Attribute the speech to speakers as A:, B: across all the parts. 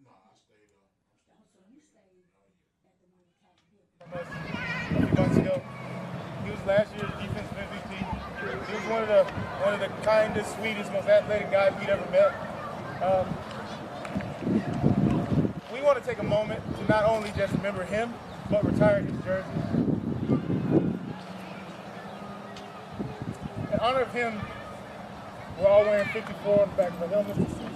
A: No, I stayed. I'm still.
B: Oh, so you stayed
A: Oh
B: at the one that came here.
C: A few months ago. He was last year's defensive MVP. He was one of the kindest, sweetest, most athletic guys we'd ever met. Um, we want to take a moment to not only just remember him, but retire his jersey. In honor of him, we're all wearing 54 on the back of our helmets this season.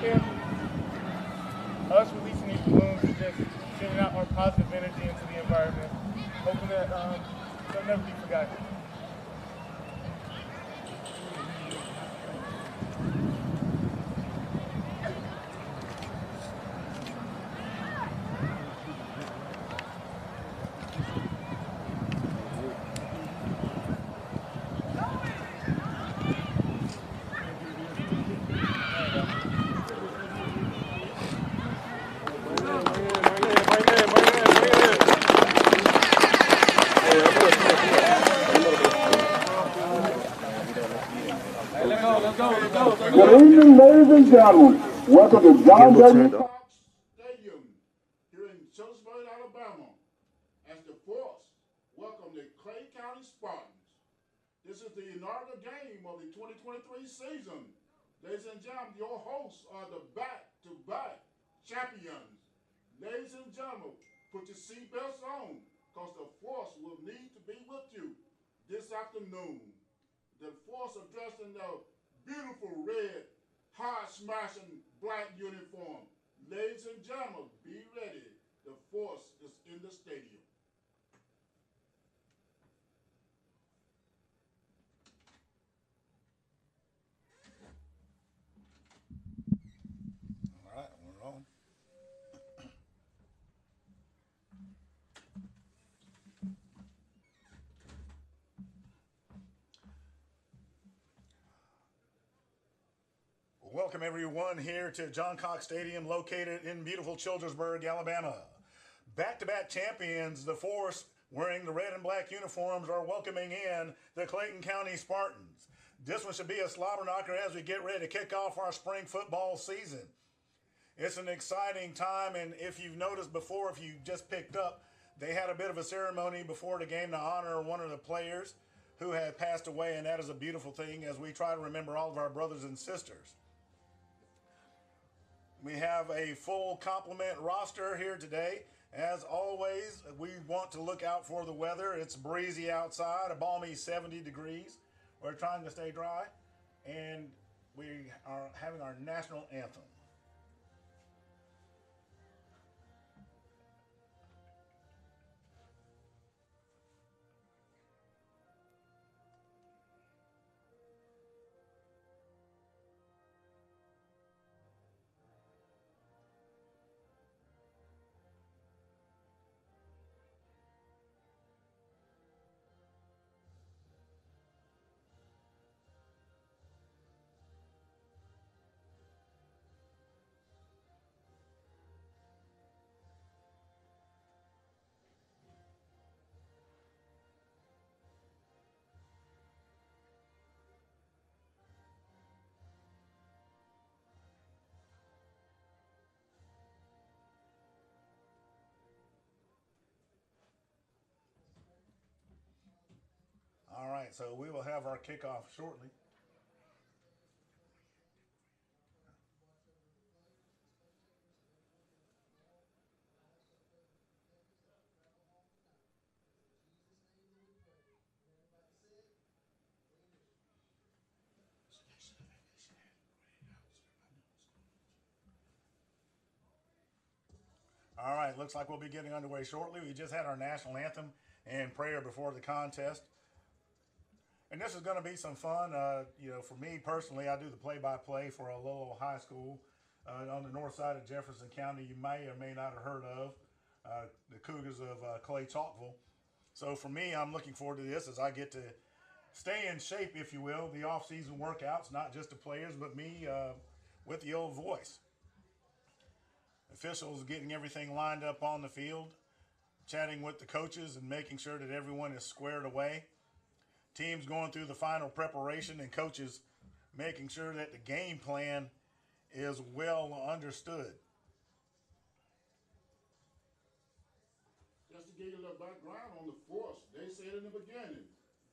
C: And us releasing these balloons is just sending out our positive energy into the environment, hoping that they'll never be forgotten.
D: Good evening, ladies and gentlemen. Welcome to John W.
A: Cox Stadium here in Salisbury, Alabama, as the Force welcome the Clay County Spartans. This is the inaugural game of the 2023 season. Ladies and gentlemen, your hosts are the back-to-back champions. Ladies and gentlemen, put your seatbelts on, because the Force will need to be with you this afternoon. The Force are dressed in their beautiful red, hard-smashing black uniform. Ladies and gentlemen, be ready. The Force is in the stadium.
C: All right, we're on. Welcome everyone here to John Cox Stadium, located in beautiful Childersburg, Alabama. Back-to-back champions, the Force, wearing the red and black uniforms, are welcoming in the Clayton County Spartans. This one should be a slobber knocker as we get ready to kick off our spring football season. It's an exciting time, and if you've noticed before, if you just picked up, they had a bit of a ceremony before the game to honor one of the players who had passed away, and that is a beautiful thing as we try to remember all of our brothers and sisters. We have a full complement roster here today. As always, we want to look out for the weather. It's breezy outside, a balmy 70 degrees. We're trying to stay dry, and we are having our national anthem. All right, so we will have our kickoff shortly. All right, looks like we'll be getting underway shortly. We just had our national anthem and prayer before the contest. And this is going to be some fun. For me personally, I do the play-by-play for a little high school on the north side of Jefferson County. You may or may not have heard of the Cougars of Clay Chalkville. So for me, I'm looking forward to this as I get to stay in shape, if you will, the off-season workouts, not just the players, but me with the old voice. Officials getting everything lined up on the field, chatting with the coaches and making sure that everyone is squared away. Teams going through the final preparation and coaches making sure that the game plan is well understood.
A: Just to give you a little background on the force, they said in the beginning,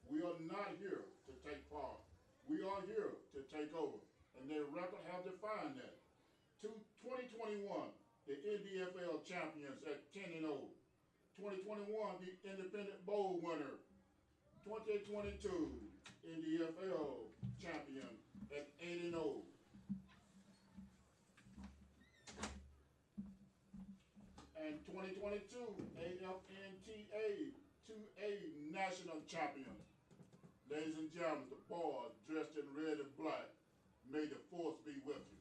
A: we are not here to take part. We are here to take over. And their record have defined that. 2021, the NDFL champions at 10-0. 2021, the Independent Bowl winner. 2022, NDFL champion at 8-0. And 2022, AFNTA 2A national champion. Ladies and gentlemen, the boys dressed in red and black. May the force be with you.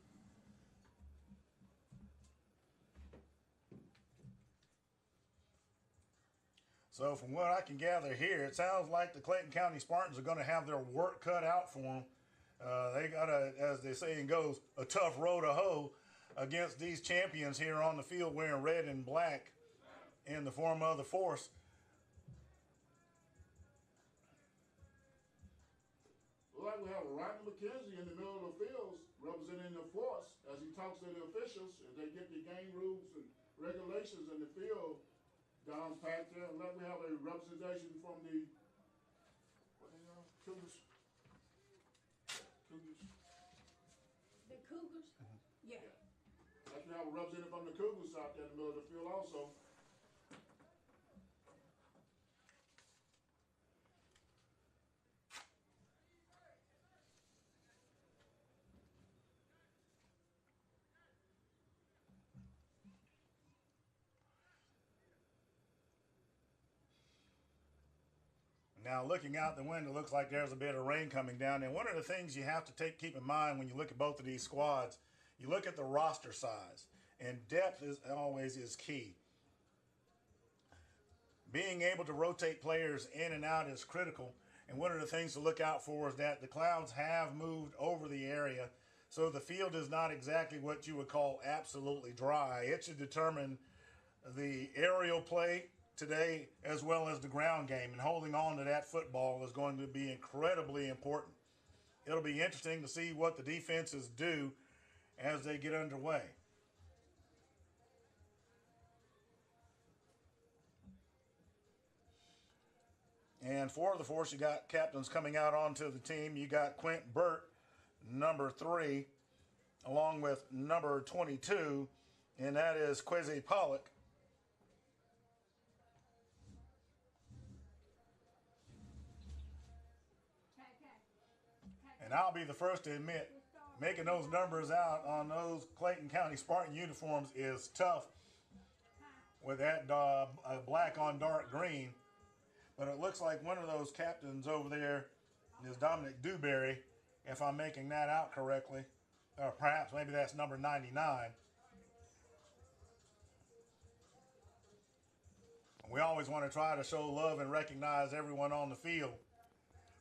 C: So from what I can gather here, it sounds like the Clayton County Spartans are going to have their work cut out for them. They got as the saying goes, a tough row to hoe against these champions here on the field wearing red and black in the form of the force.
A: Like we have Rodney McKenzie in the middle of the fields representing the force as he talks to the officials as they get the game rules and regulations in the field down packed there. Like we have a representation from the Cougars.
B: The Cougars? Yeah.
A: Like we have a representative from the Cougars out there in the middle of the field also.
C: Now, looking out the window, looks like there's a bit of rain coming down. And one of the things you have to keep in mind when you look at both of these squads, you look at the roster size, and depth is always key. Being able to rotate players in and out is critical. And one of the things to look out for is that the clouds have moved over the area, so the field is not exactly what you would call absolutely dry. It should determine the aerial play today as well as the ground game, and holding on to that football is going to be incredibly important. It'll be interesting to see what the defenses do as they get underway. And for the force, you got captains coming out onto the team. You got Quint Burt, number 3, along with number 22, and that is Kwesi Pollock. And I'll be the first to admit, making those numbers out on those Clayton County Spartan uniforms is tough with that black on dark green. But it looks like one of those captains over there is Dominic Dewberry, if I'm making that out correctly. Or perhaps maybe that's number 99. We always want to try to show love and recognize everyone on the field.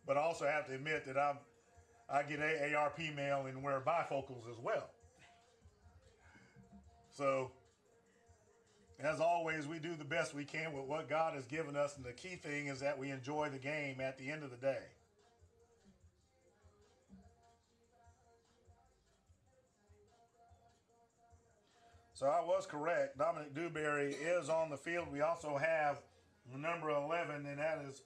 C: But I also have to admit that I get AARP mail and wear bifocals as well. So, as always, we do the best we can with what God has given us, and the key thing is that we enjoy the game at the end of the day. So I was correct. Dominic Dewberry is on the field. We also have number 11, and that is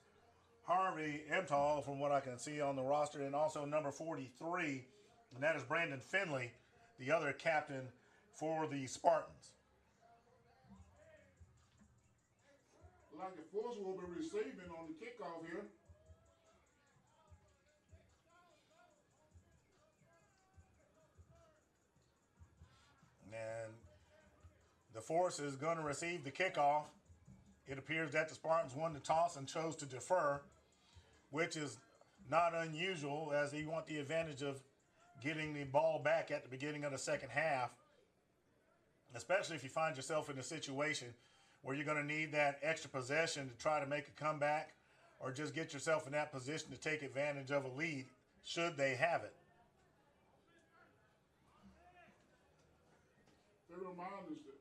C: Harvey Emtall, from what I can see on the roster, and also number 43, and that is Brandon Finley, the other captain for the Spartans.
A: Like the force will be receiving on the kickoff here.
C: And the force is going to receive the kickoff. It appears that the Spartans won the toss and chose to defer, which is not unusual, as they want the advantage of getting the ball back at the beginning of the second half, especially if you find yourself in a situation where you're going to need that extra possession to try to make a comeback, or just get yourself in that position to take advantage of a lead should they have it.
A: They remind us that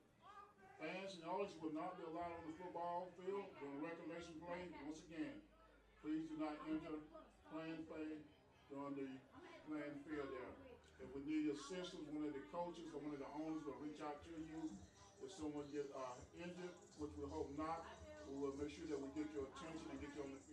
A: fans and audience will not be allowed on the football field during regulation play. Once again, please do not enter playing play during the playing field there. If we need assistance, one of the coaches or one of the owners will reach out to you. If someone get injured, which we hope not, we will make sure that we get your attention and get you on the field.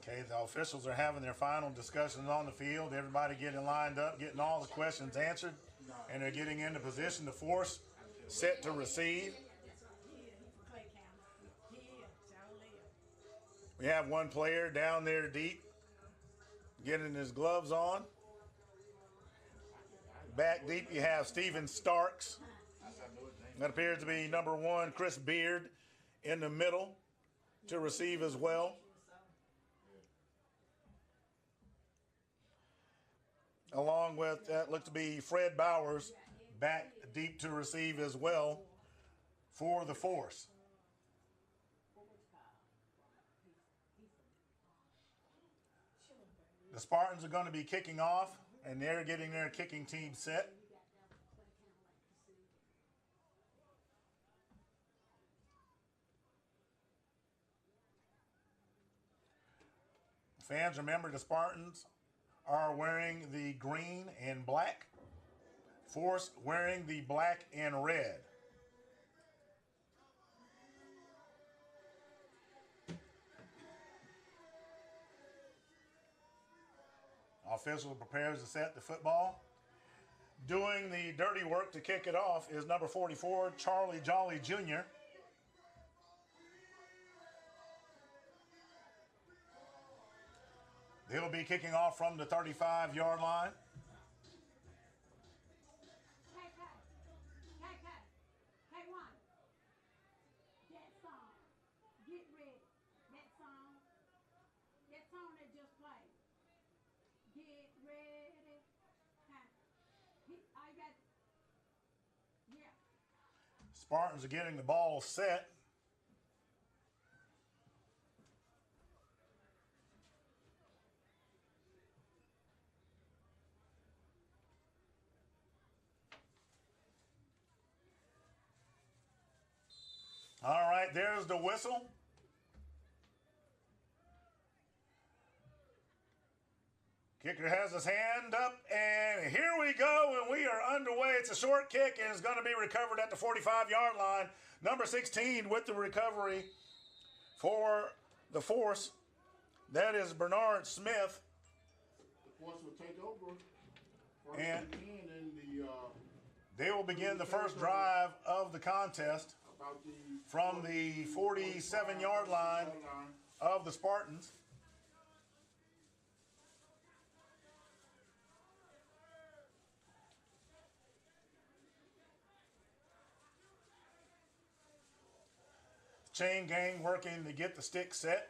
C: Okay, the officials are having their final discussions on the field. Everybody getting lined up, getting all the questions answered, and they're getting into position. The force set to receive. We have one player down there deep, getting his gloves on. Back deep, you have Steven Starks. That appears to be number 1, Chris Beard, in the middle to receive as well. Along with that, looks to be Fred Bowers back deep to receive as well for the force. The Spartans are going to be kicking off, and they're getting their kicking team set. Fans, remember the Spartans are wearing the green and black. Force wearing the black and red. Official prepares to set the football. Doing the dirty work to kick it off is number 44, Charlie Jolly Jr. They'll be kicking off from the 35-yard line. Spartans are getting the ball set. All right, there's the whistle. Kicker has his hand up, and here we go, and we are underway. It's a short kick, and it's going to be recovered at the 45-yard line. Number 16 with the recovery for the force. That is Bernard Smith.
A: The force will take over.
C: And they will begin the first drive of the contest from the 47-yard line of the Spartans. Chain gang working to get the stick set.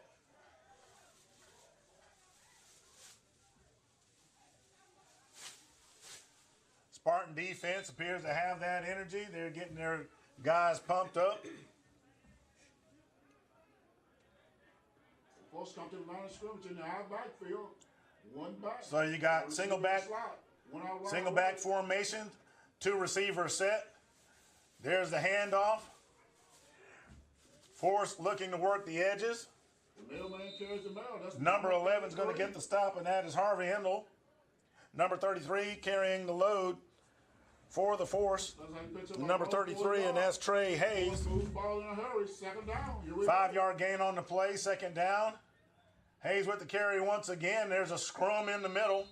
C: Spartan defense appears to have that energy. They're getting their guys pumped up.
A: Force come to the line of scrimmage in the high backfield. One back.
C: So you got single back formation, 2 receivers set. There's the handoff. Force looking to work the edges.
A: The mailman carries the mail. That's
C: number 11 is going to get the stop, and that is Harvey Endel. Number 33 carrying the load for the force. Number 33, and that's Trey Hayes. 5-yard gain on the play, second down. Hayes with the carry once again. There's a scrum in the middle.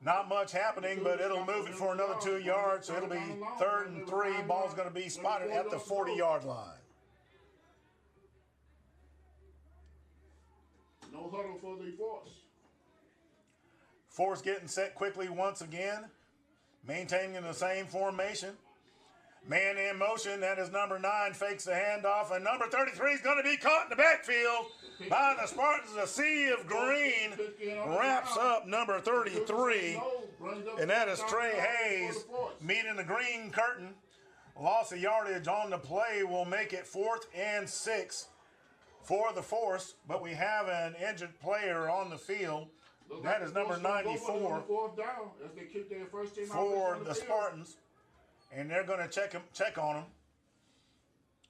C: Not much happening, but it'll move it for another 2 yards, so it'll be 3rd and 3. Ball's going to be spotted at the 40-yard line.
A: No huddle for the force.
C: Force getting set quickly once again, maintaining the same formation. Man in motion, that is number 9, fakes the handoff, and number 33 is going to be caught in the backfield by the Spartans. A sea of green wraps up number 33, and that is Trey Hayes meeting the green curtain. Loss of yardage on the play will make it 4th and 6 for the Force, but we have an injured player on the field. That is number 94 for the Spartans, and they're going to check on him.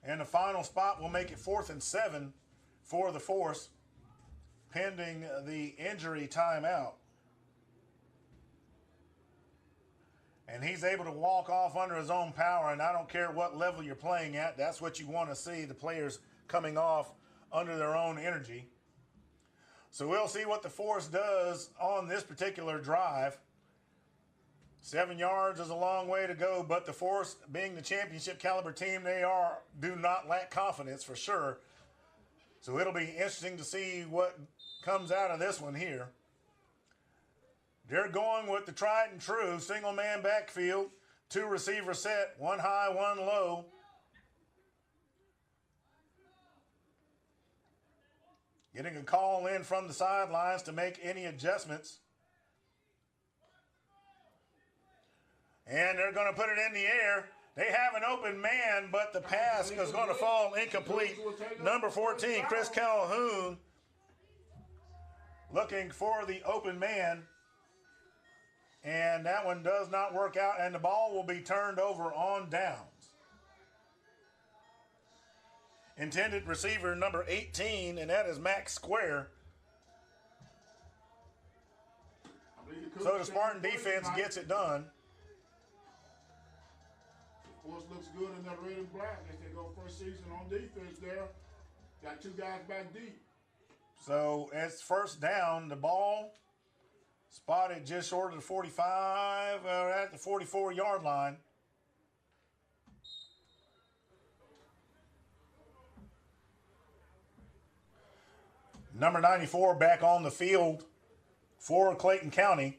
C: And the final spot will make it 4th and 7 for the Force, pending the injury timeout. And he's able to walk off under his own power, and I don't care what level you're playing at. That's what you want to see, the players coming off under their own energy. So we'll see what the Force does on this particular drive. 7 yards is a long way to go, but the Force, being the championship caliber team they are, do not lack confidence for sure. So it'll be interesting to see what comes out of this one here. They're going with the tried and true single man backfield, 2 receiver set, 1 high, 1 low. Getting a call in from the sidelines to make any adjustments. And they're going to put it in the air. They have an open man, but the pass is going to fall incomplete. Number 14, Chris Calhoun, looking for the open man. And that one does not work out, and the ball will be turned over on downs. Intended receiver number 18, and that is Max Square. So the Spartan defense gets it done.
A: Force looks good in that red and black as they go first season on defense there. Got 2 guys back deep.
C: So it's first down. The ball spotted just short of the 45, at the 44-yard line. Number 94 back on the field for Clayton County,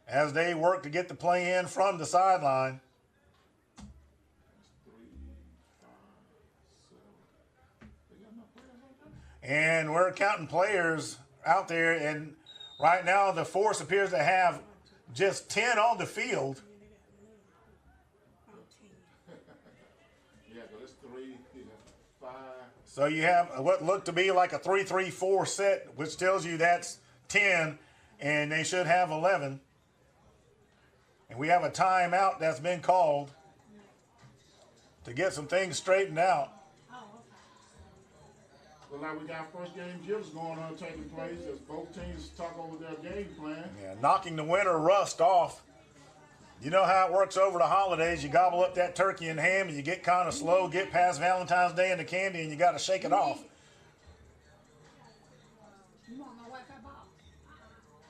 C: as they work to get the play in from the sideline. And we're counting players out there, and right now the Force appears to have just 10 on the field.
A: Yeah, but it's 3, 5.
C: So you have what looked to be like a 3-3-4 set, which tells you that's 10, and they should have 11. And we have a timeout that's been called to get some things straightened out.
A: Look like we got first game jitters going on, taking place as both teams talk over their game plan.
C: Yeah, knocking the winter rust off. You know how it works over the holidays. You gobble up that turkey and ham, and you get kind of slow, get past Valentine's Day and the candy, and you got to shake it off.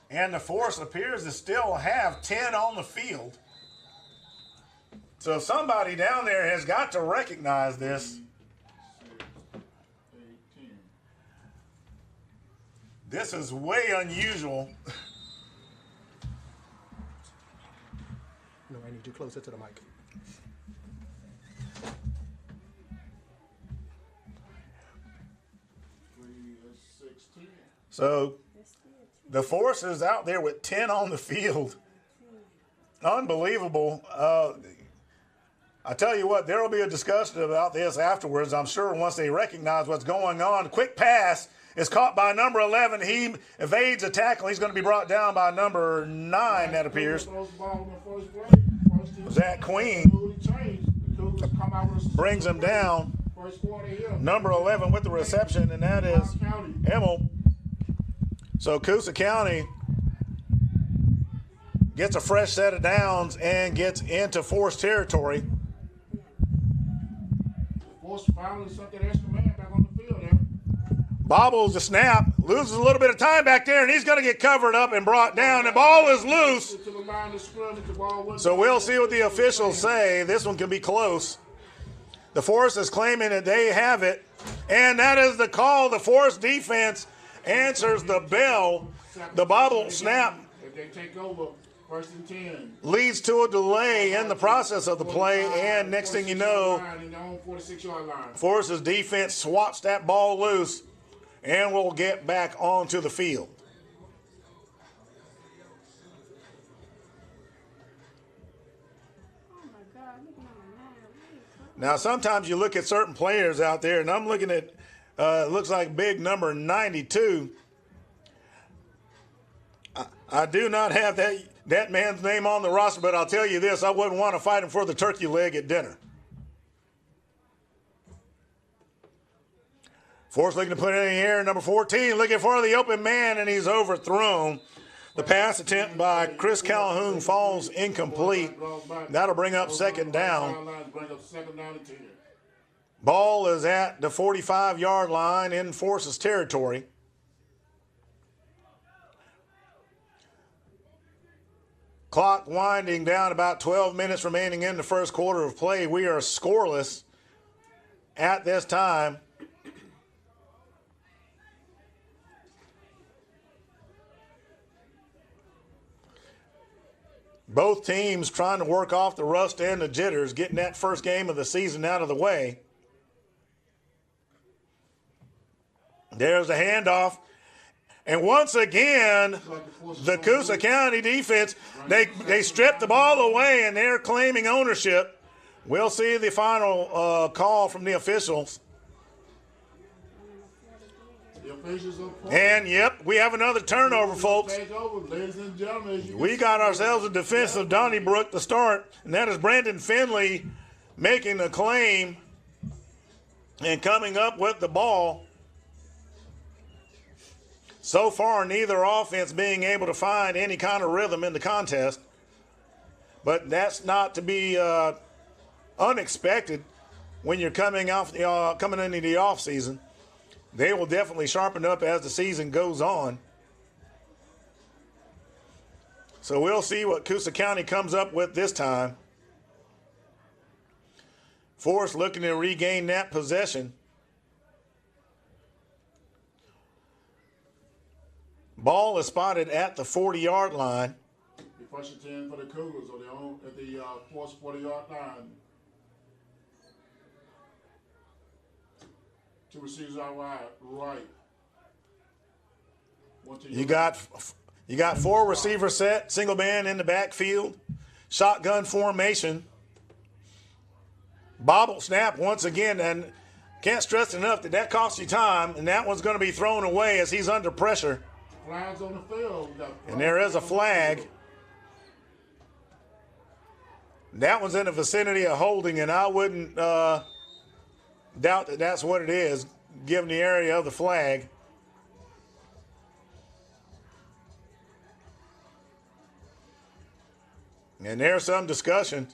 C: And the Force appears to still have 10 on the field. So somebody down there has got to recognize this. This is way unusual.
E: No, I need you closer to the mic.
C: So the Force is out there with 10 on the field. Unbelievable. I tell you what, there will be a discussion about this afterwards, I'm sure, once they recognize what's going on. Quick pass is caught by number 11. He evades a tackle. He's going to be brought down by number 9, that appears. Zach Queen brings him down. Number 11 with the reception, and that is Emmel. So Coosa County gets a fresh set of downs and gets into Force territory.
A: Force finally sent that extra man back on the field there.
C: Bobbles the snap, loses a little bit of time back there, and he's going to get covered up and brought down. The ball is loose. So we'll see what the officials say. This one can be close. The Force is claiming that they have it, And that is the call. The Forest defense answers the bell. The bobble snap
A: If they take over, 1st and 10.
C: leads to a delay in the process of the play. And next thing you know,
A: 46-yard line.
C: Forest's defense swats that ball loose and will get back onto the field.
B: Oh my God, look at number 9.
C: Now, sometimes you look at certain players out there, and I'm looking at, looks like big number 92. I do not have that man's name on the roster, but I'll tell you this, I wouldn't want to fight him for the turkey leg at dinner. Forrest looking to put it in the air. Number 14 looking for the open man, and he's overthrown. The pass attempt by Chris Calhoun falls incomplete. That'll bring up second down. Ball is at the 45-yard line in Forrest's territory. Clock winding down, about 12 minutes remaining in the first quarter of play. We are scoreless at this time. Both teams trying to work off the rust and the jitters, getting that first game of the season out of the way. There's the handoff. And once again, the Coosa County defense, they stripped the ball away and they're claiming ownership. We'll see the final call from the officials. And, yep, we have another turnover, folks. We got ourselves a defensive Donnybrook to start, and that is Brandon Finley making the claim and coming up with the ball. So far, neither offense being able to find any kind of rhythm in the contest. But that's not to be unexpected when you're coming into the offseason. They will definitely sharpen up as the season goes on. So we'll see what Coosa County comes up with this time. Forrest looking to regain that possession. Ball is spotted at the 40-yard line.
A: First and 10 for the Cougars at the Force 40-yard line. Two receivers out right.
C: You got four receiver set, single man in the backfield, shotgun formation. Bobble snap once again, and can't stress enough that costs you time, and that one's going to be thrown away as he's under pressure.
A: Flags on the field.
C: And there is a flag. That one's in the vicinity of holding, and I wouldn't doubt that that's what it is, given the area of the flag. And there's some discussion.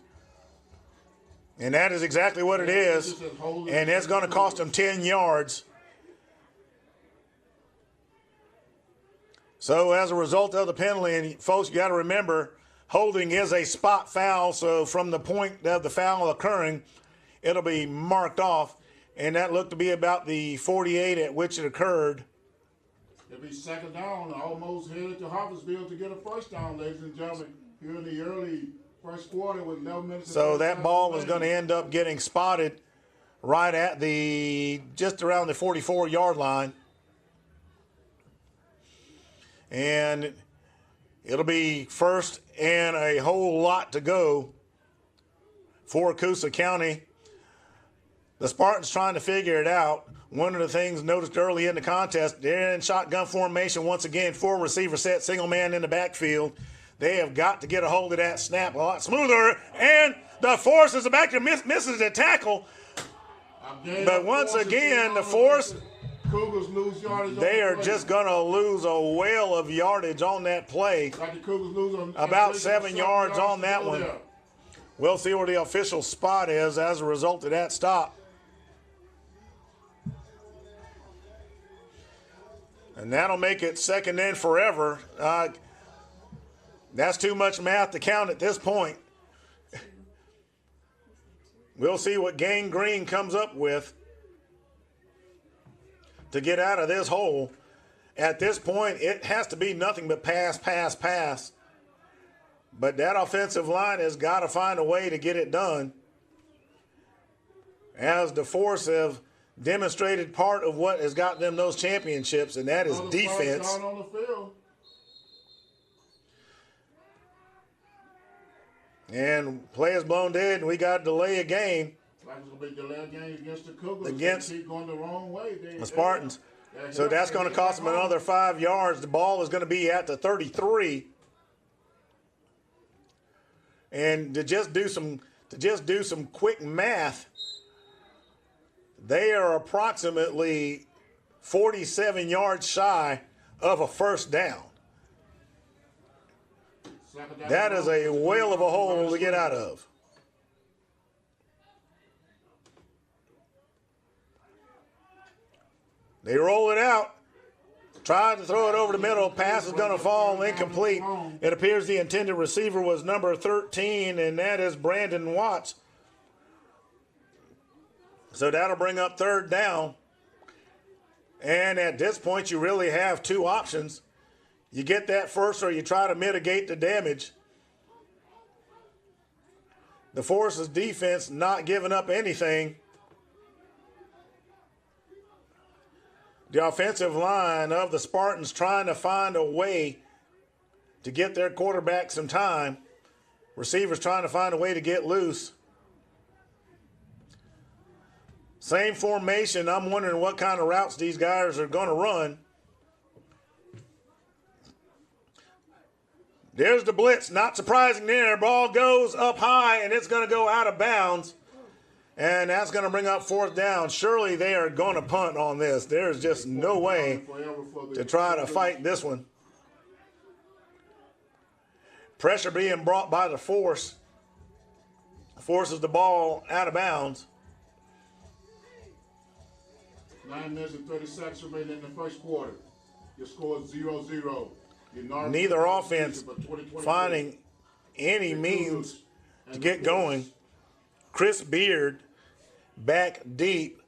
C: And that is exactly what it is. And it's going to cost them 10 yards. So as a result of the penalty, and folks, you got to remember, holding is a spot foul. So from the point of the foul occurring, it'll be marked off. And that looked to be about the 48 at which it occurred.
A: It'll be second down, almost headed to Harpersville to get a first down, ladies and gentlemen, here in the early first quarter with 11 minutes.
C: So that ball is going to end up getting spotted right at just around the 44-yard line. And it'll be first and a whole lot to go for Coosa County. The Spartans trying to figure it out. One of the things noticed early in the contest, they're in shotgun formation once again, four receiver set, single man in the backfield. They have got to get a hold of that snap a lot smoother, and the Force is back to misses the tackle. But once again, the Force,
A: Cougars lose yardage.
C: They are just going to lose a whale of yardage on that play. About 7 yards on that one. We'll see where the official spot is as a result of that stop. And that'll make it second and forever. That's too much math to count at this point. We'll see what Gang Green comes up with. to get out of this hole. At this point, it has to be nothing but pass, pass, pass. But that offensive line has got to find a way to get it done, as the Force have demonstrated part of what has got them those championships, and that is defense.
A: On the field.
C: And play is blown dead, and we got to delay a game.
A: Like it's going to be a delay game against the Cougars.
C: Against
A: they keep going the wrong way.
C: The Spartans. So that's going to cost them another 5 yards. The ball is going to be at the 33. And to just do some quick math, they are approximately 47 yards shy of a first down. That is a whale of a hole to get out of. They roll it out. Tried to throw it over the middle. Pass is going to fall incomplete. It appears the intended receiver was number 13, and that is Brandon Watts. So that'll bring up third down. And at this point, you really have two options. You get that first, or you try to mitigate the damage. The Force's defense not giving up anything. The offensive line of the Spartans trying to find a way to get their quarterback some time. Receivers trying to find a way to get loose. Same formation. I'm wondering what kind of routes these guys are going to run. There's the blitz. Not surprising there. Ball goes up high, and it's going to go out of bounds. And that's going to bring up fourth down. Surely they are going to punt on this. There's just no way to try to fight this one. Pressure being brought by the Force. Forces the ball out of bounds.
A: 9 minutes and 30 seconds remaining in the first quarter. Your score is 0-0.
C: Neither offense finding any means to get going. Chris Beard back deep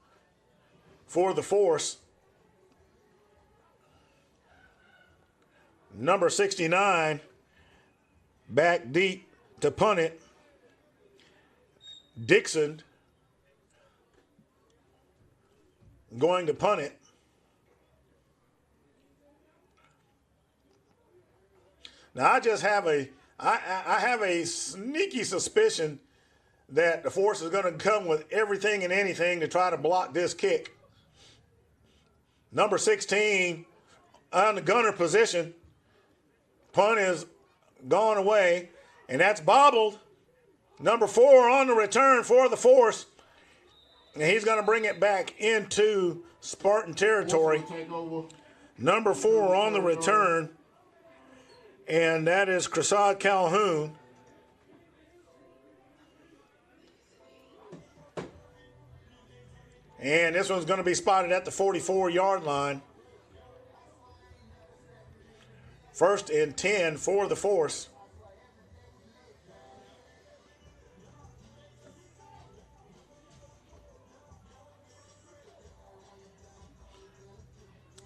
C: for the Force. Number 69 back deep to punt it. Dixon going to punt it. Now I just have I have a sneaky suspicion that the Force is going to come with everything and anything to try to block this kick. Number 16 on the gunner position. Punt is gone away, and that's bobbled. Number 4 on the return for the Force. And he's going to bring it back into Spartan territory. Number 4 on the return, and that is Cressad Calhoun. And this one's going to be spotted at the 44-yard line. 1st and 10 for the Force.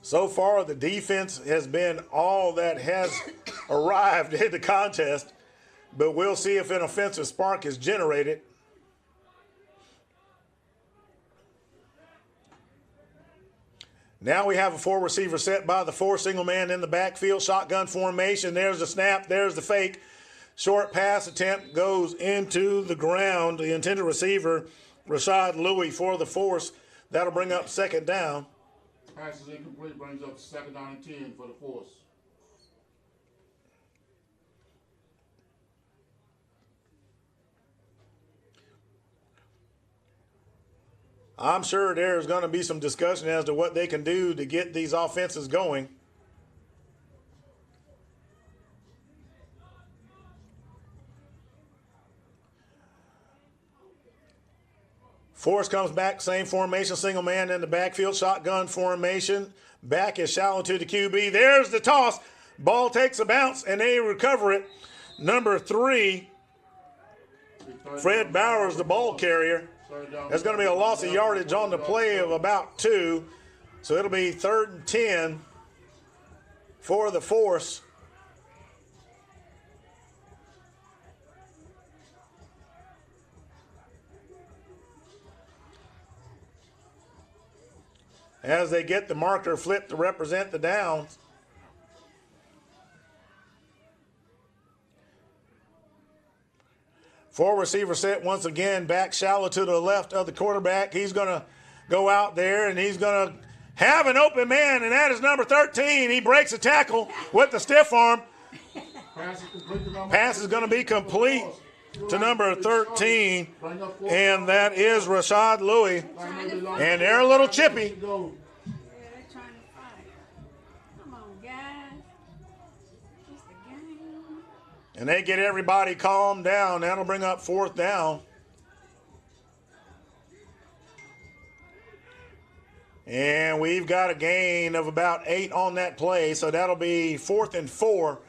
C: So far, the defense has been all that has arrived in the contest, but we'll see if an offensive spark is generated. Now we have a 4-receiver set by the Force, single man in the backfield, shotgun formation. There's the snap, there's the fake. Short pass attempt goes into the ground. The intended receiver, Rashad Louis for the Force. That'll bring up second down.
A: Pass is incomplete, brings up second down and 10 for the Force.
C: I'm sure there's going to be some discussion as to what they can do to get these offenses going. Force comes back, same formation, single man in the backfield, shotgun formation. Back is shallow to the QB. There's the toss. Ball takes a bounce, and they recover it. Number 3, Fred Bowers, the ball carrier. There's going to be a loss of yardage on the play of about 2. So it'll be 3rd and 10 for the Force. As they get the marker flipped to represent the downs. Four receiver set once again, back shallow to the left of the quarterback. He's going to go out there and he's going to have an open man, and that is number 13. He breaks a tackle with the stiff arm. Pass is going to be complete to number 13, and that is Rashad Louis. And they're a little chippy. And they get everybody calmed down. That'll bring up 4th down. And we've got a gain of about 8 on that play, so that'll be 4th and 4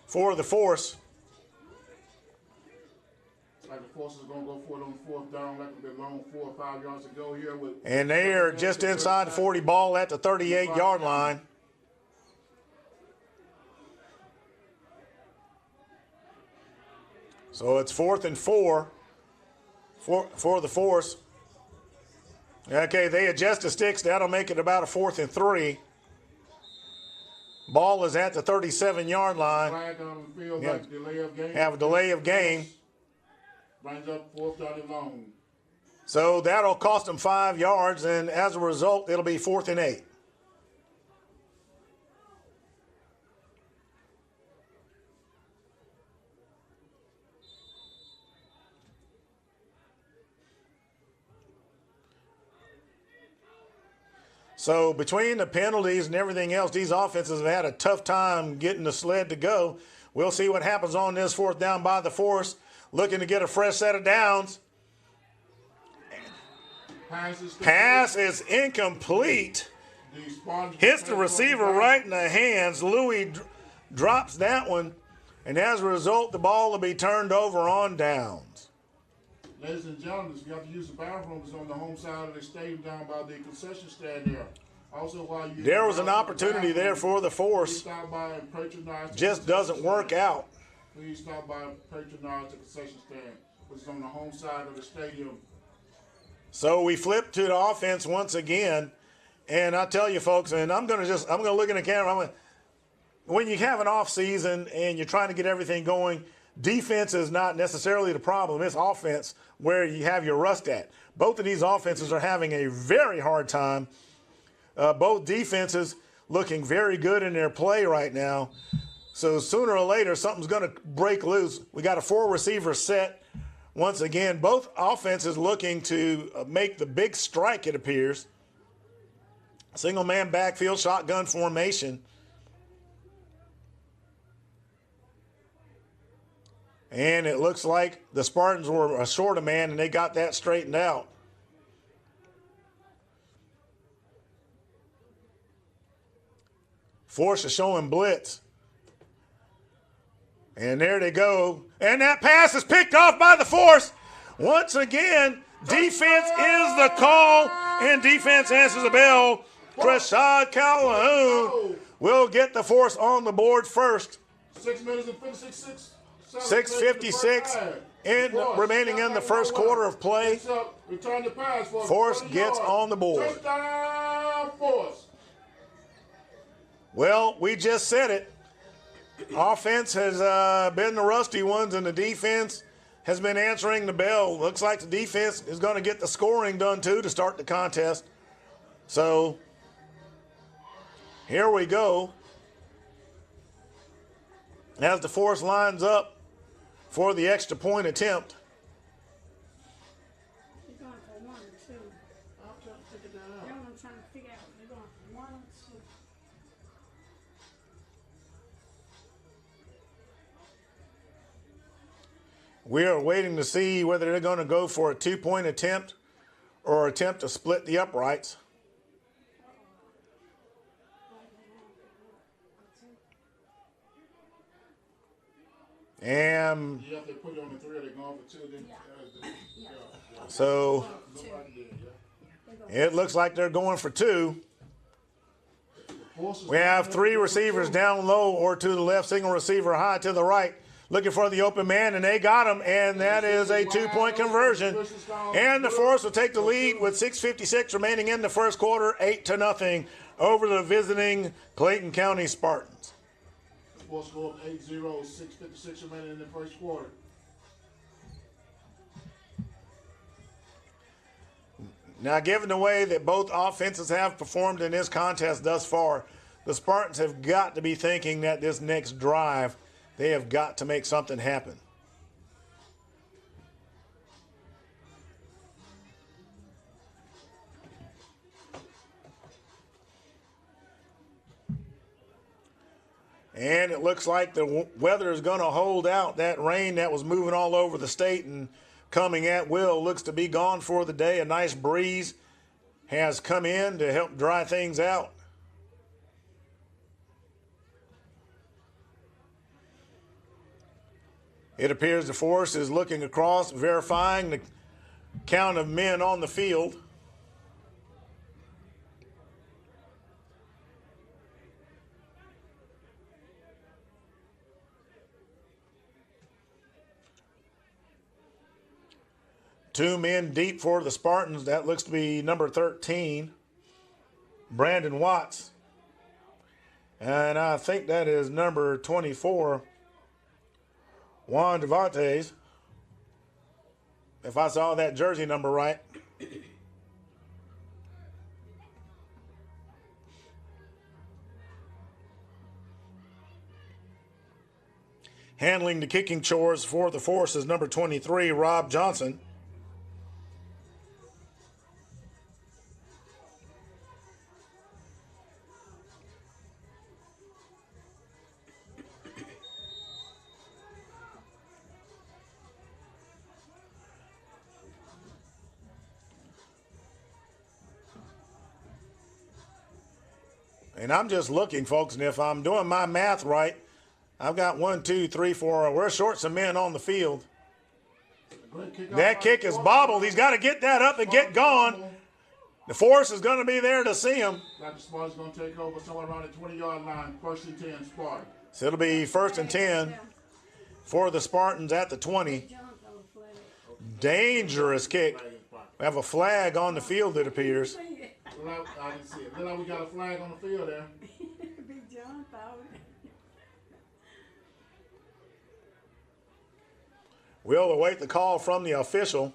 C: for the Force.
A: Like the Force is going to go for it on 4th down, like a bit long, 4 or 5 yards to go here.
C: And they are just inside the 40, ball at the 38-yard line. So it's 4th and 4 for the Force. Okay, they adjust the sticks. That'll make it about a 4th and 3. Ball is at the 37-yard line.
A: Flag on the field, like delay of game.
C: Have a delay of game.
A: Brings up 4th down and long.
C: So that'll cost them 5 yards, and as a result, it'll be 4th and 8. So between the penalties and everything else, these offenses have had a tough time getting the sled to go. We'll see what happens on this 4th down by the Force. Looking to get a fresh set of downs. Pass is incomplete. Hits the receiver right in the hands. Louis drops that one. And as a result, the ball will be turned over on downs.
A: Ladies and gentlemen, if you have to use the bathrooms on the home side of the stadium down by the concession stand there. Also, while you
C: there was an opportunity there for the Force.
A: Stop by and patronize.
C: Just doesn't work out.
A: Please stop by and patronize the concession stand, which is on the home side of the stadium.
C: So we flip to the offense once again, and I tell you, folks, and I'm gonna look in the camera. When you have an off season and you're trying to get everything going, defense is not necessarily the problem. It's offense where you have your rust at. Both of these offenses are having a very hard time. Both defenses looking very good in their play right now. So sooner or later, something's going to break loose. We got a 4-receiver set. Once again, both offenses looking to make the big strike, it appears. Single-man backfield, shotgun formation. And it looks like the Spartans were a short a man, and they got that straightened out. Force is showing blitz. And there they go. And that pass is picked off by the Force. Once again, defense is the call, and defense answers the bell. Rashad Calhoun will get the Force on the board first.
A: 6 minutes and 56
C: 6:56 remaining in the first quarter of play.
A: Return the pass for
C: Force gets on the board.
A: Touchdown, Force.
C: Well, we just said it. Offense has been the rusty ones, and the defense has been answering the bell. Looks like the defense is going to get the scoring done, too, to start the contest. So here we go. As the Force lines up for the extra point attempt.
B: They're going for 1 or 2. That's what I'm trying to figure out. They're going for 1 or 2.
C: We are waiting to see whether they're going to go for a 2-point attempt or attempt to split the uprights. And
A: Yeah, if they put it on the 3, they're going for 2. Then,
C: so it looks like they're going for 2. We have 3 receivers down low or to the left, single receiver high to the right, looking for the open man, and they got him, and that is a 2-point conversion. And the Force will take the lead with 6:56 remaining in the first quarter, 8-0 over the visiting Clayton County Spartans.
A: Force score of 8-0, 6:56 remaining in the first quarter.
C: Now, given the way that both offenses have performed in this contest thus far, the Spartans have got to be thinking that this next drive, they have got to make something happen. And it looks like the weather is going to hold out. That rain that was moving all over the state and coming at will looks to be gone for the day. A nice breeze has come in to help dry things out. It appears the Force is looking across, verifying the count of men on the field. Two men deep for the Spartans. That looks to be number 13, Brandon Watts. And I think that is number 24, Juan Devantes, if I saw that jersey number right. Handling the kicking chores for the Force is number 23, Rob Johnson. And I'm just looking, folks, and if I'm doing my math right, I've got 1, 2, 3, 4. We're short some men on the field. That kick is bobbled. He's got to get that up and get gone. The Force is going to be there to see him.
A: Dr. Spartan's going to take over somewhere around the 20-yard line, 1st and 10 Spartan.
C: So it'll be 1st and 10 for the Spartans at the 20. Dangerous kick. We have a flag on the field, it appears.
A: I didn't see it. Look like we got a flag on the field there.
B: Big John thought.
C: We'll await the call from the official.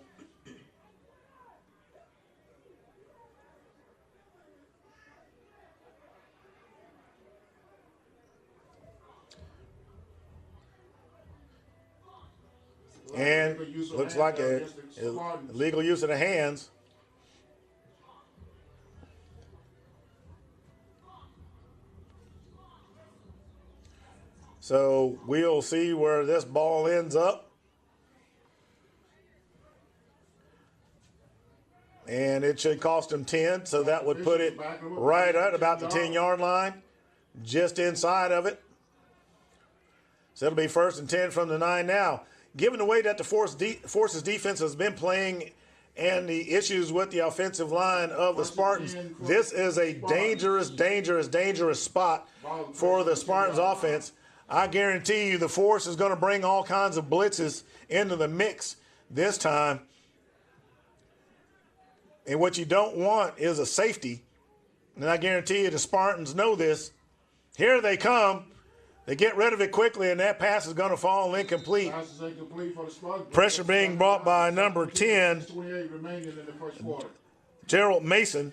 C: And looks like a illegal use of the hands. So we'll see where this ball ends up. And it should cost him 10, so that would put it right at about the 10-yard line, just inside of it. So it'll be 1st and 10 from the 9 now. Given the way that the Force's defense has been playing and the issues with the offensive line of the Spartans, this is a dangerous, dangerous, dangerous spot for the Spartans offense. I guarantee you the Force is going to bring all kinds of blitzes into the mix this time. And what you don't want is a safety. And I guarantee you the Spartans know this. Here they come. They get rid of it quickly, and that pass is going to fall incomplete. Pressure being brought by number 10, Gerald Mason.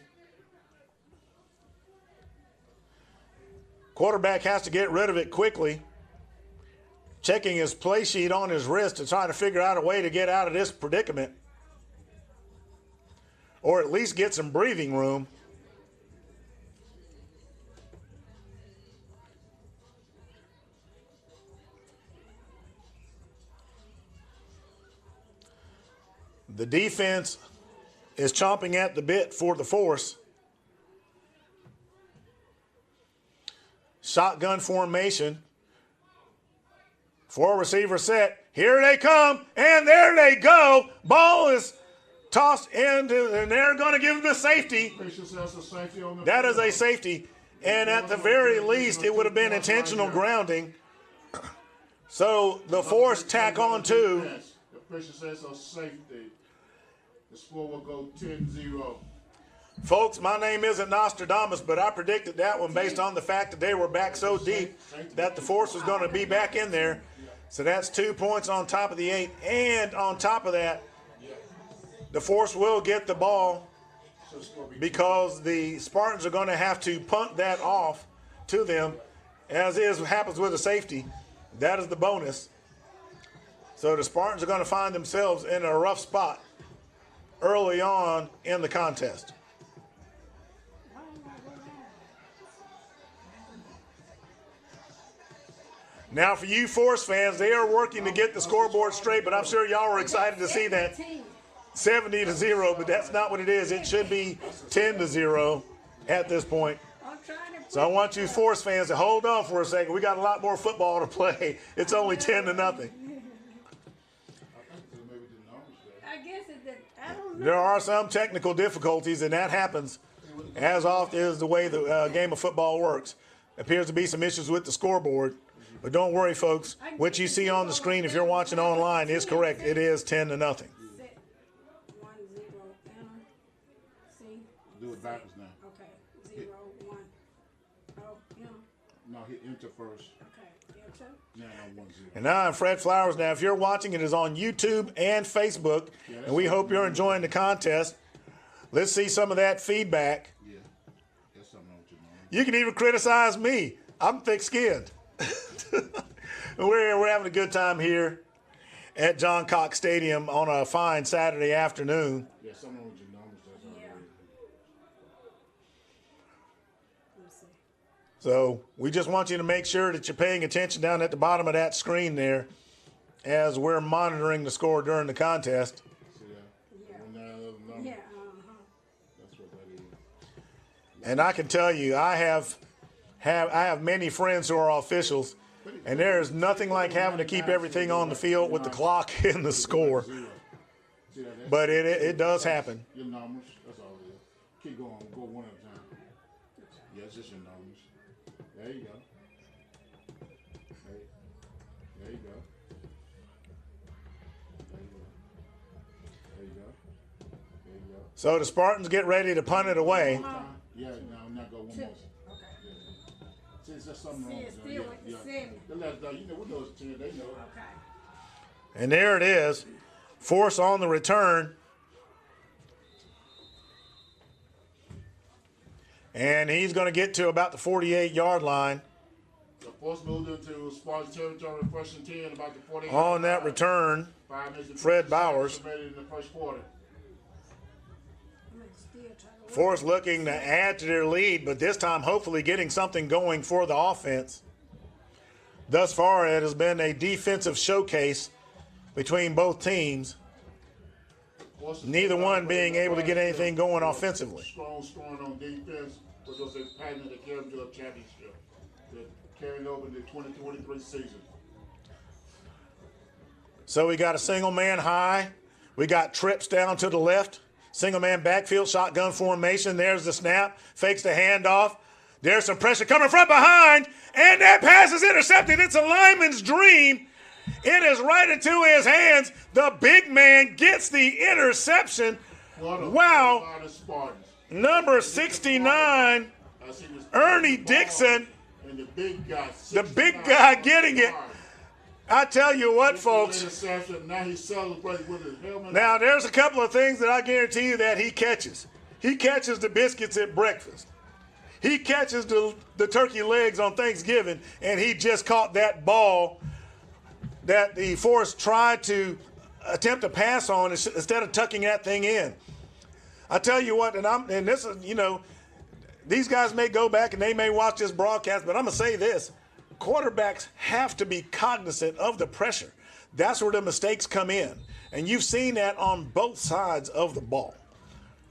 C: Quarterback has to get rid of it quickly, checking his play sheet on his wrist to try to figure out a way to get out of this predicament, or at least get some breathing room. The defense is chomping at the bit for the Force. Shotgun formation. 4 receiver set. Here they come, and there they go. Ball is tossed into, and they're going to give him the safety. That is a safety. and at the very least, it would have been intentional grounding. So the force tack on two.
A: The official says so safety. The score will go 10-0.
C: Folks, my name isn't Nostradamus, but I predicted that one based on the fact that they were back so deep that the force was going to be back in there. So that's 2 points on top of the 8. And on top of that, the force will get the ball because the Spartans are going to have to punt that off to them, as happens with a safety. That is the bonus. So the Spartans are going to find themselves in a rough spot early on in the contest. Now for you Force fans, they are working to get the scoreboard straight, but I'm sure y'all were excited to see that 70-0, but that's not what it is. It should be 10-0 at this point. So I want you Force fans to hold on for a second. We got a lot more football to play. It's only 10-0.
B: I guess I don't know.
C: There are some technical difficulties, and that happens as often is the way the game of football works. Appears to be some issues with the scoreboard. But don't worry, folks. What you see on the screen, if you're watching online, is correct. It is 10-0.
B: 1-0, enter. See?
A: Do it backwards now.
B: Okay. 0, 1. Oh, enter.
A: No, hit enter first.
B: Okay. Enter.
A: Now 1-0.
C: And now I'm Fred Flowers. Now, if you're watching, it is on YouTube and Facebook, and we hope you're enjoying the contest. Let's see some of that feedback.
A: Yeah. That's something wrong with your mom.
C: You can even criticize me. I'm thick-skinned. We're having a good time here at John Cox Stadium on a fine Saturday afternoon.
A: Yeah, something wrong with your numbers. That's all
B: Yeah.
A: right.
B: Let's see.
C: So we just want you to make sure that you're paying attention down at the bottom of that screen there as we're monitoring the score during the contest.
A: See that?
B: Yeah.
A: 1-9 number.
B: Yeah,
A: That's what that is.
C: And I can tell you, I have many friends who are officials, and there is nothing like having to keep everything on the field with the clock and the score.
A: See that?
C: But it does happen.
A: Your numbers. That's all it is. Keep going. Go one at a time. Yeah, it's just your numbers. There you go. There you go. There you go. There you go. There you go.
C: So the Spartans get ready to punt it away.
A: Yeah, no, not go one more. See, it's just something wrong with them. Yeah. They let us know. You know, with those 10, they know.
B: Okay.
C: And there it is. Force on the return. And he's going to get to about the 48-yard line.
A: The force moved into Spartans territory, first and 10, about the 48.
C: On that return,
A: 5 minutes and
C: Fred
A: 50
C: Bowers.
A: seconds remaining in the first quarter.
B: I'm gonna still try to
C: Force looking to add to their lead, but this time hopefully getting something going for the offense. Thus far, it has been a defensive showcase between both teams, neither one being able to get anything going offensively.
A: Strong scoring on defense was just a pattern that carried to a championship. That carried over the 2023 season.
C: So we got a single man high. We got trips down to the left. Single man backfield, shotgun formation. There's the snap. Fakes the handoff. There's some pressure coming from behind. And that pass is intercepted. It's a lineman's dream. It is right into his hands. The big man gets the interception. Wow. Number 69, Ernie Dixon.
A: And the big guy.
C: The big guy getting it. I tell you what, folks.
A: Now he's celebrating with his helmet.
C: Now, there's a couple of things that I guarantee you that he catches. He catches the biscuits at breakfast. He catches the turkey legs on Thanksgiving, and he just caught that ball that the Force tried to attempt to pass on instead of tucking that thing in. I tell you what, and this is, you know, these guys may go back and they may watch this broadcast, but I'm going to say this. Quarterbacks have to be cognizant of the pressure. That's where the mistakes come in. And you've seen that on both sides of the ball.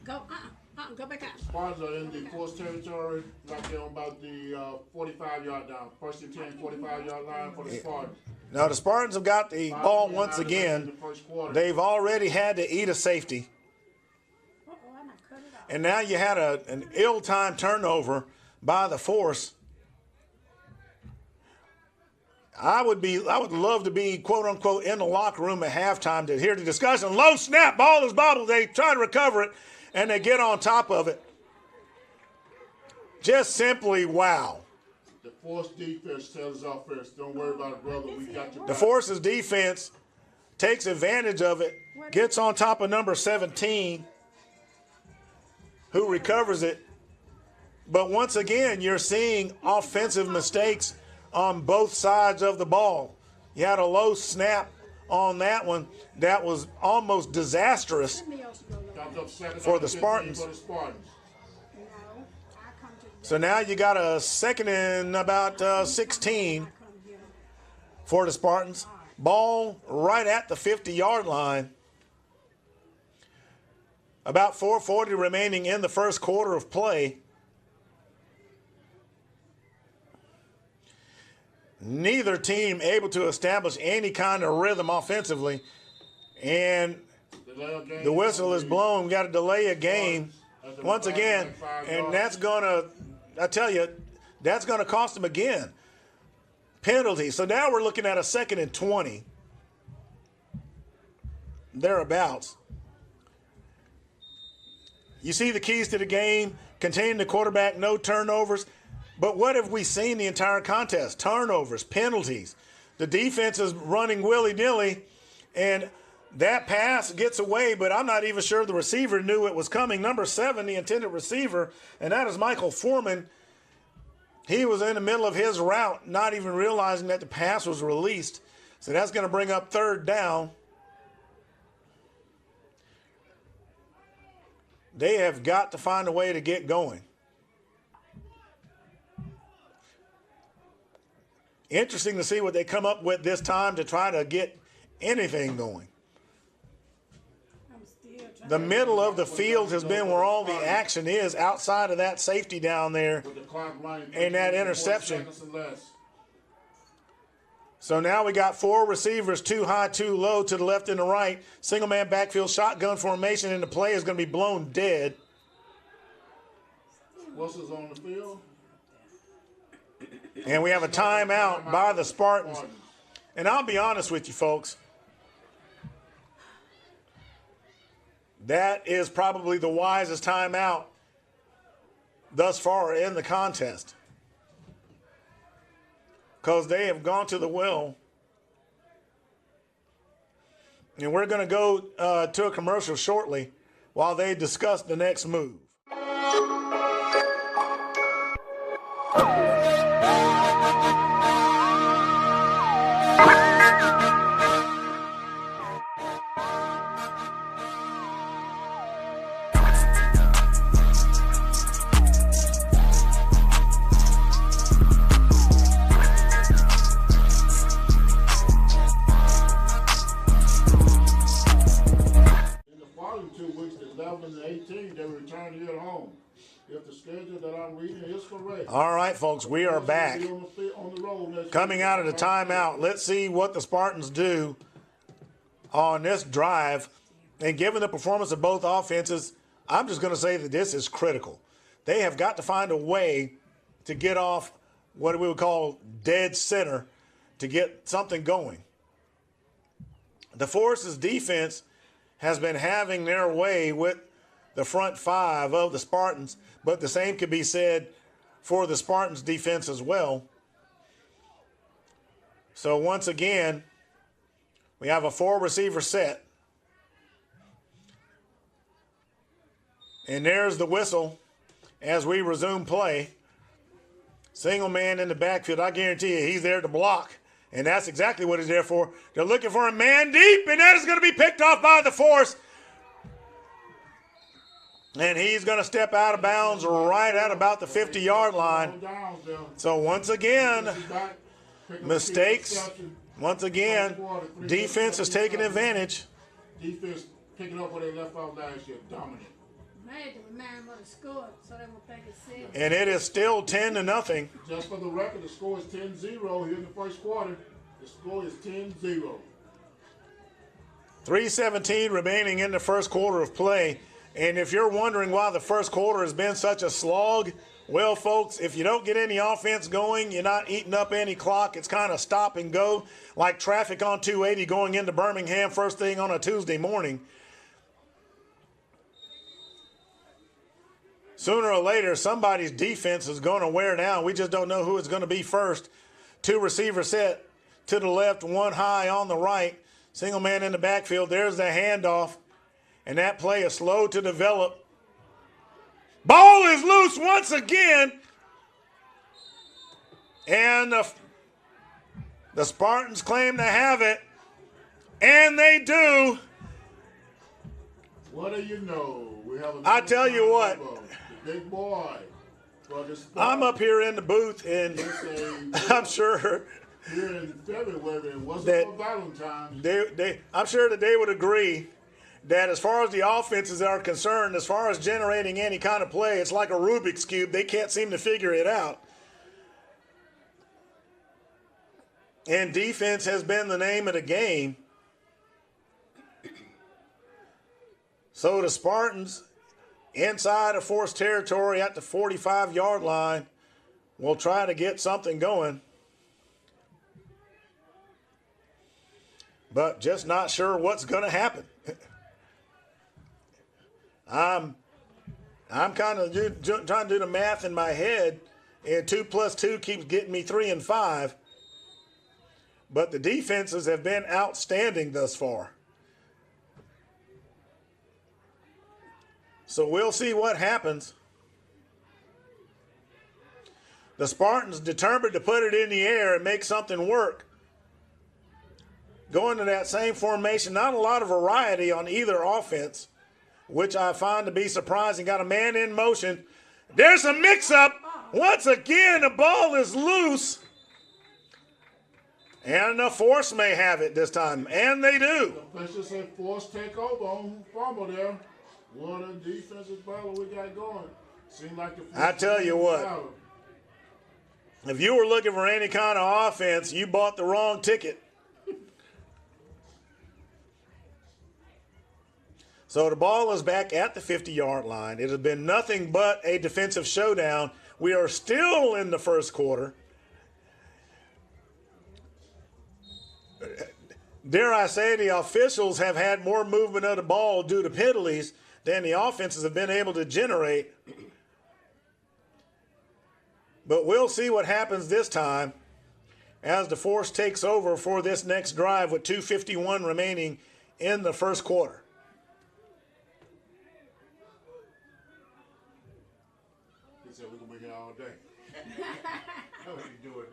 B: go. Go back out.
A: Spartans are in the Force territory, like they're on about the 45-yard down. First and 10, 45-yard line for the Spartans.
C: Now, the Spartans have got the ball once again. They've already had to eat a safety.
B: I might cut it off.
C: And now you had an ill-timed turnover by the Force. I would love to be, quote unquote, in the locker room at halftime to hear the discussion. Low snap, ball is bobbled. They try to recover it, and they get on top of it. Just simply wow.
A: The Force defense tells us offense, don't worry about it, brother. We got your
C: The
A: back.
C: Force's defense takes advantage of it, gets on top of number 17, who recovers it. But once again, you're seeing offensive mistakes on both sides of the ball. You had a low snap on that one that was almost disastrous for the Spartans. So now you got a second and about 16 for the Spartans. Ball right at the 50-yard line. About 4:40 remaining in the first quarter of play. Neither team able to establish any kind of rhythm offensively. And the whistle is blown. We got to delay a game once again. And that's going to, I tell you, that's going to cost them again. Penalty. So now we're looking at a 2nd and 20. Thereabouts. You see the keys to the game: containing the quarterback, no turnovers. But what have we seen the entire contest? Turnovers, penalties. The defense is running willy-nilly, and that pass gets away, but I'm not even sure the receiver knew it was coming. Number 7, the intended receiver, and that is Michael Foreman. He was in the middle of his route, not even realizing that the pass was released. So that's going to bring up 3rd down. They have got to find a way to get going. Interesting to see what they come up with this time to try to get anything going. The middle of the field has been where all the action is, outside of that safety down there and that interception. So now we got 4 receivers, 2 high, 2 low, to the left and the right. Single man backfield shotgun formation, and the play is going to be blown dead.
A: Whistle's on the field.
C: And we have a timeout by the Spartans. And I'll be honest with you, folks. That is probably the wisest timeout thus far in the contest. Because they have gone to the well. And we're going to go to a commercial shortly while they discuss the next move. All right, folks, we are back. Coming out of the timeout, let's see what the Spartans do on this drive. And given the performance of both offenses, I'm just going to say that this is critical. They have got to find a way to get off what we would call dead center to get something going. The Force's defense has been having their way with the front 5 of the Spartans, but the same could be said for the Spartans' defense as well. So once again, we have a 4-receiver set. And there's the whistle as we resume play. Single man in the backfield. I guarantee you he's there to block. And that's exactly what he's there for. They're looking for a man deep, and that is going to be picked off by the Force. And he's going to step out of bounds right at about the 50-yard line. So once again, mistakes. Once again, defense is taking advantage.
A: Defense picking up where they left off last year, dominant.
C: And it is still 10-0.
A: Just for the record, the score is 10-0 here in the first quarter. The score is 10-0.
C: 3:17 remaining in the first quarter of play. And if you're wondering why the first quarter has been such a slog, Well, folks, if you don't get any offense going, you're not eating up any clock. It's kind of stop and go, like traffic on 280 going into Birmingham first thing on a Tuesday morning. Sooner or later, somebody's defense is going to wear down. We just don't know who it's going to be first. 2 receivers set to the left, 1 high on the right. Single man in the backfield. There's the handoff. And that play is slow to develop. Ball is loose once again. And the Spartans claim to have it. And they do.
A: What do you know? We have
C: I tell you what.
A: The big boy.
C: I'm up here in the booth, and I'm sure
A: here in February, it wasn't for Valentine's.
C: I'm sure that they would agree that as far as the offenses are concerned, as far as generating any kind of play, it's like a Rubik's Cube. They can't seem to figure it out. And defense has been the name of the game. So the Spartans, inside of forced territory at the 45-yard line, will try to get something going. But just not sure what's going to happen. I'm kind of trying to do the math in my head, and 2 plus 2 keeps getting me 3 and 5. But the defenses have been outstanding thus far. So we'll see what happens. The Spartans determined to put it in the air and make something work. Going to that same formation, not a lot of variety on either offense, which I find to be surprising. Got a man in motion. There's a mix-up. Once again, the ball is loose. And the force may have it this time, and they do.
A: The officials say force takeover on fumble there. One of the defensive battle we got going. Seemed like the
C: I tell you what, if you were looking for any kind of offense, you bought the wrong ticket. So the ball is back at the 50-yard line. It has been nothing but a defensive showdown. We are still in the first quarter. Dare I say, the officials have had more movement of the ball due to penalties than the offenses have been able to generate. But we'll see what happens this time as the force takes over for this next drive with 2:51 remaining in the first quarter.
A: He said we're going to be here all day. How are you doing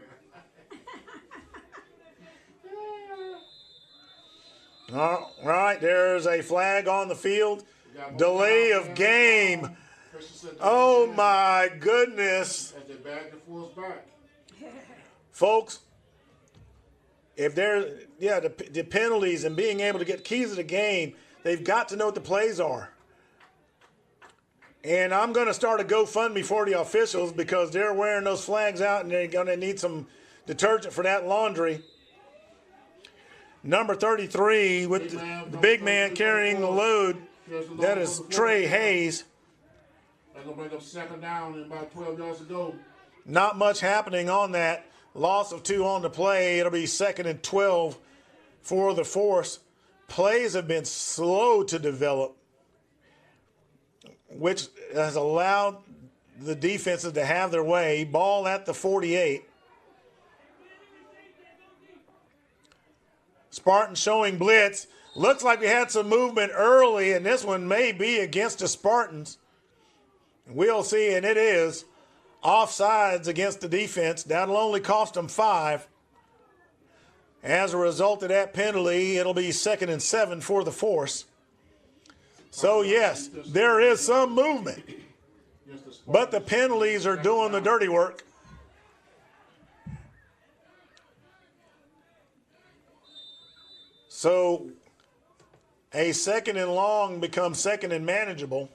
A: now?
C: All right, there's a flag on the field. Delay of game. Oh, my goodness.
A: As they bag the force back.
C: Folks, if there's, the penalties and being able to get keys of the game, they've got to know what the plays are. And I'm going to start a GoFundMe for the officials because they're wearing those flags out and they're going to need some detergent for that laundry. Number 33 with the big man carrying the load. That is Trey Hayes.
A: They're going to bring up second down and about 12 yards to go.
C: Not much happening on that. Loss of 2 on the play. It'll be 2nd and 12 for the force. Plays have been slow to develop, which has allowed the defenses to have their way. Ball at the 48. Spartans showing blitz. Looks like we had some movement early, and this one may be against the Spartans. We'll see, and it is. Offsides against the defense. That'll only cost them 5. As a result of that penalty, it'll be 2nd and 7 for the force. So, yes, there is some movement. But the penalties are doing the dirty work. So, a 2nd and long becomes 2nd and manageable.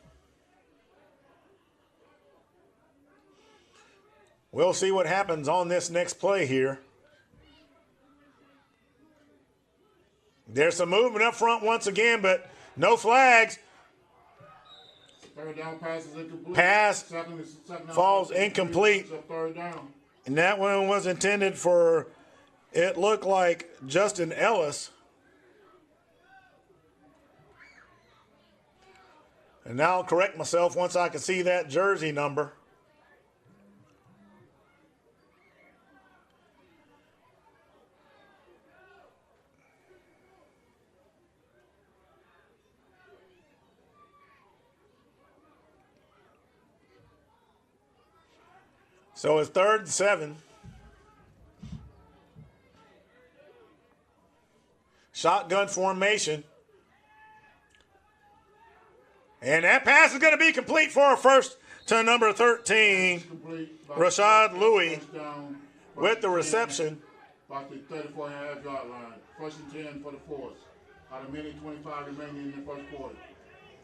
C: We'll see what happens on this next play here. There's some movement up front once again, but no flags.
A: Third down pass is incomplete.
C: Pass
A: Second down
C: falls
A: pass is
C: incomplete.
A: It's a third down.
C: And that one was intended for, it looked like, Justin Ellis. And now I'll correct myself once I can see that jersey number. So it's 3rd and 7. Shotgun formation. And that pass is going to be complete for a first to number 13, Rashad Louis, with the reception.
A: About the 34.5 yard line. 1st and 10 for the Force. Out of minute 25 remaining in the first quarter.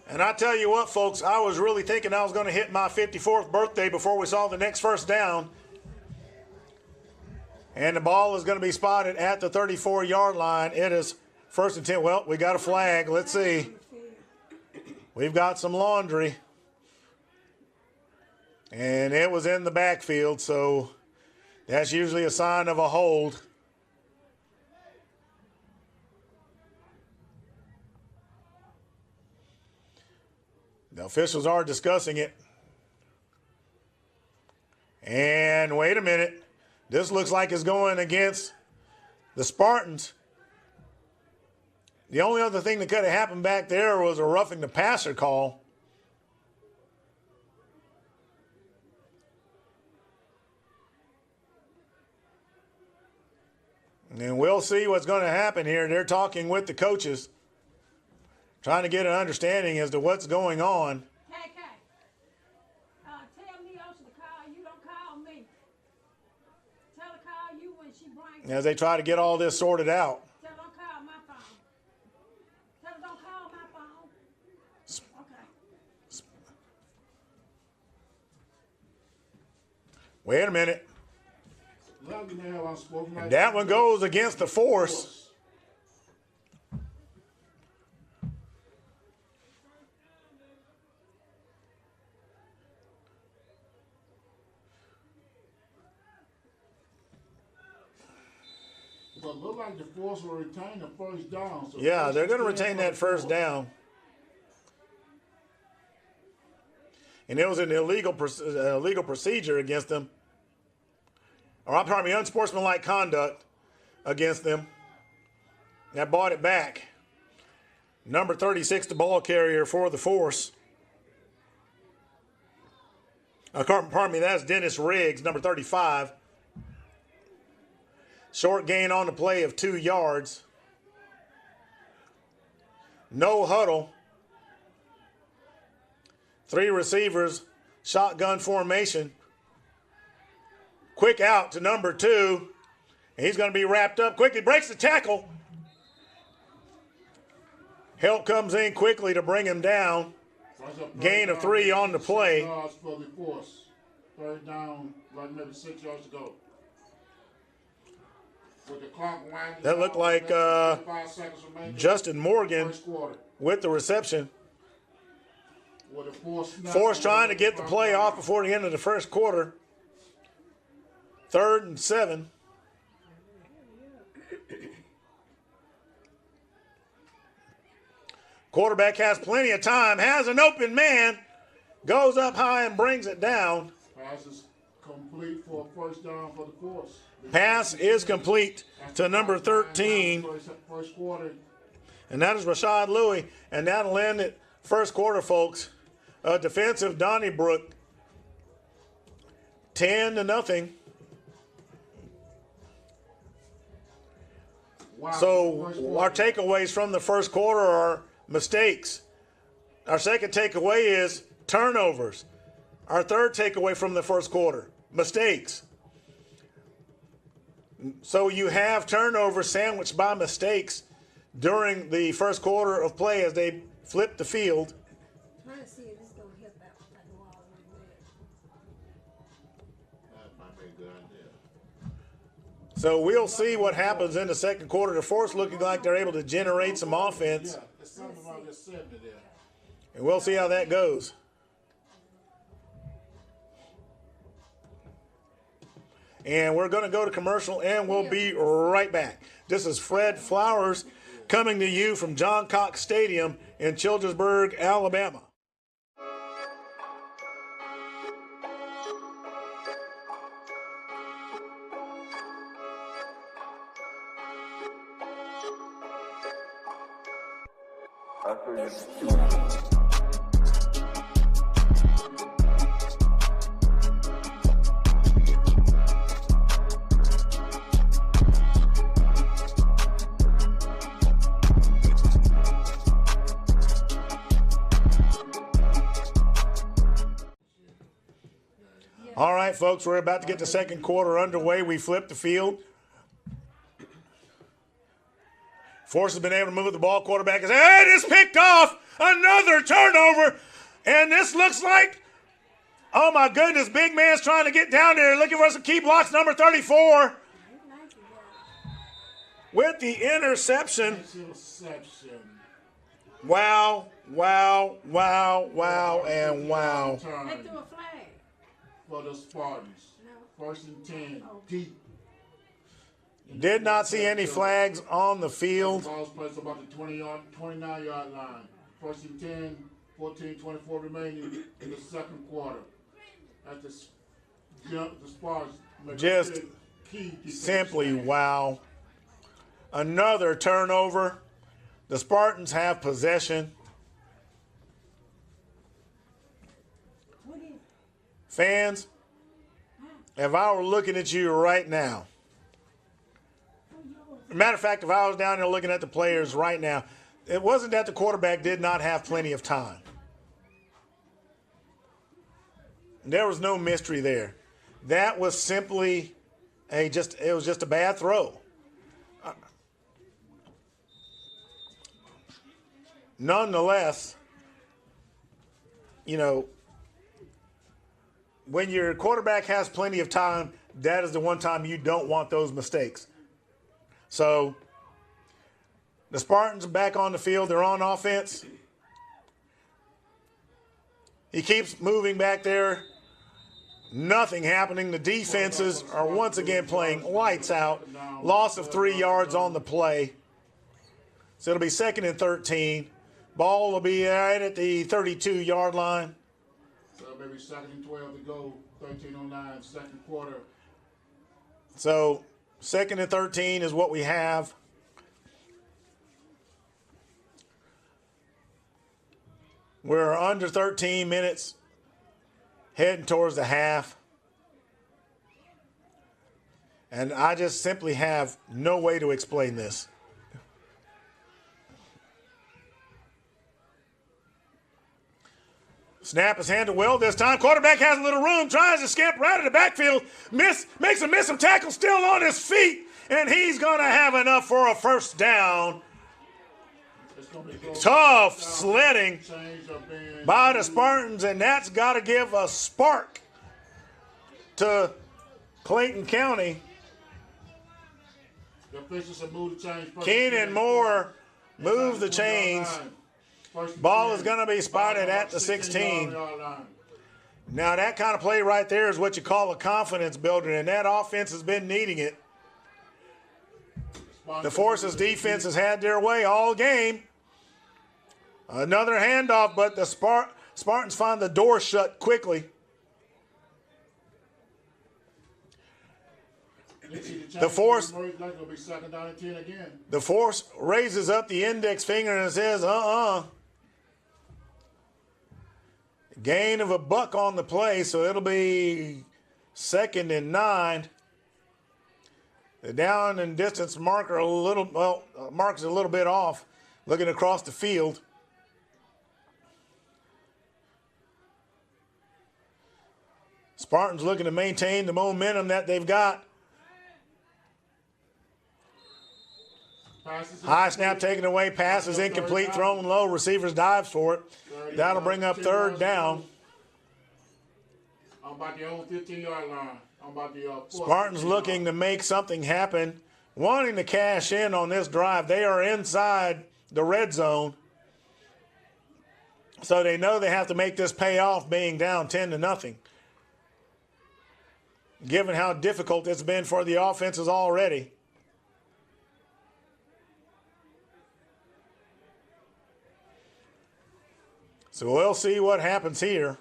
C: And I tell you what, folks, I was really thinking I was going to hit my 54th birthday before we saw the next first down. And the ball is going to be spotted at the 34-yard line. It is 1st and 10. Well, we got a flag. Let's see. We've got some laundry. And it was in the backfield, so that's usually a sign of a hold. The officials are discussing it. And wait a minute. This looks like it's going against the Spartans. The only other thing that could have happened back there was a roughing the passer call. And we'll see what's going to happen here. They're talking with the coaches, trying to get an understanding as to what's going on.
B: Tell me also to call you. Don't call me. Tell her to call you when she brings.
C: As they try to get all this sorted out.
B: Tell her don't call my phone. Tell her don't call my phone. Okay.
C: Wait a minute. And that one goes against the Force.
A: But it looked like the Force will retain the first down. So
C: yeah, they're going to retain that first down. And it was an illegal procedure against them. Or, pardon me, unsportsmanlike conduct against them. That brought it back. Number 36, the ball carrier for the Force. Pardon me, that's Dennis Riggs, number 35. Short gain on the play of 2 yards. No huddle. 3 receivers, shotgun formation. Quick out to number 2. He's going to be wrapped up quickly. Breaks the tackle. Help comes in quickly to bring him down. Gain of 3 on the play.
A: For the Force. Third down, like maybe 6 yards to go. With the clock winding
C: that looked like
A: 5 seconds remaining.
C: Justin Morgan with the reception. Force trying to get the play off before the end of the first quarter. 3rd and 7. Quarterback has plenty of time, has an open man, goes up high and brings it down.
A: Pass is complete for a first down for the Force.
C: Pass is complete to number 13.
A: First quarter.
C: And that is Rashad Louis. And that'll end it first quarter, folks. Defensive Donnybrook, 10-0.
A: Wow.
C: So our takeaways from the first quarter are mistakes. Our second takeaway is turnovers. Our third takeaway from the first quarter, mistakes. So you have turnovers sandwiched by mistakes during the first quarter of play as they flip the field.
B: I'm trying to see if this is going to help out like the wall
A: That might be a good idea.
C: So we'll see what happens in the second quarter. The Force looking like they're able to generate some offense.
A: Yeah, it's something about this 70 there.
C: And we'll see how that goes. And we're going to go to commercial, and we'll be right back. This is Fred Flowers coming to you from John Cox Stadium in Childersburg, Alabama. All right, folks, we're about to get the second quarter underway. We flipped the field. Force has been able to move the ball. Quarterback is, and it's picked off. Another turnover. And this looks like, oh my goodness, big man's trying to get down there looking for some key blocks. Number 34 with the interception. Wow, wow, wow, wow, and wow.
B: They threw a flag.
A: For the Spartans. First and 10, deep.
C: Did not see any flags on the field.
A: The ball's placed about the 29-yard line. First and 10, 14-24 remaining in the second quarter. At the Spartans make
C: just
A: a key
C: simply wow. Another turnover. The Spartans have possession. Fans, if I were looking at you right now, matter of fact, if I was down there looking at the players right now, it wasn't that the quarterback did not have plenty of time. There was no mystery there. That was simply it was just a bad throw. Nonetheless, when your quarterback has plenty of time, that is the one time you don't want those mistakes. So the Spartans are back on the field. They're on offense. He keeps moving back there. Nothing happening. The defenses are once again playing lights out. Loss of 3 yards on the play. So it'll be 2nd and 13. Ball will be right at the 32-yard line.
A: So maybe 2nd and 12 to go. 13:09, second quarter.
C: So 2nd and 13 is what we have. We're under 13 minutes, heading towards the half. And I just simply have no way to explain this. Snap is handled well this time. Quarterback has a little room, tries to scamper out of the backfield. Makes him miss some tackle, still on his feet. And he's going to have enough for a first down. Tough sledding by the Spartans, and that's got to give a spark to Clayton County. Keenan Moore moved the chains. Ball is going to be spotted at the 16. Now that kind of play right there is what you call a confidence builder, and that offense has been needing it. The Forces defense has had their way all game. Another handoff, but the Spartans find the door shut quickly. The Force raises up the index finger and says, Gain of a buck on the play, so it'll be 2nd and 9. The down and distance marker marks a little bit off, looking across the field. Spartans looking to maintain the momentum that they've got. High snap taken away, pass is incomplete, thrown low, receivers dives for it. That'll bring up 3rd down.
A: I'm about the old 15-yard line.
C: Spartans looking to make something happen, wanting to cash in on this drive. They are inside the red zone, so they know they have to make this pay off, being down 10-0. given how difficult it's been for the offenses already. So we'll see what happens here.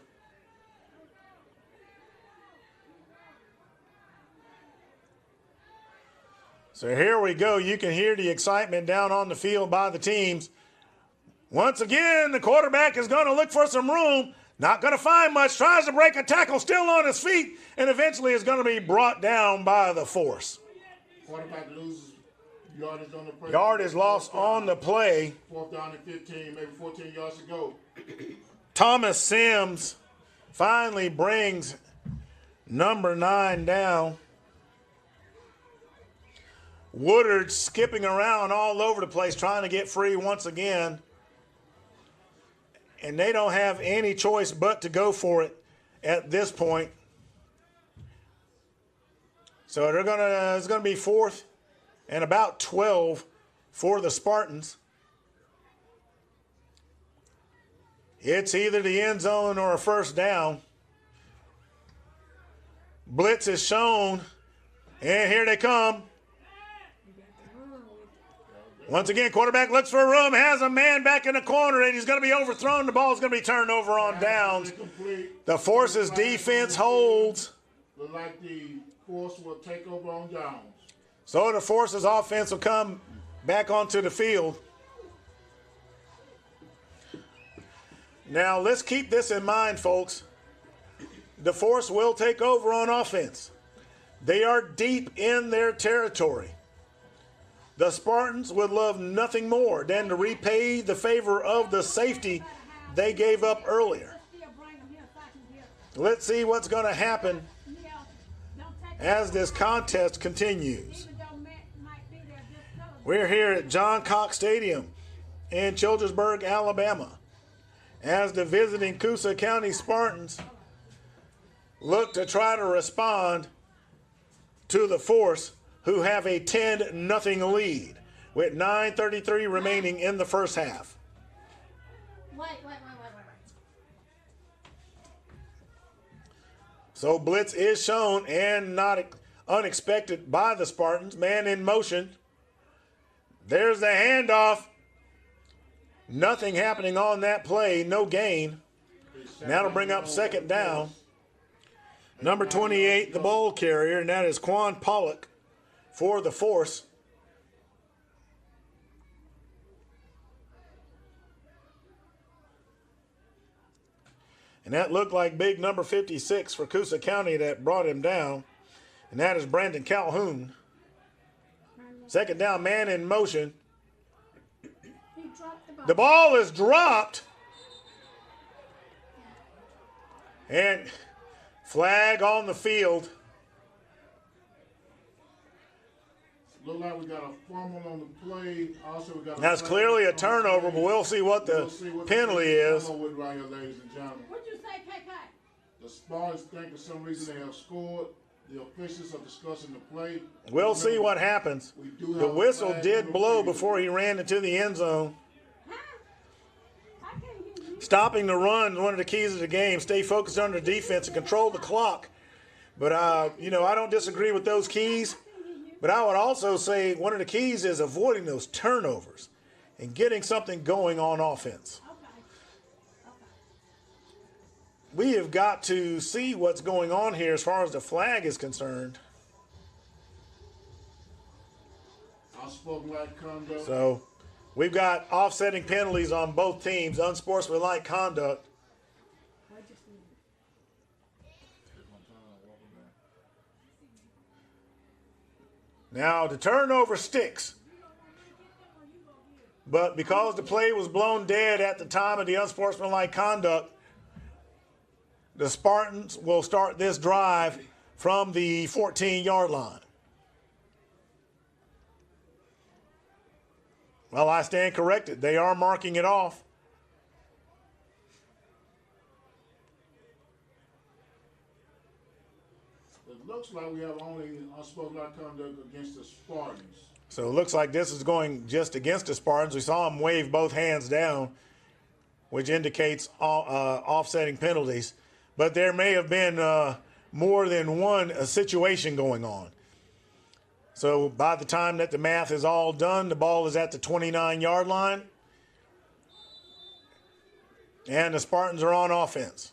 C: So here we go. You can hear the excitement down on the field by the teams. Once again, the quarterback is going to look for some room. Not going to find much. Tries to break a tackle, still on his feet, and eventually is going to be brought down by the force.
A: Quarterback loses yardage on the play.
C: Yard is lost on the play.
A: 4th down and 15, maybe 14 yards to go.
C: Thomas Sims finally brings number 9 down. Woodard skipping around all over the place trying to get free once again. And they don't have any choice but to go for it at this point. So it's gonna be 4th and about 12 for the Spartans. It's either the end zone or a first down. Blitz is shown, and here they come. Once again, quarterback looks for room, has a man back in the corner, and he's going to be overthrown. The ball is going to be turned over on downs. The Force's defense holds.
A: Look like the Force will take over on downs.
C: So the Force's offense will come back onto the field. Now, let's keep this in mind, folks. The Force will take over on offense. They are deep in their territory. The Spartans would love nothing more than to repay the favor of the safety they gave up earlier. Let's see what's going to happen as this contest continues. We're here at John Cox Stadium in Childersburg, Alabama, as the visiting Coosa County Spartans look to try to respond to the Force, who have a 10-0 lead with 9:33 remaining in the first half.
B: Wait.
C: So blitz is shown and not unexpected by the Spartans. Man in motion. There's the handoff. Nothing happening on that play. No gain. Now to bring up second down. Number 28, the ball carrier, and that is Quan Pollock for the Force. And that looked like big number 56 for Coosa County that brought him down. And that is Brandon Calhoun. Second down, man in motion. The ball is dropped. And flag on the field.
A: Look like we got a fumble on the play. Also, we got
C: That's clearly a turnover, but we'll see what the penalty is.
A: Right here, ladies and gentlemen.
B: What'd you say, KK?
A: The Spartans think for some reason they have scored. The officials are discussing the play.
C: We'll see what happens. The whistle did blow before he ran into the end zone. Stopping the run is one of the keys of the game. Stay focused on the defense and control the clock. But, I don't disagree with those keys. But I would also say one of the keys is avoiding those turnovers and getting something going on offense. We have got to see what's going on here as far as the flag is concerned.
A: Unsportsmanlike conduct.
C: So we've got offsetting penalties on both teams, unsportsmanlike conduct. Now, the turnover sticks. But because the play was blown dead at the time of the unsportsmanlike conduct, the Spartans will start this drive from the 14-yard line. Well, I stand corrected. They are marking it off.
A: Looks like we have only unsportsmanlike conduct against the Spartans.
C: So it looks like this is going just against the Spartans. We saw him wave both hands down, which indicates offsetting penalties. But there may have been more than one situation going on. So by the time that the math is all done, the ball is at the 29-yard line. And the Spartans are on offense.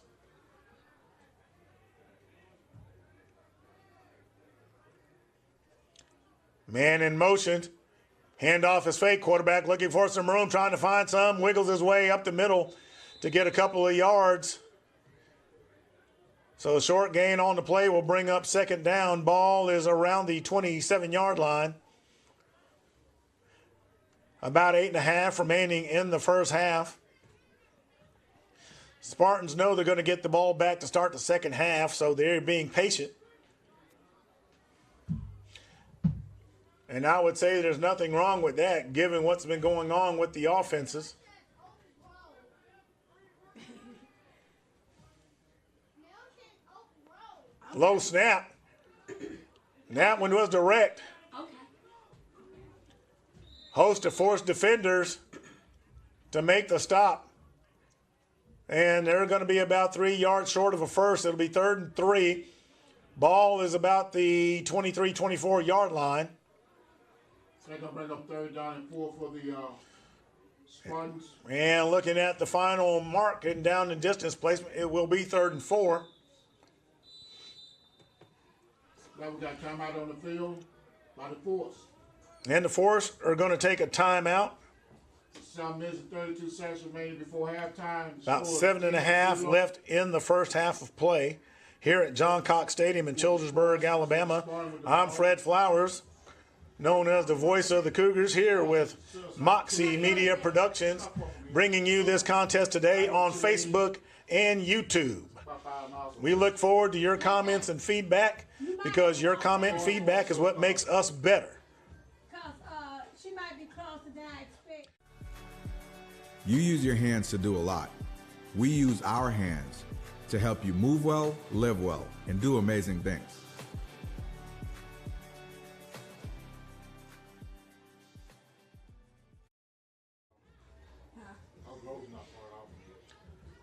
C: Man in motion. Handoff is fake. Quarterback looking for some room, trying to find some. Wiggles his way up the middle to get a couple of yards. So a short gain on the play will bring up second down. Ball is around the 27-yard line. About 8.5 remaining in the first half. Spartans know they're going to get the ball back to start the second half, so they're being patient. And I would say there's nothing wrong with that, given what's been going on with the offenses. Low snap. That one was direct. Host to force defenders to make the stop. And they're going to be about 3 yards short of a first. It'll be 3rd and 3. Ball is about the 23, 24-yard line.
A: They're going to bring up 3rd down and 4 for the Spartans.
C: And looking at the final mark, getting down in distance placement, it will be 3rd and 4.
A: Now we got timeout on the field by the Force.
C: And the Force are going to take a timeout.
A: 7 minutes and 32 seconds remaining before halftime.
C: About 7.5 left in the first half of play here at John Cox Stadium in Childersburg, Alabama. I'm Fred Flowers, known as the voice of the Cougars, here with Moxie Media Productions, bringing you this contest today on Facebook and YouTube. We look forward to your comments and feedback, because your comment and feedback is what makes us better.
B: She might be closer than I expect.
F: You use your hands to do a lot. We use our hands to help you move well, live well, and do amazing things.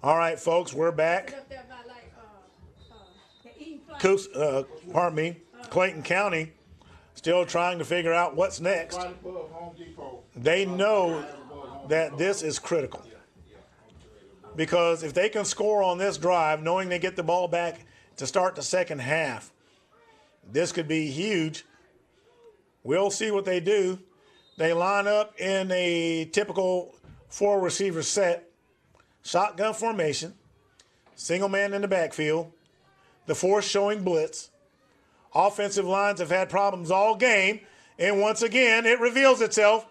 C: All right, folks, we're back.
B: Up there by like,
C: Clayton County still trying to figure out what's next.
A: Right above Home Depot.
C: They know that this is critical, because if they can score on this drive, knowing they get the ball back to start the second half, this could be huge. We'll see what they do. They line up in a typical 4-receiver set, shotgun formation, single man in the backfield, the Force showing blitz. Offensive lines have had problems all game, and once again, it reveals itself.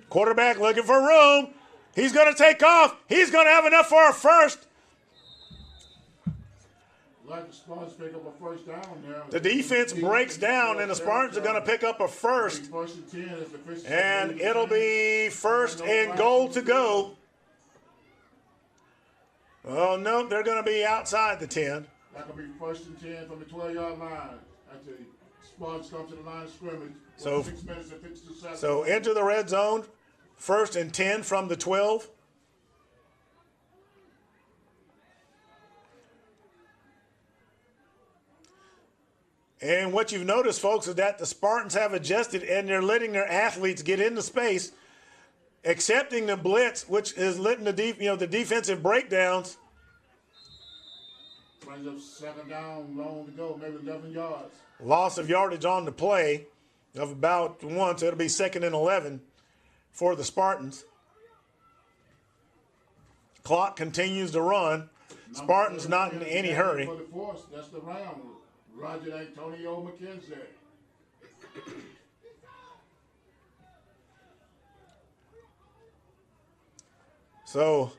C: Quarterback looking for room. He's going to take off. He's going to have enough for a first.
A: Like the Spartans pick up a first down now.
C: The defense breaks down, and the Spartans are going to pick up a first.
A: First and 10 is the official.
C: And it'll be 1st and goal to go. Oh, no, they're going to be outside the 10.
A: That'll be 1st and 10 from the 12-yard line. After the Spartans come to the line of scrimmage.
C: So
A: 6 minutes and 52 seconds.
C: So enter the red zone, 1st and 10 from the 12. And what you've noticed, folks, is that the Spartans have adjusted, and they're letting their athletes get into space, accepting the blitz, which is letting the defensive breakdowns.
A: Brings up 2nd down, long to go, maybe 11 yards.
C: Loss of yardage on the play of about 1, so it'll be 2nd and 11 for the Spartans. Clock continues to run. Spartans not in any hurry.
A: For the Force, that's the round. Roger Antonio McKenzie.
C: So,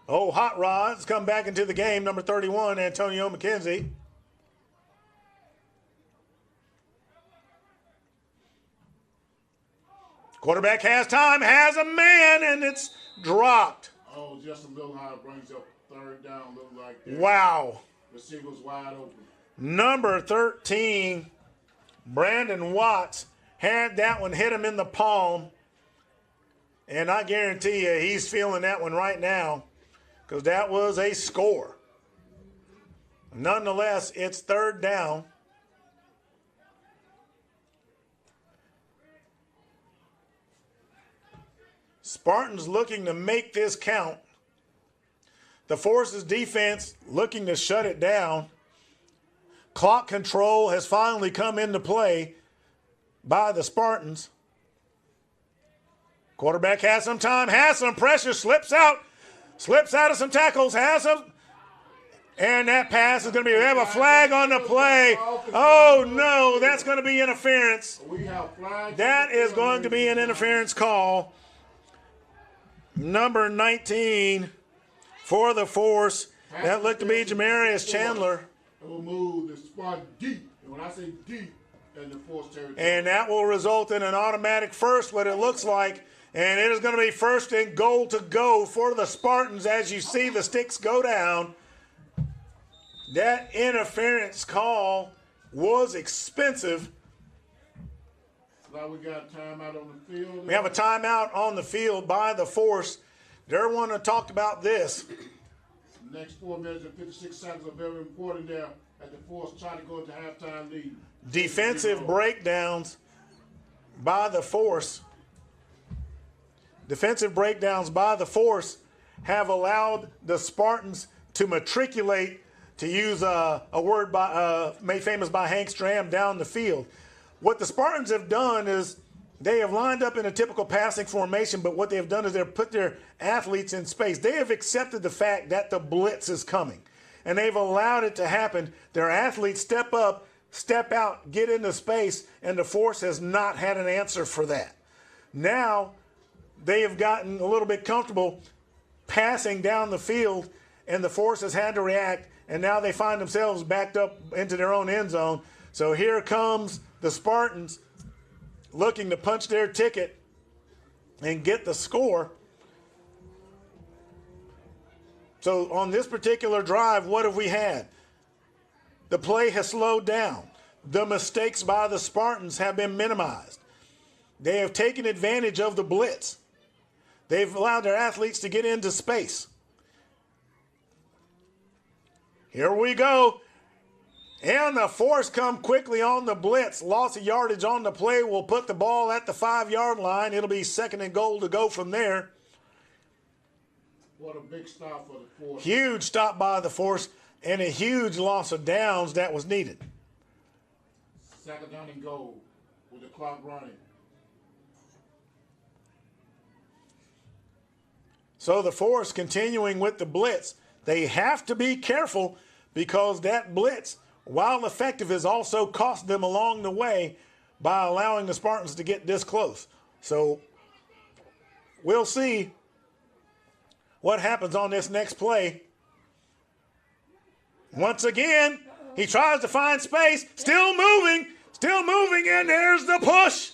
C: Hot Rod's come back into the game, number 31, Antonio McKenzie. Quarterback has time, has a man, and it's dropped.
A: Oh, just a little high, brings up 3rd down, look like that.
C: Wow.
A: Receiver's wide open.
C: Number 13, Brandon Watts, had that one hit him in the palm. And I guarantee you he's feeling that one right now, because that was a score. Nonetheless, it's 3rd down. Spartans looking to make this count. The Force's defense looking to shut it down. Clock control has finally come into play by the Spartans. Quarterback has some time, has some pressure, slips out of some tackles, has some, and that pass is going to be, we have a flag on the play. Oh no, that's going to be interference. That is going to be an interference call. Number 19 for the Force. That looked to be Jamarius Chandler.
A: It will move the Spartan deep. And when I say deep, in the Force territory.
C: And that will result in an automatic first, what it looks like. And it is going to be 1st and goal to go for the Spartans as you see the sticks go down. That interference call was expensive.
A: Now we got a timeout on the field.
C: We have a timeout on the field by the Force. They're wanting to talk about this.
A: The next 4 minutes and 56 seconds are very important there at the Force trying to go into halftime lead.
C: Defensive breakdowns by the Force. Defensive breakdowns by the Force have allowed the Spartans to matriculate, to use a word made famous by Hank Stram, down the field. What the Spartans have done is they have lined up in a typical passing formation, but what they have done is they've put their athletes in space. They have accepted the fact that the blitz is coming, and they've allowed it to happen. Their athletes step up, step out, get into space, and the Force has not had an answer for that. Now they have gotten a little bit comfortable passing down the field, and the Force has had to react, and now they find themselves backed up into their own end zone. So here comes the Spartans looking to punch their ticket and get the score. So on this particular drive, what have we had? The play has slowed down. The mistakes by the Spartans have been minimized. They have taken advantage of the blitz. They've allowed their athletes to get into space. Here we go. And the Force come quickly on the blitz. Loss of yardage on the play will put the ball at the 5-yard line. It'll be 2nd and goal to go from there.
A: What a big stop for the Force.
C: Huge stop by the Force and a huge loss of downs that was needed.
A: 2nd down and goal with the clock running.
C: So the Force continuing with the blitz. They have to be careful because that blitz, while effective, has also cost them along the way by allowing the Spartans to get this close. So we'll see what happens on this next play. Once again, he tries to find space, still moving, and there's the push.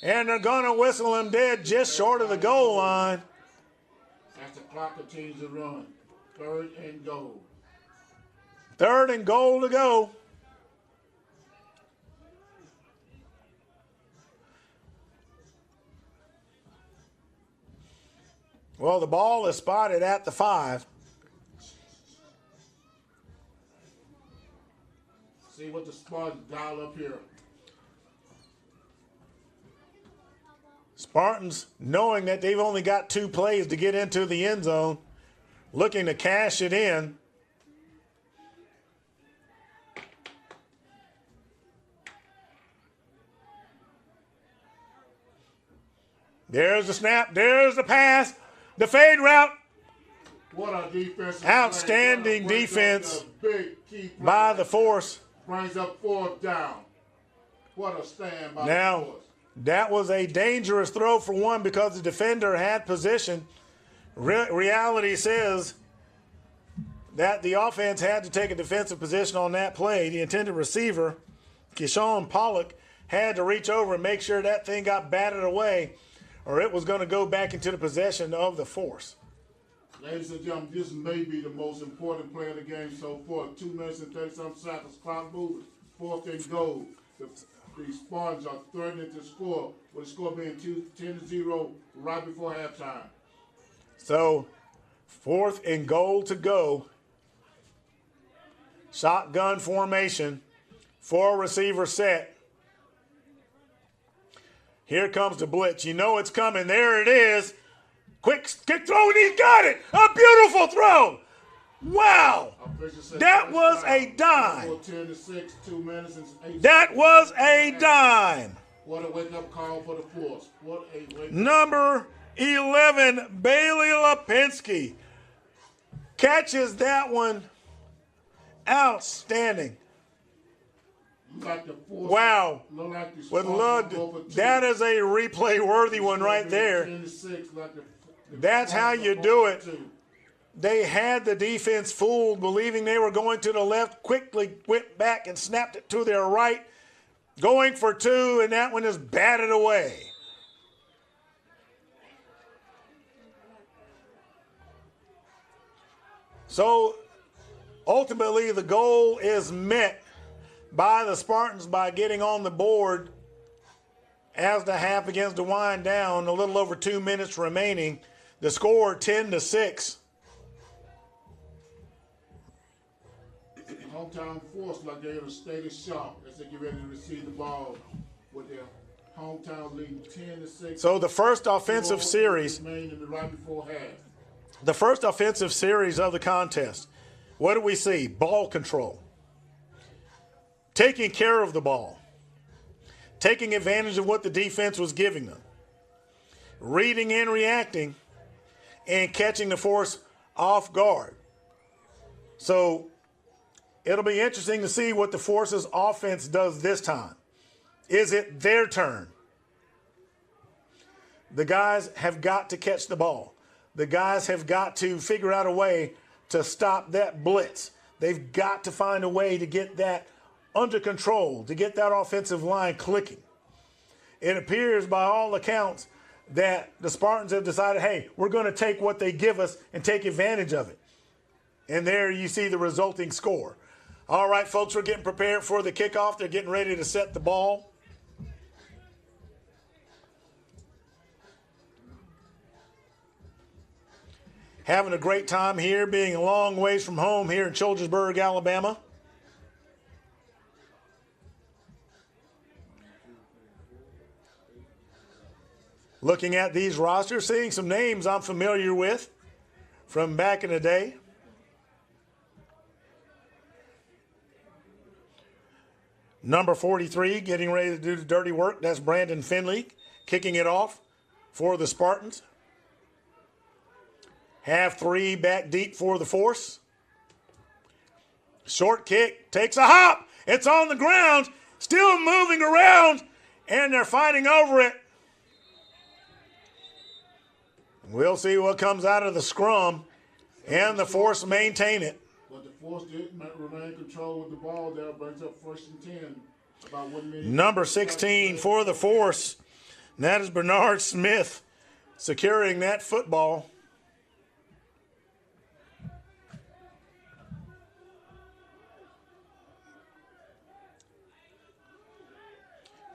C: And they're going to whistle him dead just short of the goal line.
A: As the clock continues to run, 3rd and goal.
C: 3rd and goal to go. Well, the ball is spotted at the 5.
A: See what the Spartans dial up here.
C: Spartans, knowing that they've only got 2 plays to get into the end zone, looking to cash it in. There's the snap. There's the pass. The fade route.
A: What a defense.
C: Outstanding defense by the Force.
A: Brings up 4th down. What a stand by
C: now,
A: the Force.
C: That was a dangerous throw for one because the defender had position. Reality says that the offense had to take a defensive position on that play. The intended receiver, Keyshawn Pollock, had to reach over and make sure that thing got batted away, or it was going to go back into the possession of the Force.
A: Ladies and gentlemen, this may be the most important play of the game so far. 2 minutes and 30-something seconds. Clock moving. 4th and goal. The Spartans are threatening to score, with the score being 10-0 right before halftime.
C: So, 4th and goal to go. Shotgun formation. 4 receiver set. Here comes the blitz. You know it's coming. There it is. Quick throw, and he's got it. A beautiful throw. Wow. That was a dime.
A: 10-6, 2 minutes and 8
C: That was a dime.
A: What a wake-up call for the Force. What a wake-up.
C: Number 11, Bailey Lipinski, catches that one. Outstanding.
A: Like the Force,
C: Wow.
A: like
C: That is a replay-worthy one right there.
A: 10-6, like
C: That's how you do it. They had the defense fooled, believing they were going to the left, quickly went back and snapped it to their right, going for 2, and that one is batted away. So, ultimately, the goal is met by the Spartans by getting on the board as the half begins to wind down. A little over 2 minutes remaining. The score 10-6.
A: Hometown Force, like they're in a state of shock as they get ready to receive the ball with their hometown leading 10-6.
C: So the first offensive series,
A: right before half.
C: the first offensive series of the contest, what do we see? Ball control. Taking care of the ball. Taking advantage of what the defense was giving them. Reading and reacting, and catching the Force off guard. So it'll be interesting to see what the Force's offense does this time. Is it their turn? The guys have got to catch the ball. The guys have got to figure out a way to stop that blitz. They've got to find a way to get that under control, to get that offensive line clicking. It appears by all accounts that the Spartans have decided, hey, we're going to take what they give us and take advantage of it. And there you see the resulting score. All right, folks, we're getting prepared for the kickoff. They're getting ready to set the ball. Having a great time here, being a long ways from home here in Childersburg, Alabama. Looking at these rosters, seeing some names I'm familiar with from back in the day. Number 43 getting ready to do the dirty work. That's Brandon Finley kicking it off for the Spartans. Half 3 back deep for the Force. Short kick, takes a hop. It's on the ground, still moving around, and they're fighting over it. We'll see what comes out of the scrum, and the Force maintain it.
A: But the Force did remain in control with the ball there, brings up 1st and 10. About 1 minute.
C: Number 16 for the Force, and that is Bernard Smith securing that football.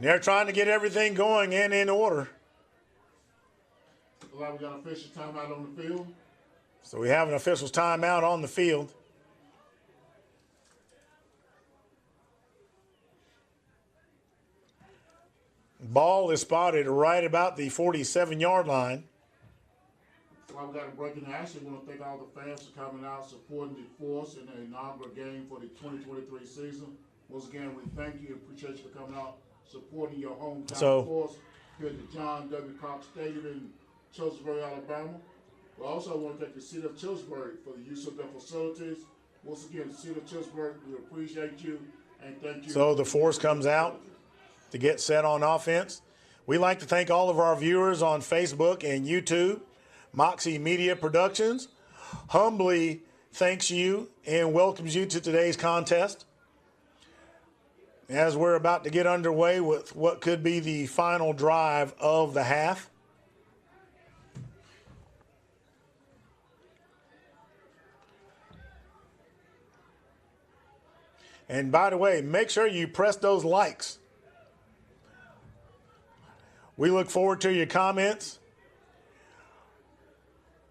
C: They're trying to get everything going and in order.
A: Like we got an official timeout on the field.
C: So we have an official's timeout on the field. Ball is spotted right about the 47-yard line.
A: While we got a break in action, we want to thank all the fans for coming out, supporting the Force in the inaugural game for the 2023 season. Once again, we thank you and appreciate you for coming out, supporting your hometown Force here at the John W. Cox Stadium in Childersburg, Alabama. We also want to thank the City of Childersburg for the use of their facilities. Once again, the City of Childersburg, we appreciate you and thank you.
C: So the Force comes out to get set on offense. We'd like to thank all of our viewers on Facebook and YouTube. Moxie Media Productions humbly thanks you and welcomes you to today's contest. As we're about to get underway with what could be the final drive of the half. And by the way, make sure you press those likes. We look forward to your comments.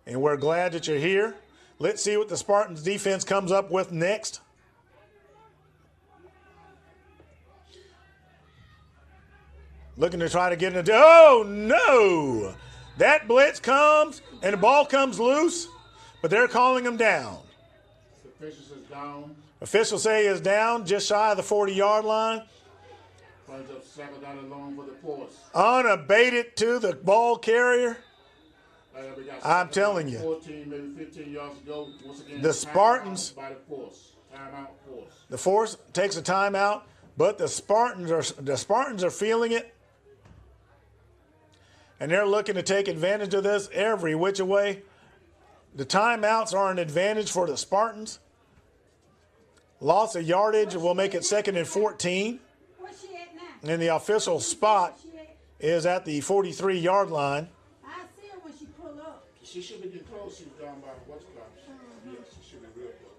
C: And we're glad that you're here. Let's see what the Spartans defense comes up with next. Looking to try to get into. Oh, no. That blitz comes, and the ball comes loose, but they're calling him down.
A: The official says down.
C: Officials say he is down, just shy of the 40-yard line.
A: Finds up second down and long for the force.
C: Unabated to the ball carrier.
A: We got
C: I'm
A: second
C: telling
A: down,
C: you.
A: 14, maybe 15 yards to go. Once again,
C: The Spartans.
A: By the force. Timeout force.
C: The force takes a timeout, but the Spartans are feeling it. And they're looking to take advantage of this every which way. The timeouts are an advantage for the Spartans. Loss of yardage will make it 2nd and 14.
B: Where's she at now?
C: And the official spot
B: Where's she at?
C: is at the 43-yard line.
B: I see her when she pull up.
A: She should be getting close. She was down by what's close. Yes, she should be real close.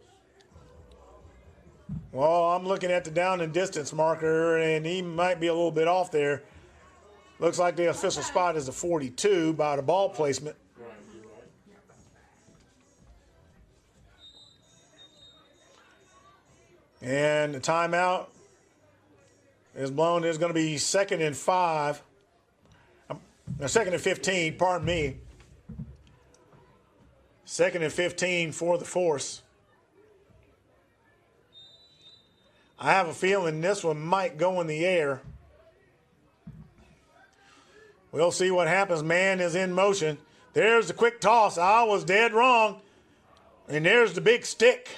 C: Well, I'm looking at the down and distance marker, and he might be a little bit off there. Looks like the official spot is the 42 by the ball placement.
A: Right, you're right.
C: And the timeout is blown. There's going to be 2nd and 5. 2nd and 15, pardon me. 2nd and 15 for the force. I have a feeling this one might go in the air. We'll see what happens. Man is in motion. There's the quick toss. I was dead wrong. And there's the big stick.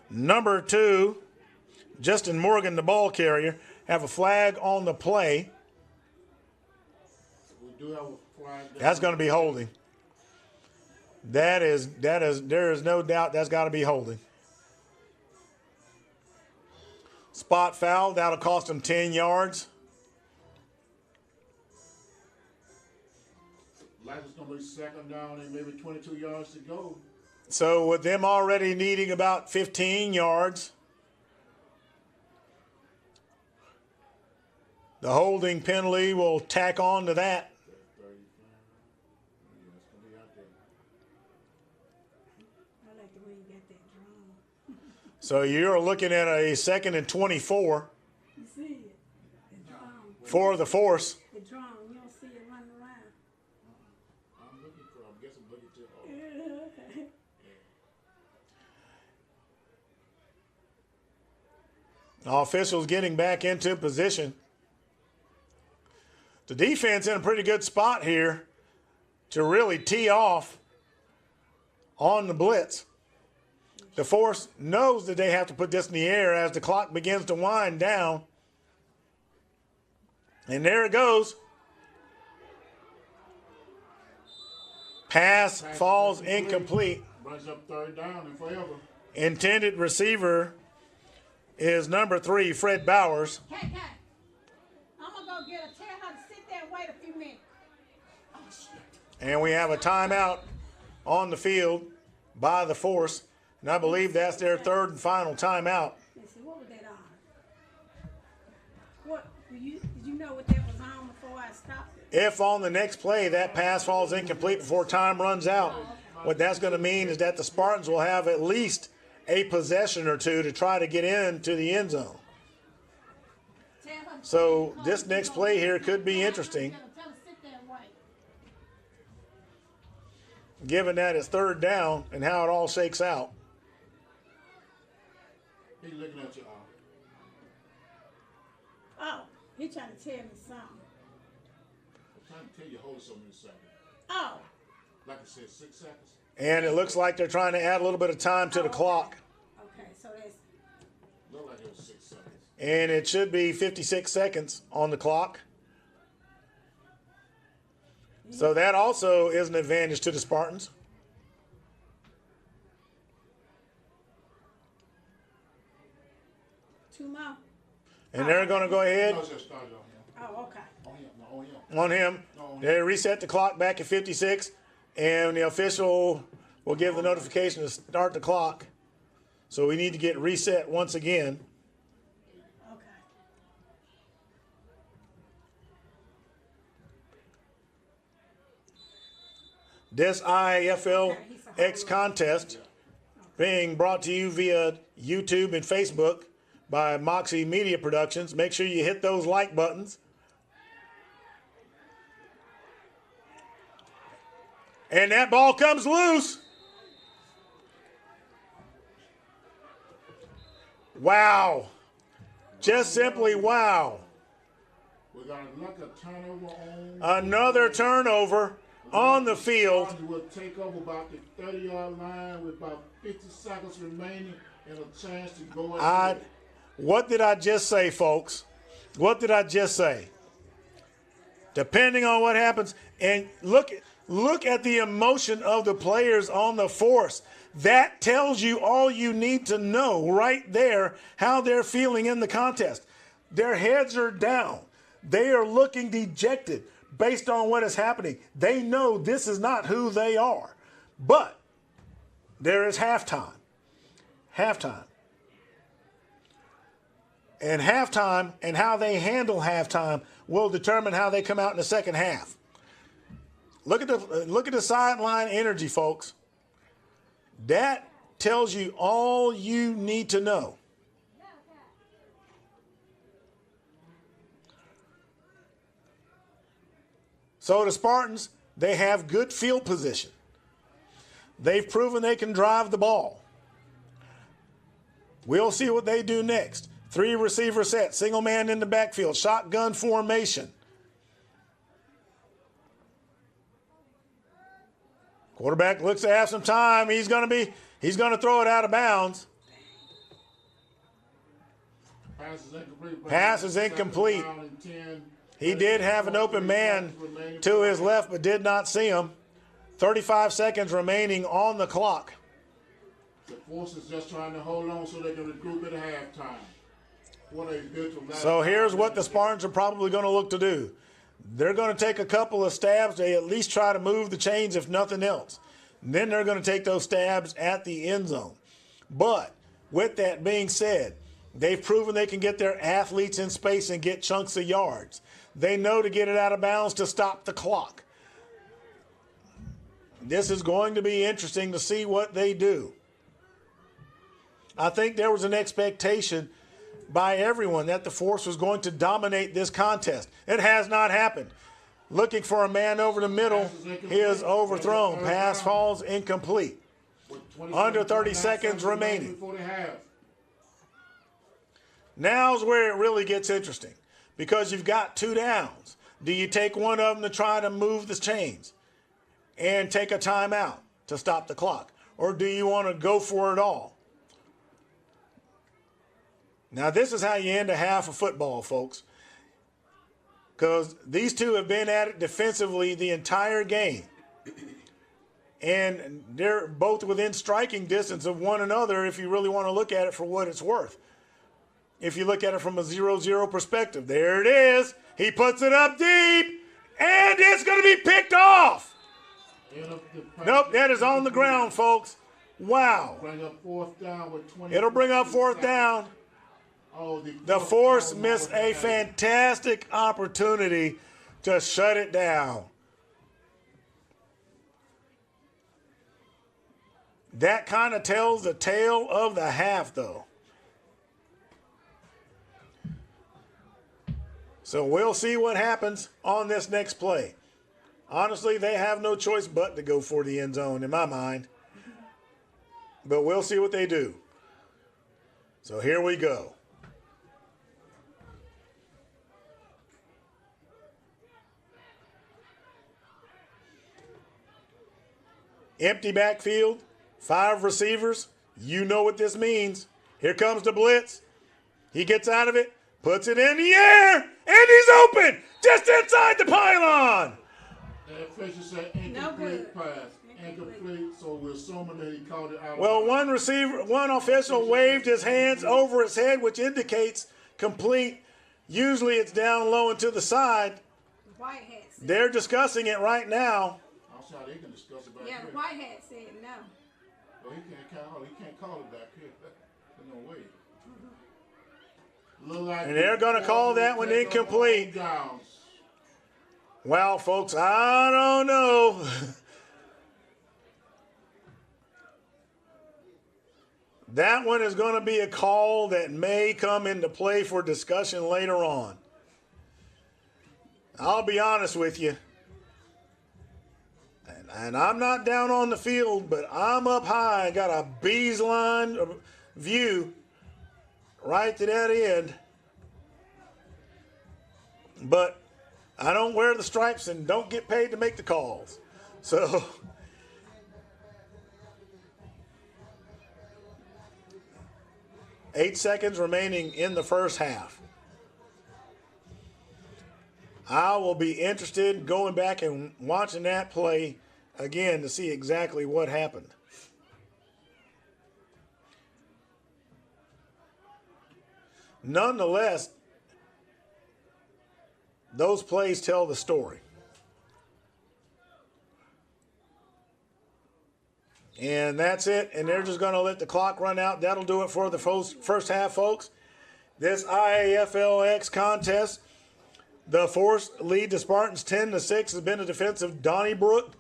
C: Number 2, Justin Morgan, the ball carrier, have a flag on the play.
A: We do have a flag.
C: That's going to be holding. There is no doubt that's got to be holding. Spot foul. That'll cost him 10 yards.
A: Like it's going to be second down and maybe 22 yards to go.
C: So with them already needing about 15 yards, the holding penalty will tack on to that.
B: I like the way you got that drawn.
C: So you're looking at a 2nd and 24
B: You see it? It's drawn.
C: for the force.
B: It's drawn. You don't see it running around.
A: I'm guessing looking too hard.
C: Officials getting back into position. The defense in a pretty good spot here to really tee off on the blitz. The force knows that they have to put this in the air as the clock begins to wind down. And there it goes. Pass falls incomplete.
A: Brings up third down and forever.
C: Intended receiver is number 3, Fred Bowers.
B: Cat. I'm going to go get her. Tell her to sit there and wait a few minutes. Oh, shit.
C: And we have a timeout on the field by the force. And I believe that's their 3rd and final timeout.
B: Let's see, what was that on? What, did you know what that was on before I stopped it?
C: If on the next play that pass falls incomplete before time runs out, what that's going to mean is that the Spartans will have at least a possession or two to try to get into the end zone. So this next play here could be interesting,
B: Tell her to sit there and wait.
C: given that it's 3rd down and how it all shakes out.
A: He's looking at you.
B: Oh, he trying to tell me something.
A: I'm trying to tell you, hold something in a second.
B: Oh,
A: Like I said, 6 seconds.
C: And it looks like they're trying to add a little bit of time to the clock.
B: okay, so that's
A: Looked like it was 6 seconds.
C: And it should be 56 seconds on the clock. So that also is an advantage to the Spartans.
B: two more.
C: And they're going to go ahead
A: No, it just started on him.
B: Oh, okay.
A: On him. No, on him.
C: on him. They reset the clock back at 56, and the official will give the notification to start the clock. So we need to get reset once again.
B: Okay.
C: This IAFL X contest being brought to you via YouTube and Facebook by Moxie Media Productions. Make sure you hit those like buttons. And that ball comes loose. Wow. Just simply wow.
A: We got another turnover on.
C: Another turnover on the field.
A: Spartans will take over about the 30-yard line with about 50 seconds remaining and a chance to go ahead.
C: What did I just say, folks? What did I just say? Depending on what happens, and look at the emotion of the players on the force. That tells you all you need to know right there, how they're feeling in the contest. Their heads are down. They are looking dejected based on what is happening. They know this is not who they are. But there is halftime. Halftime. And halftime and how they handle halftime will determine how they come out in the second half. Look at the sideline energy, folks. That tells you all you need to know. So the Spartans, they have good field position. They've proven they can drive the ball. We'll see what they do next. 3 receiver set, single man in the backfield, shotgun formation. Quarterback looks to have some time. He's going to throw it out of bounds. Pass is incomplete. He did have an open man to his left, but did not see him. 35 seconds remaining on the clock.
A: The force is just trying to hold on so they can regroup at halftime.
C: So here's what the Spartans are probably going to look to do. They're going to take a couple of stabs. They at least try to move the chains, if nothing else. And then they're going to take those stabs at the end zone. But with that being said, they've proven they can get their athletes in space and get chunks of yards. They know to get it out of bounds to stop the clock. This is going to be interesting to see what they do. I think there was an expectation by everyone that the force was going to dominate this contest. It has not happened. Looking for a man over the middle. He is overthrown. Pass falls incomplete. Under 30 seconds remaining. Now's where it really gets interesting because you've got 2 downs. Do you take one of them to try to move the chains and take a timeout to stop the clock? Or do you want to go for it all? Now, this is how you end a half of football, folks, because these two have been at it defensively the entire game, and they're both within striking distance of one another if you really want to look at it for what it's worth. If you look at it from a 0-0 perspective, there it is. He puts it up deep, and it's going to be picked off. Nope, that is on the ground, folks. Wow. It'll bring up 4th down. The force missed a fantastic opportunity to shut it down. That kind of tells the tale of the half, though. So we'll see what happens on this next play. Honestly, they have no choice but to go for the end zone in my mind. But we'll see what they do. So here we go. Empty backfield, 5 receivers. You know what this means. Here comes the blitz. He gets out of it, puts it in the air, and he's open just inside the pylon.
A: The official said incomplete pass. Incomplete, so we're assuming that he called it out.
C: Well, one official waved his hands over his head, which indicates complete. Usually it's down low and to the side. They're discussing it right now.
A: Outside, they can discuss it back
B: here. The white hat said no.
A: Well, he can't call it back here. There's no way. Like
C: and they're going to call that one incomplete. Well, folks, I don't know. That one is going to be a call that may come into play for discussion later on. I'll be honest with you. And I'm not down on the field, but I'm up high. I got a bee's line view right to that end. But I don't wear the stripes and don't get paid to make the calls. So 8 seconds remaining in the first half. I will be interested in going back and watching that play again to see exactly what happened. Nonetheless, those plays tell the story. And that's it. And they're just going to let the clock run out. That'll do it for the first half, folks. This IAFLX contest, the Force lead the Spartans 10-6 has been a defense of Donnybrook.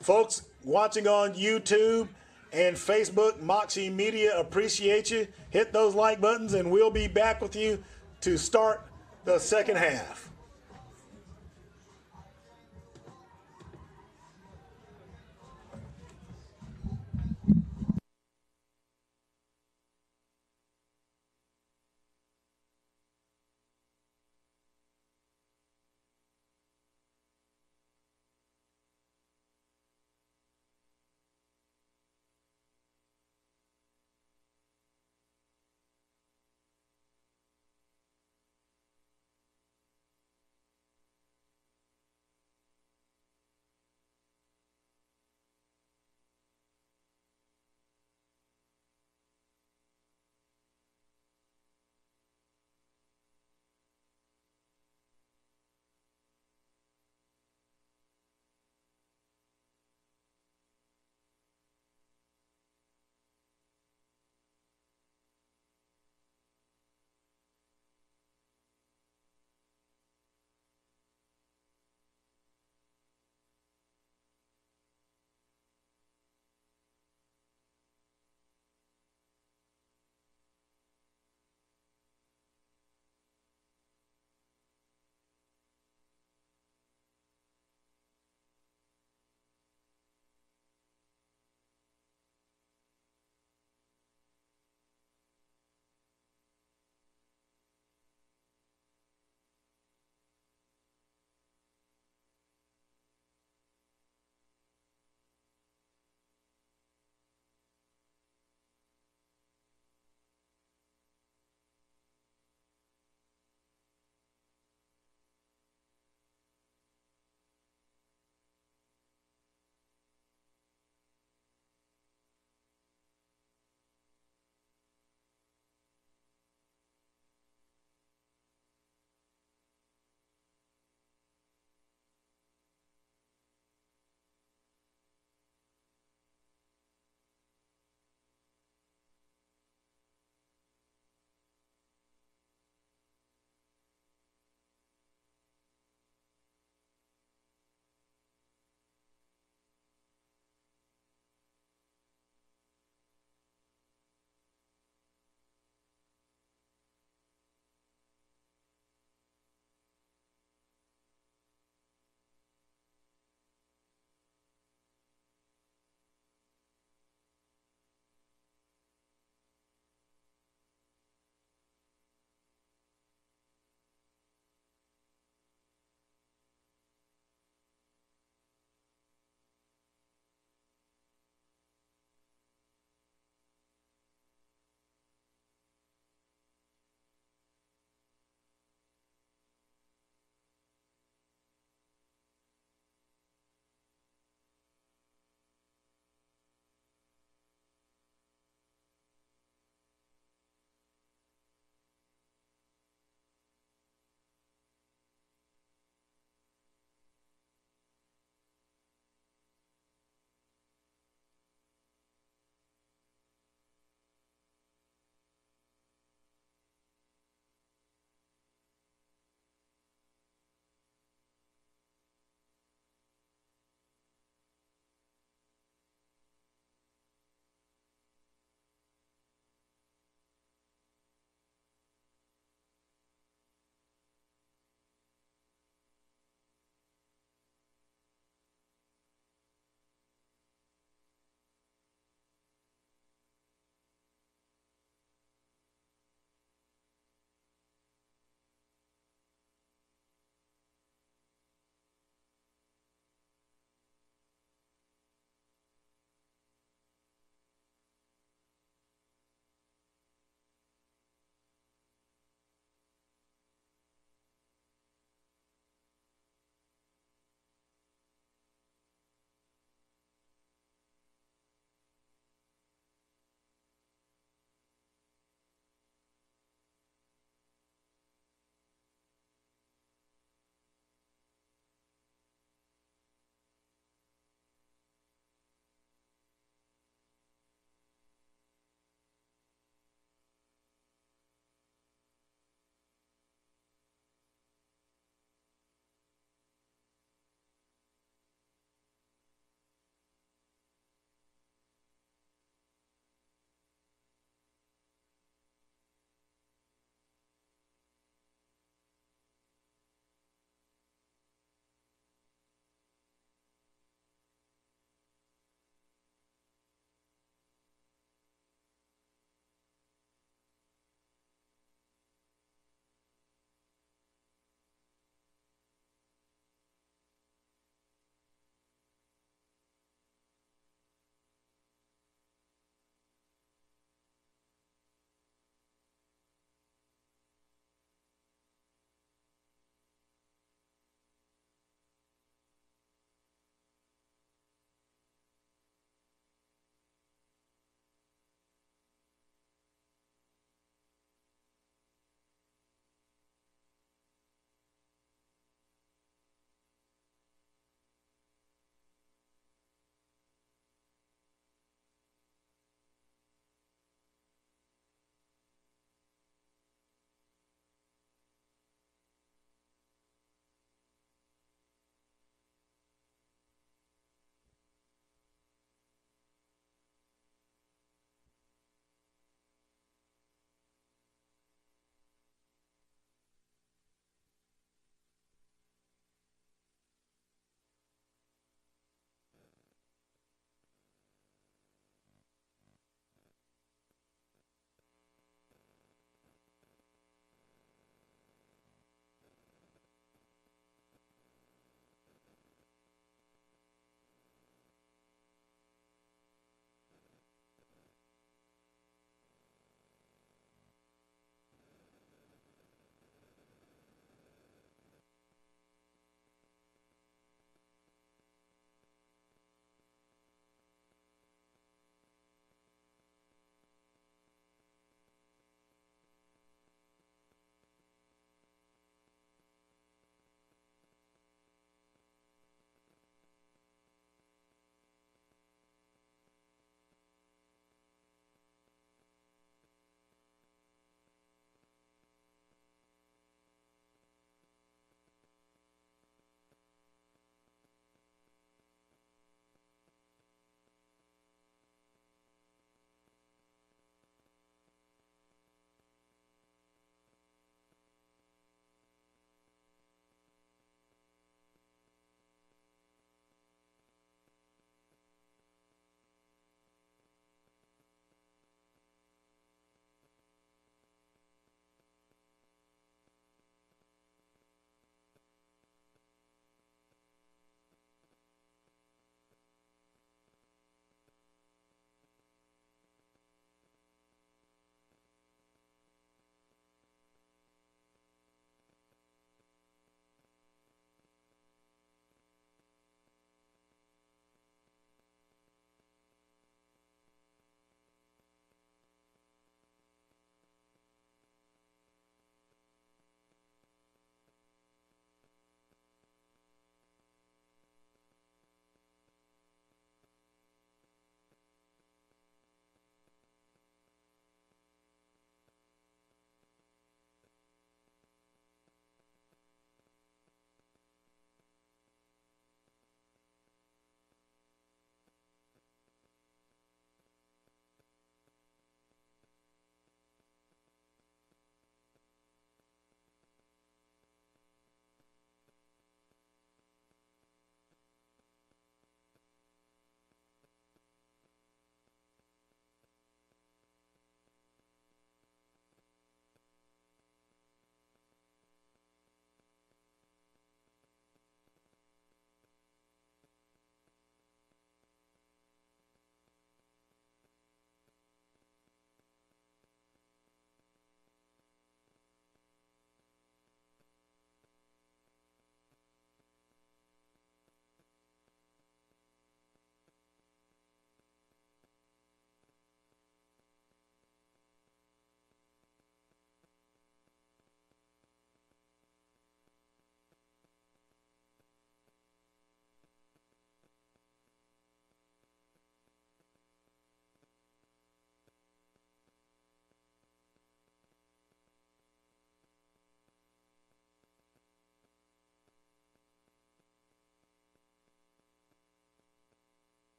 C: Folks watching on YouTube and Facebook, Moxie Media, appreciate you. Hit those like buttons, and we'll be back with you to start the second half.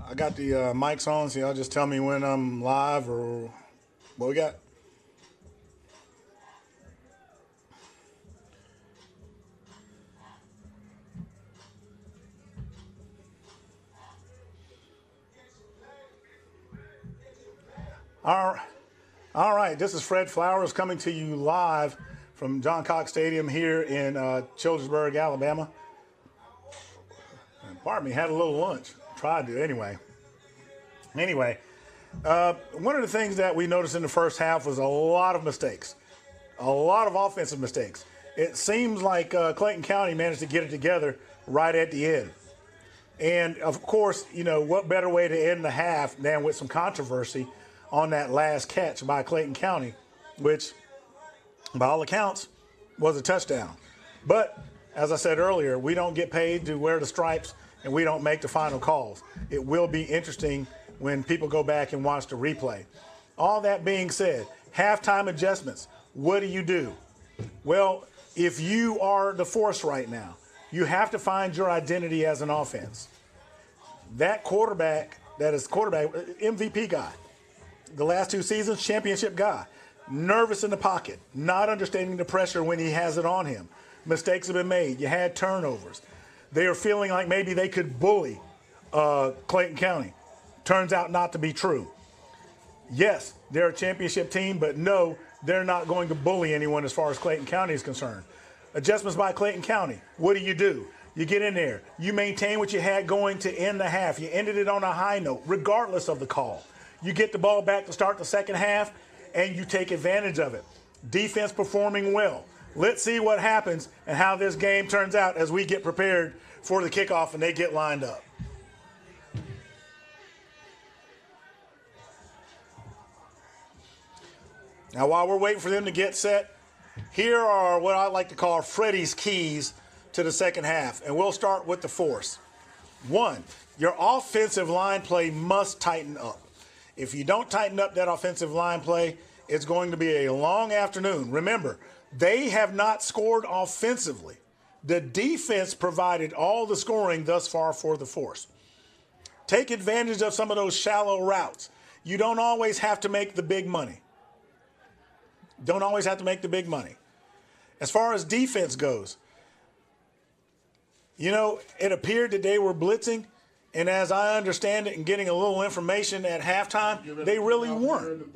C: I got the mics on, so y'all just tell me when I'm live or what we got. All right, this is Fred Flowers coming to you live from John Cox Stadium here in Childersburg, Alabama. And pardon me, had a little lunch. Tried to anyway. One of the things that we noticed in the first half was a lot of mistakes, a lot of offensive mistakes. It seems like Clayton County managed to get it together right at the end. And, of course, you know, what better way to end the half than with some controversy on that last catch by Clayton County, which, by all accounts, was a touchdown. But, as I said earlier, we don't get paid to wear the stripes, and we don't make the final calls. It will be interesting when people go back and watch the replay. All that being said, halftime adjustments, what do? Well, if you are the force right now, you have to find your identity as an offense. That quarterback, MVP guy, the last 2 seasons, championship guy, nervous in the pocket, not understanding the pressure when he has it on him. Mistakes have been made. You had turnovers. They are feeling like maybe they could bully Clayton County. Turns out not to be true. Yes, they're a championship team, but no, they're not going to bully anyone as far as Clayton County is concerned. Adjustments by Clayton County. What do? You get in there. You maintain what you had going to end the half. You ended it on a high note, regardless of the call. You get the ball back to start the second half, and you take advantage of it. Defense performing well. Let's see what happens and how this game turns out as we get prepared for the kickoff and they get lined up. Now, while we're waiting for them to get set, here are what I like to call Freddie's keys to the second half, and we'll start with the force. 1, your offensive line play must tighten up. If you don't tighten up that offensive line play, it's going to be a long afternoon. Remember, they have not scored offensively. The defense provided all the scoring thus far for the force. Take advantage of some of those shallow routes. You don't always have to make the big money. As far as defense goes, you know, it appeared that they were blitzing, and as I understand it and getting a little information at halftime, they really weren't.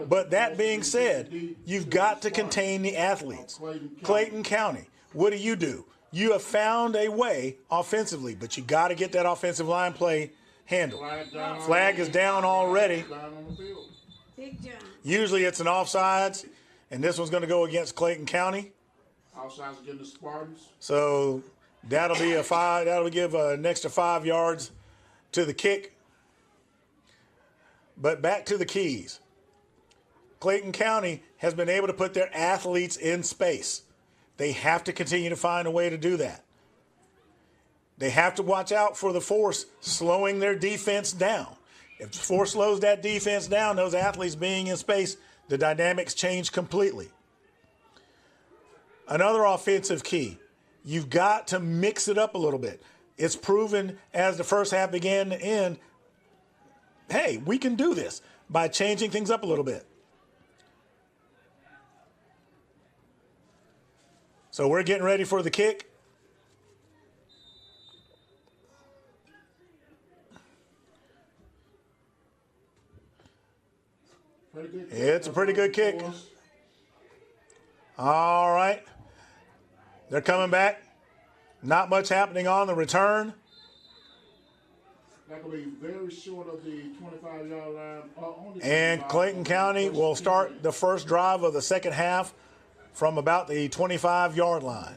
C: But that being said, you've got to contain the athletes. Clayton County, what do? You have found a way offensively, but you got to get that offensive line play handled. Flag is down already. Usually it's an offsides, and this one's going to go against Clayton County.
A: Offsides against the Spartans.
C: So that'll be a 5. That'll give an extra 5 yards to the kick. But back to the keys. Clayton County has been able to put their athletes in space. They have to continue to find a way to do that. They have to watch out for the force slowing their defense down. If the force slows that defense down, those athletes being in space, the dynamics change completely. Another offensive key, you've got to mix it up a little bit. It's proven as the first half began to end, hey, we can do this by changing things up a little bit. So we're getting ready for the kick. It's a pretty good kick. All right. They're coming back. Not much happening on the return.
A: That will be very short of the 25-yard line.
C: And Clayton County will start the first drive of the second half from about the 25-yard line.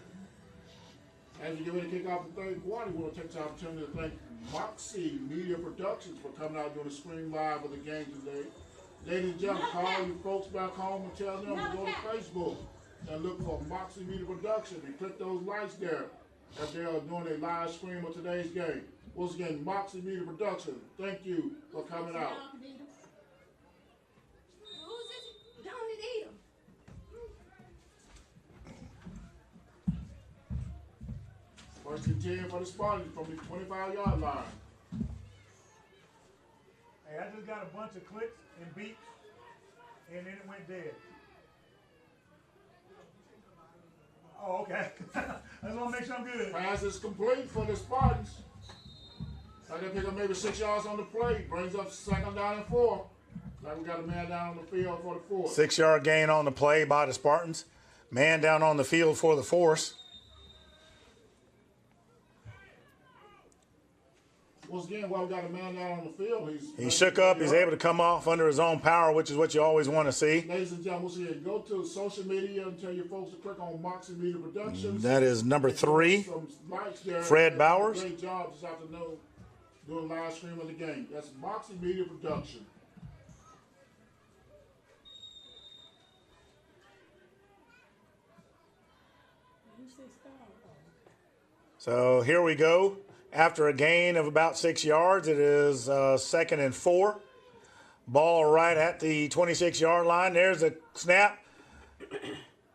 A: As you get ready to kick off the third quarter, we want to take this opportunity to thank Moxie Media Productions for coming out doing the screen live of the game today. Ladies and gentlemen, call your folks back home and tell them to go to Facebook and look for Moxie Media Productions and click those lights there as they are doing a live stream of today's game. Once again, Moxie Media Productions, thank you for coming out. First and 10 for the Spartans from the 25-yard line.
C: got a bunch of clicks and beeps, and then it went dead. Oh, okay. I just want to make sure I'm good.
A: Pass is complete for the Spartans. Like they pick up maybe 6 yards on the play. Brings up 2nd down and 4. Like we got a man down on the field for the Force.
C: 6-yard gain on the play by the Spartans. Man down on the field for the Force.
A: Once again, while we got a man down on the field,
C: he shook up. He's able to come off under his own power, which is what you always want to see.
A: Ladies and gentlemen, once again, go to social media and tell your folks to click on Moxie Media Productions.
C: That is number 3,
A: there.
C: Fred Bowers.
A: Great job this afternoon doing live stream of the game. That's Moxie Media Production.
C: So here we go. After a gain of about 6 yards, it is 2nd and 4. Ball right at the 26-yard line. There's a snap.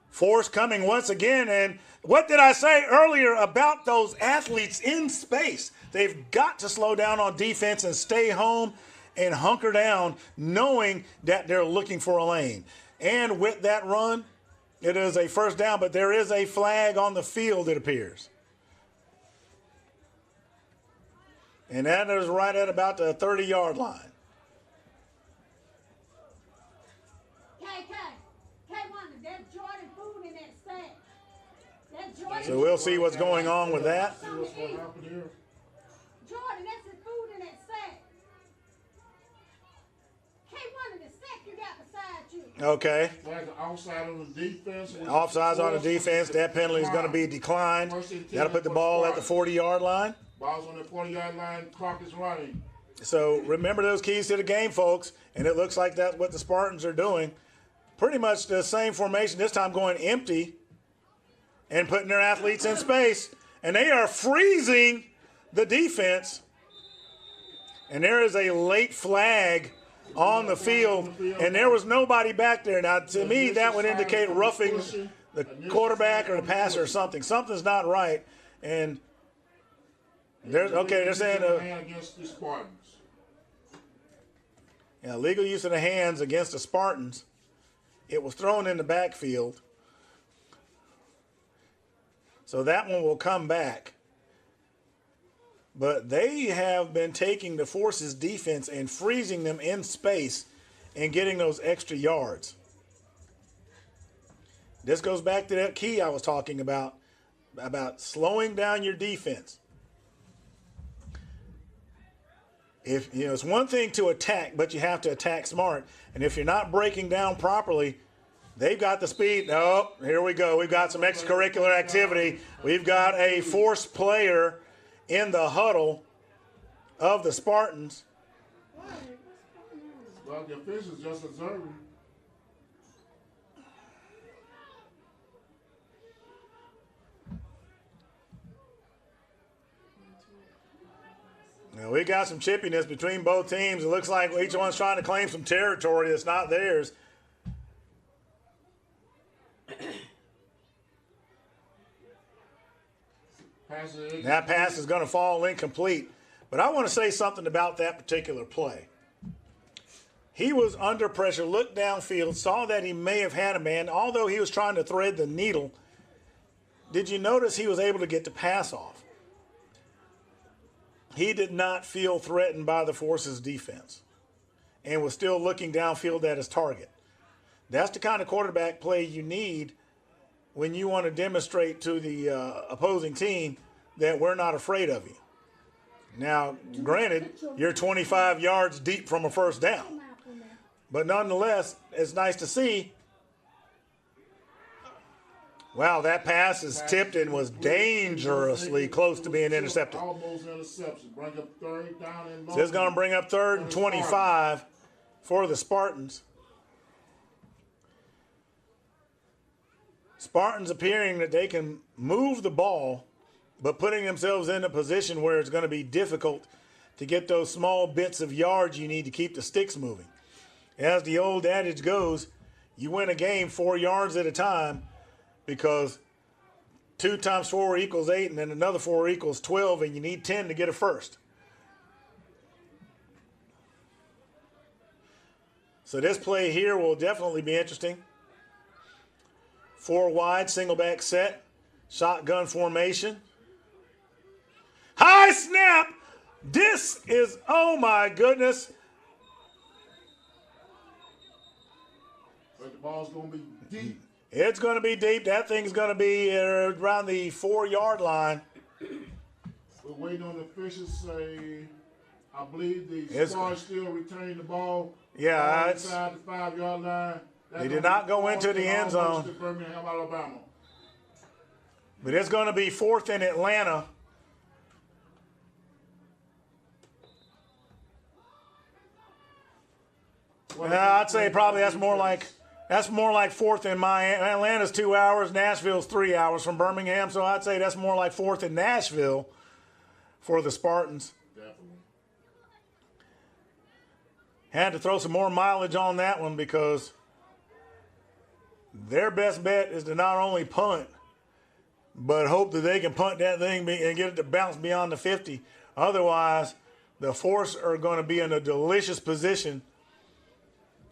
C: Force coming once again. And what did I say earlier about those athletes in space? They've got to slow down on defense and stay home and hunker down, knowing that they're looking for a lane. And with that run, it is a first down, but there is a flag on the field, it appears. And that is right at about the 30-yard line. So we'll see what's going on with that.
A: Jordan,
B: that's the food in that sack. K1 in the sack you got beside you.
C: Okay.
A: Flag offside on the defense.
C: Offsides on the defense. That penalty is going to be declined. Got to put the ball at the 40-yard line.
A: Ball's on the 40-yard line. Clock is running.
C: So remember those keys to the game, folks. And it looks like that's what the Spartans are doing. Pretty much the same formation, this time going empty and putting their athletes in space. And they are freezing the defense. And there is a late flag on the field. And there was nobody back there. Now, to me, that would indicate roughing the quarterback or the passer or something. Something's not right. And they're saying
A: against the Spartans.
C: Yeah, legal use of the hands against the Spartans. It was thrown in the backfield. So that one will come back. But they have been taking the Force's defense and freezing them in space and getting those extra yards. This goes back to that key I was talking about slowing down your defense. If it's one thing to attack, but you have to attack smart. And if you're not breaking down properly, they've got the speed. Oh, here we go. We've got some extracurricular activity. We've got a Force player in the huddle of the Spartans.
A: Well, the officials just observing.
C: Now, we got some chippiness between both teams. It looks like each one's trying to claim some territory that's not theirs. That pass is going to fall incomplete. But I want to say something about that particular play. He was under pressure, looked downfield, saw that he may have had a man, although he was trying to thread the needle. Did you notice he was able to get the pass off? He did not feel threatened by the Force's defense and was still looking downfield at his target. That's the kind of quarterback play you need when you want to demonstrate to the opposing team that we're not afraid of you. Now, granted, you're 25 yards deep from a first down. But nonetheless, it's nice to see. Wow, that pass is tipped and was dangerously close to being intercepted.
A: Almost interception. Bring up 3rd down and long.
C: So it's going to bring up 3rd and 25 for the Spartans. Spartans appearing that they can move the ball, but putting themselves in a position where it's going to be difficult to get those small bits of yards you need to keep the sticks moving. As the old adage goes, you win a game 4 yards at a time, because 2 times 4 equals 8, and then another 4 equals 12, and you need 10 to get a first. So this play here will definitely be interesting. 4 wide, single back set, shotgun formation. High snap. This is, oh my goodness.
A: But the ball's going to be deep.
C: It's going to be deep. That thing's going to be around the 4-yard line.
A: We're waiting on the officials say, I believe the Spartans still retain the ball.
C: Yeah,
A: inside the 5-yard line.
C: They did not go into the end zone.
A: To Birmingham, Alabama.
C: But it's going to be 4th in Atlanta. I'd say probably that's more like 4th in Miami. Atlanta's 2 hours, Nashville's 3 hours from Birmingham, so I'd say that's more like 4th in Nashville for the Spartans.
A: Definitely.
C: Had to throw some more mileage on that one because their best bet is to not only punt, but hope that they can punt that thing and get it to bounce beyond the 50. Otherwise, the Force are going to be in a delicious position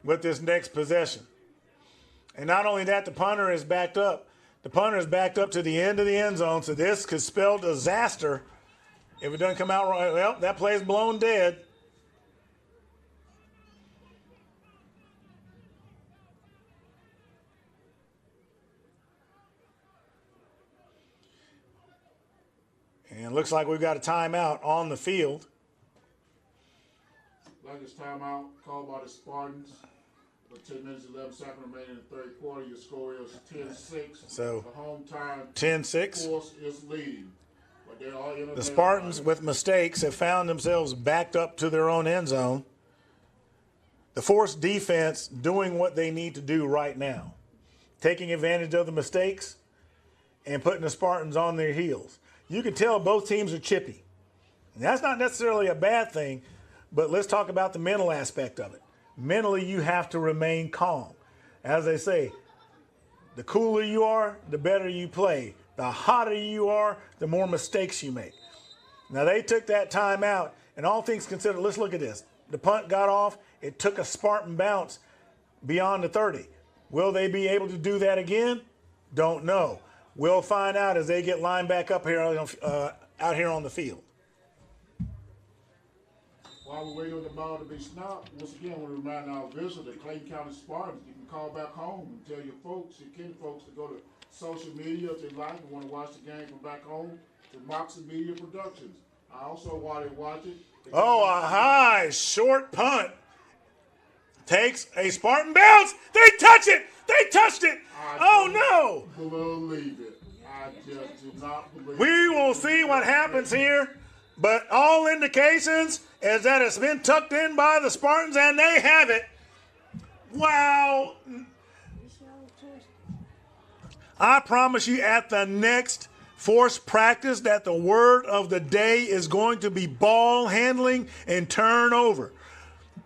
C: with this next possession. And not only that, the punter is backed up. The punter is backed up to the end of the end zone, so this could spell disaster if it doesn't come out right. Well, that play's blown dead. And it looks like we've got a timeout on the field.
A: Like this timeout called by the Spartans. With 10 minutes, 11 seconds remaining in the third quarter. Your score is 10-6.
C: So
A: the home time
C: 10-6.
A: Force is leading. But they're all in
C: the Spartans, with mistakes, have found themselves backed up to their own end zone. The Force defense doing what they need to do right now, taking advantage of the mistakes and putting the Spartans on their heels. You can tell both teams are chippy. And that's not necessarily a bad thing, but let's talk about the mental aspect of it. Mentally, you have to remain calm. As they say, the cooler you are, the better you play. The hotter you are, the more mistakes you make. Now, they took that time out, and all things considered, let's look at this. The punt got off. It took a Spartan bounce beyond the 30. Will they be able to do that again? Don't know. We'll find out as they get lined back up here out here on the field.
A: While we're waiting on the ball to be snapped, once again, I want to remind our visitors that Clayton County Spartans, you can call back home and tell your folks, your kin folks, to go to social media if they like and want to watch the game from back home to Moxie Media Productions. I also, while they watch it,
C: oh, a high, short punt. Takes a Spartan bounce. They touch it. They touched it. Oh, no.
A: Believe it. I just do not believe it.
C: We will see what happens here, but all indications is that it's been tucked in by the Spartans, and they have it. Wow. I promise you at the next Force practice that the word of the day is going to be ball handling and turnover.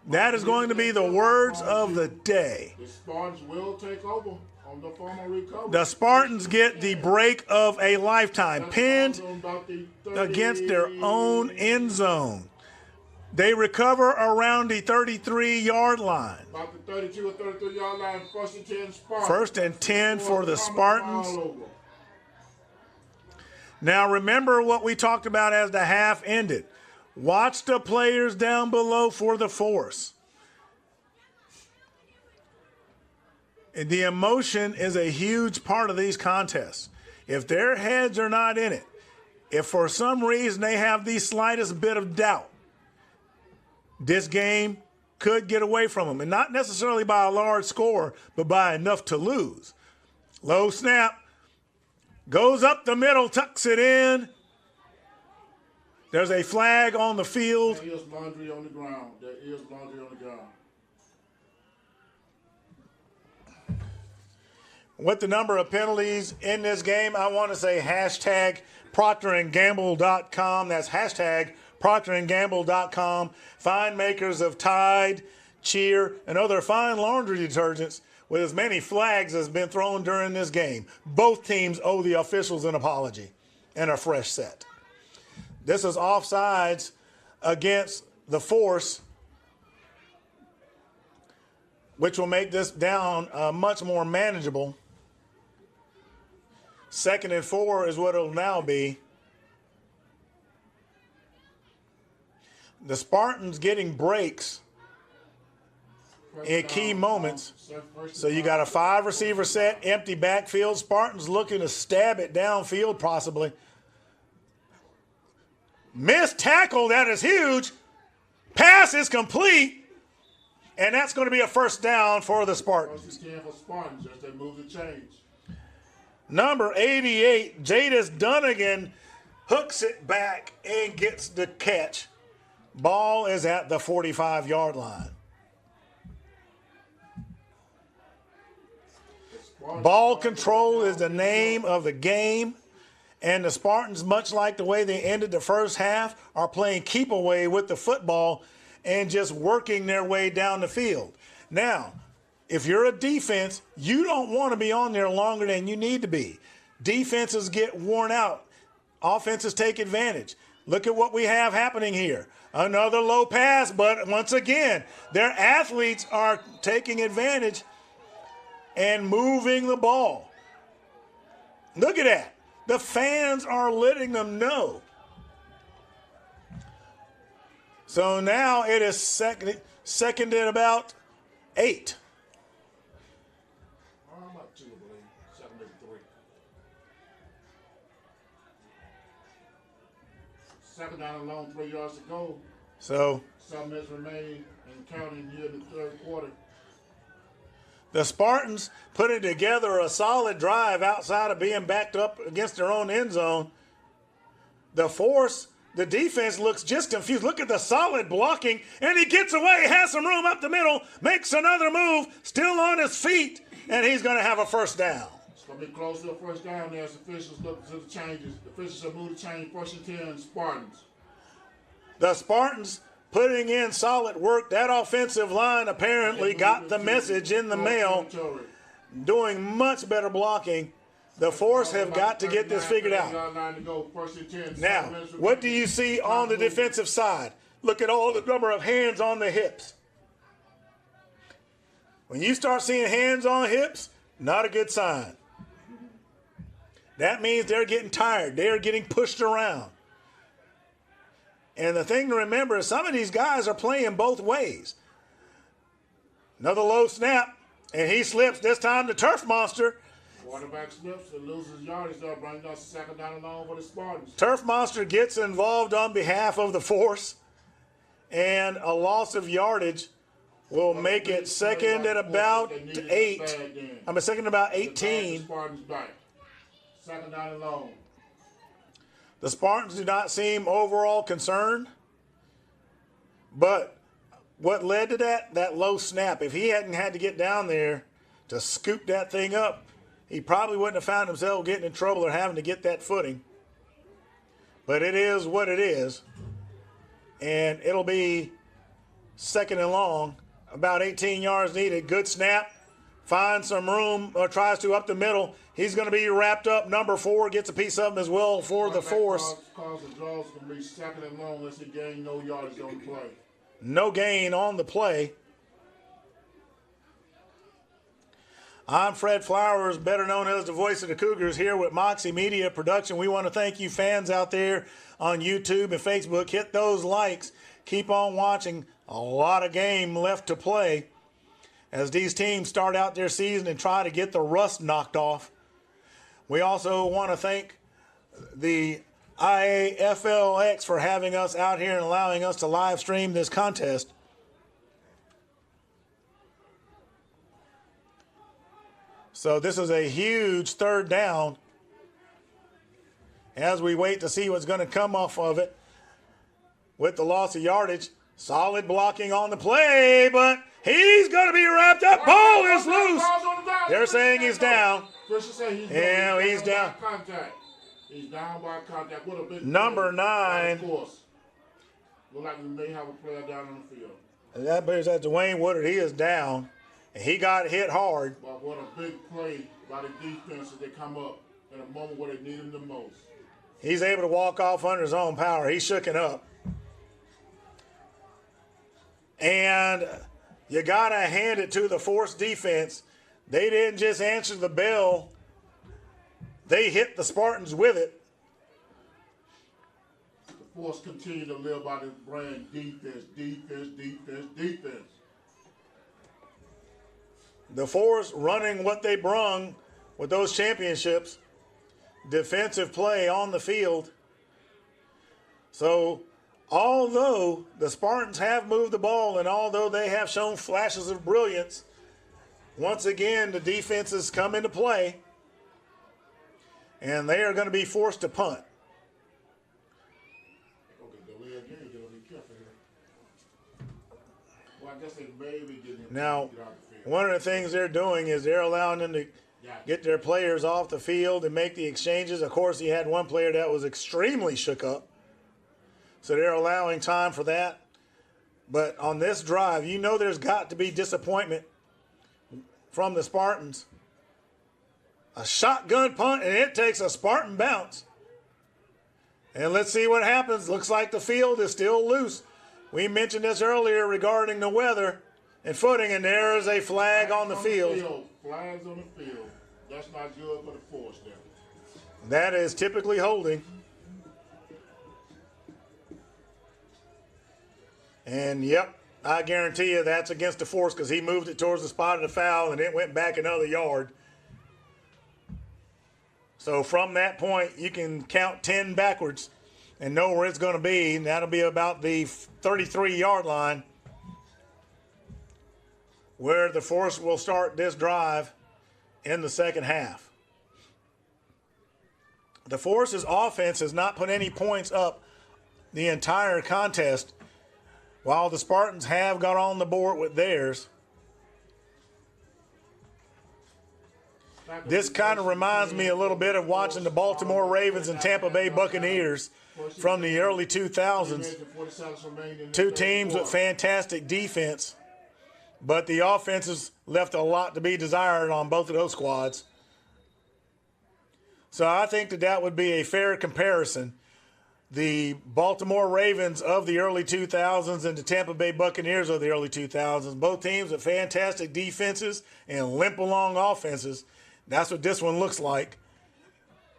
C: That is going to be the words of the day.
A: The Spartans will take over on the formal recovery.
C: The Spartans get the break of a lifetime, pinned against their own end zone. They recover around the 33-yard line.
A: About the 32 or 33-yard line, 1st and 10 Spartans.
C: 1st and 10 for the Spartans. Now remember what we talked about as the half ended. Watch the players down below for the Force. And the emotion is a huge part of these contests. If their heads are not in it, if for some reason they have the slightest bit of doubt, this game could get away from them. And not necessarily by a large score, but by enough to lose. Low snap. Goes up the middle, tucks it in. There's a flag on the field.
A: There is laundry on the ground. There is laundry on the ground.
C: With the number of penalties in this game, I want to say hashtag ProcterandGamble.com. That's hashtag ProcterandGamble.com. Fine makers of Tide, Cheer, and other fine laundry detergents with as many flags as been thrown during this game. Both teams owe the officials an apology and a fresh set. This is offsides against the Force. which will make this down much more manageable. 2nd and 4 is what it'll now be. The Spartans getting breaks in key moments. So you got a 5-receiver set, empty backfield. Spartans looking to stab it downfield possibly. Missed tackle, that is huge. Pass is complete, and that's going to be a first down for the Spartans.
A: First and 10 for Spartans as they move the change.
C: Number 88, Jadis Dunnigan, hooks it back and gets the catch. Ball is at the 45-yard line. Ball control is the name of the game. And the Spartans, much like the way they ended the first half, are playing keep away with the football and just working their way down the field. Now, if you're a defense, you don't want to be on there longer than you need to be. Defenses get worn out. Offenses take advantage. Look at what we have happening here. Another low pass, but once again, their athletes are taking advantage and moving the ball. Look at that. The fans are letting them know. So now it is second and about 8.
A: I'm up 2, I believe. 7, maybe 3. 2nd down and long, 3 yards to go.
C: So
A: 7 minutes remaining and counting here in the 3rd quarter.
C: the Spartans putting together a solid drive outside of being backed up against their own end zone. The defense looks just confused. Look at the solid blocking, and he gets away, has some room up the middle, makes another move, still on his feet, and he's going to have a first down.
A: It's going to be close to a first down there as officials look to the changes. The officials have moved the change, 1st and 10, Spartans.
C: The Spartans putting in solid work. That offensive line apparently got the message in the mail, doing much better blocking. The Force have got to get this figured out. Now, what do you see on the defensive side? Look at all the number of hands on the hips. When you start seeing hands on hips, not a good sign. That means they're getting tired. They're getting pushed around. And the thing to remember is some of these guys are playing both ways. Another low snap, and he slips. This time the Turf Monster.
A: Quarterback slips and loses yardage there, bringing us 2nd down and long for the Spartans.
C: Turf Monster gets involved on behalf of the Force, and a loss of yardage will make it 2nd and about 8. I'm a 2nd and about 18.
A: Spartans back. 2nd down and long.
C: The Spartans do not seem overall concerned, but what led to that low snap, if he hadn't had to get down there to scoop that thing up, he probably wouldn't have found himself getting in trouble or having to get that footing. But it is what it is, and it'll be 2nd and long, about 18 yards needed. Good snap, finds some room, or tries to up the middle. He's going to be wrapped up. Number 4 gets a piece of him as well for the Force.
A: Calls the draws going to be 2nd and long unless he gain no yardage on the play.
C: No gain on the play. I'm Fred Flowers, better known as the voice of the Cougars, here with Moxie Media Production. We want to thank you fans out there on YouTube and Facebook. Hit those likes. Keep on watching. A lot of game left to play as these teams start out their season and try to get the rust knocked off. We also want to thank the IAFLX for having us out here and allowing us to live stream this contest. So this is a huge 3rd down as we wait to see what's going to come off of it with the loss of yardage. Solid blocking on the play, but he's going to be wrapped up. Ball is loose. They're saying he's down. Yeah, he's down.
A: He's down by contact. What a big
C: Number
A: play.
C: 9.
A: Of course. Look like we may have a player down on the field.
C: And that bears at Dwayne Woodard. He is down. And he got hit hard.
A: But what a big play by the defense as they come up in a moment where they need him the most.
C: He's able to walk off under his own power. He's shooken up. And you got to hand it to the Force defense. They didn't just answer the bell. They hit the Spartans with it.
A: The Force continue to live by this brand: defense, defense, defense, defense.
C: The Force running what they brung with those championships. Defensive play on the field. So, although the Spartans have moved the ball and although they have shown flashes of brilliance, once again the defenses come into play and they are going to be forced to punt. Now, one of the things they're doing is they're allowing them to get their players off the field and make the exchanges. Of course, he had one player that was extremely shook up. So they're allowing time for that. But on this drive, you know there's got to be disappointment from the Spartans. A shotgun punt, and it takes a Spartan bounce. And let's see what happens. Looks like the field is still loose. We mentioned this earlier regarding the weather and footing, and there is a flag on the field.
A: Flags on the field. That's not good for the Force there.
C: That is typically holding. And, yep, I guarantee you that's against the Force because he moved it towards the spot of the foul and it went back another yard. So from that point, you can count 10 backwards and know where it's going to be. And that'll be about the 33-yard line where the Force will start this drive in the second half. The Force's offense has not put any points up the entire contest, while the Spartans have got on the board with theirs. This kind of reminds me a little bit of watching the Baltimore Ravens and Tampa Bay Buccaneers from the early 2000s. Two teams with fantastic defense, but the offenses left a lot to be desired on both of those squads. So I think that would be a fair comparison. The Baltimore Ravens of the early 2000s and the Tampa Bay Buccaneers of the early 2000s, both teams with fantastic defenses and limp along offenses. That's what this one looks like.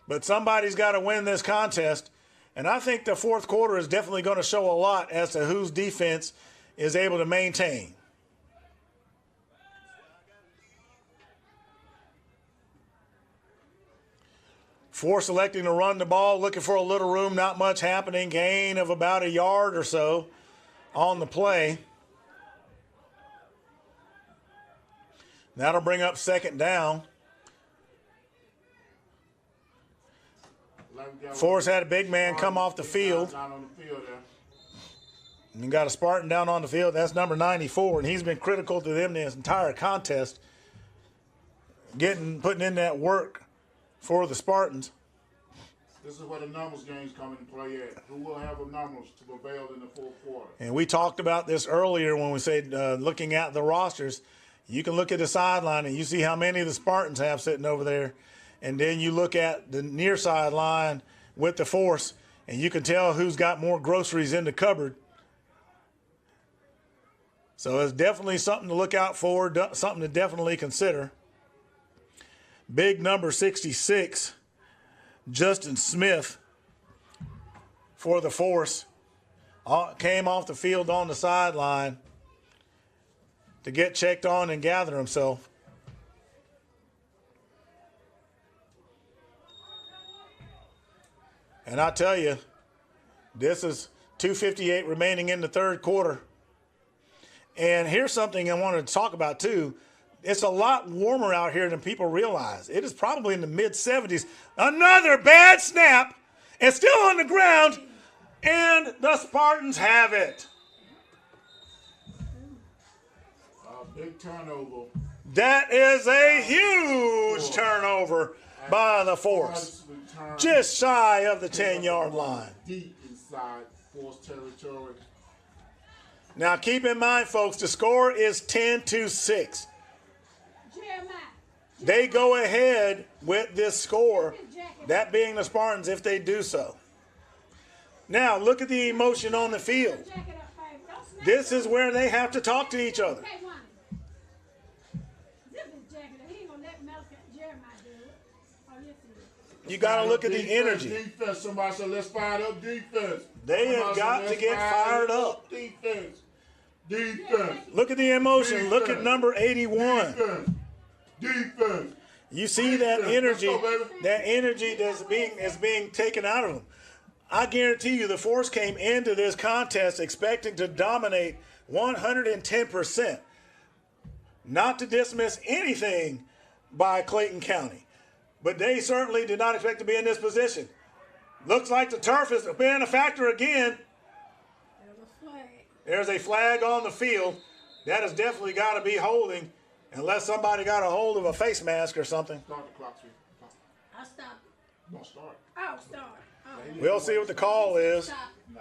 C: But somebody's got to win this contest, and I think the fourth quarter is definitely going to show a lot as to whose defense is able to maintain. Force electing to run the ball, looking for a little room, not much happening. Gain of about a yard or so on the play. That'll bring up second down. Force had a big man come off the field. And you got a Spartan down on the field. That's number 94, and he's been critical to them this entire contest, putting in that work for the Spartans.
A: This is where the numbers games come into play at. Who will have the numbers to prevail in the fourth quarter?
C: And we talked about this earlier when we said looking at the rosters. You can look at the sideline and you see how many of the Spartans have sitting over there. And then you look at the near sideline with the Force, and you can tell who's got more groceries in the cupboard. So it's definitely something to look out for, something to definitely consider. Big number 66, Justin Smith for the Force, came off the field on the sideline to get checked on and gather himself. And I tell you, this is 2:58 remaining in the third quarter. And here's something I wanted to talk about too. It's a lot warmer out here than people realize. It is probably in the mid-70s. Another bad snap. It's still on the ground, and the Spartans have it.
A: Big turnover.
C: That is a huge turnover by the Force. Just shy of the 10-yard line.
A: Deep inside Force territory.
C: Now keep in mind, folks, the score is 10-6. They go ahead with this score, that being the Spartans, if they do so. Now, look at the emotion on the field. This is where they have to talk to each other.
B: might do it. Oh, yes, it is.
C: You got to look at the
A: Defense,
C: energy.
A: Defense. Somebody said, let's fire up defense.
C: They have
A: Somebody
C: got
A: said,
C: to
A: let's
C: get
A: fire
C: fired up.
A: Defense. Defense.
C: Look at the emotion.
A: Defense.
C: Look at number 81.
A: Defense. Defense.
C: You see that
A: Defense.
C: energy,
A: Let's go, baby.
C: that energy that's being taken out of them. I guarantee you the Force came into this contest expecting to dominate 110%. Not to dismiss anything by Clayton County, but they certainly did not expect to be in this position. Looks like the turf is being a factor again.
B: There's a flag.
C: There's a flag on the field. That has definitely got to be holding, unless somebody got a hold of a face mask or something.
A: Start the clock, sweet.
B: I stopped.
A: Don't start.
B: Oh, start. Oh.
C: We'll see what the call is.
B: Stop.
A: Nah.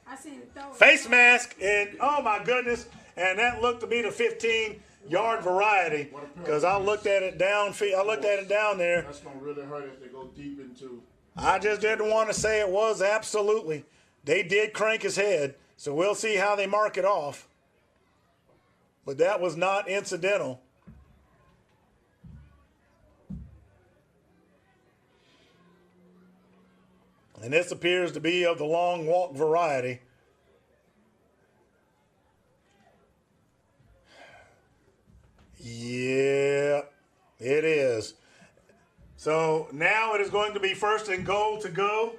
B: I seen it throw it.
C: Face mask, and oh my goodness, and that looked to be the 15-yard variety because I looked at it down. I looked at it down there.
A: That's going to really hurt if they go deep into.
C: I just didn't want to say it was absolutely. They did crank his head, so we'll see how they mark it off. But that was not incidental. And this appears to be of the long walk variety. Yeah, it is. So now it is going to be first and goal to go.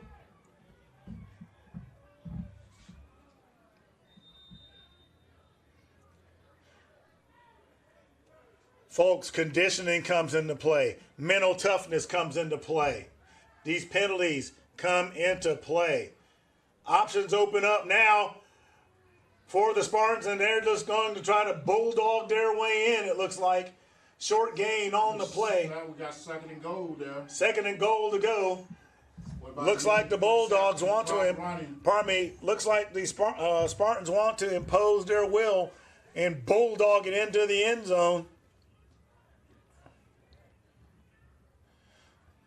C: Folks, conditioning comes into play. Mental toughness comes into play. These penalties come into play. Options open up now for the Spartans, and they're just going to try to bulldog their way in, it looks like. Short gain on the play.
A: Now we got second and goal there.
C: Second and goal to go. Looks like the Bulldogs want to, looks like the Spartans want to impose their will and bulldog it into the end zone.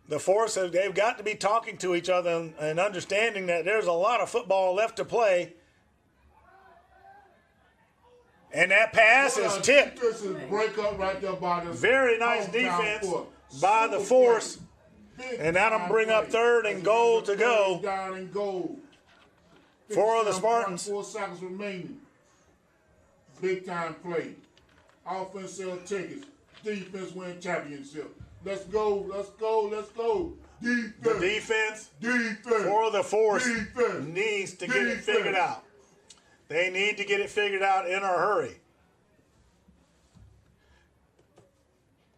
C: The Force, they've got to be talking to each other and understanding that there's a lot of football left to play. And that pass is tipped.
A: This is break up right there by the
C: Very nice defense by the Force. And that'll bring up third and goal to go
A: Down and goal.
C: for the Spartans.
A: 4 seconds remaining. Big time play. Offense sell tickets. Defense win championship. Let's go, let's go, let's go. Defense.
C: The defense
A: Defense.
C: for the Force
A: Defense.
C: needs to get it
A: Defense.
C: figured out. They need to get it figured out in a hurry.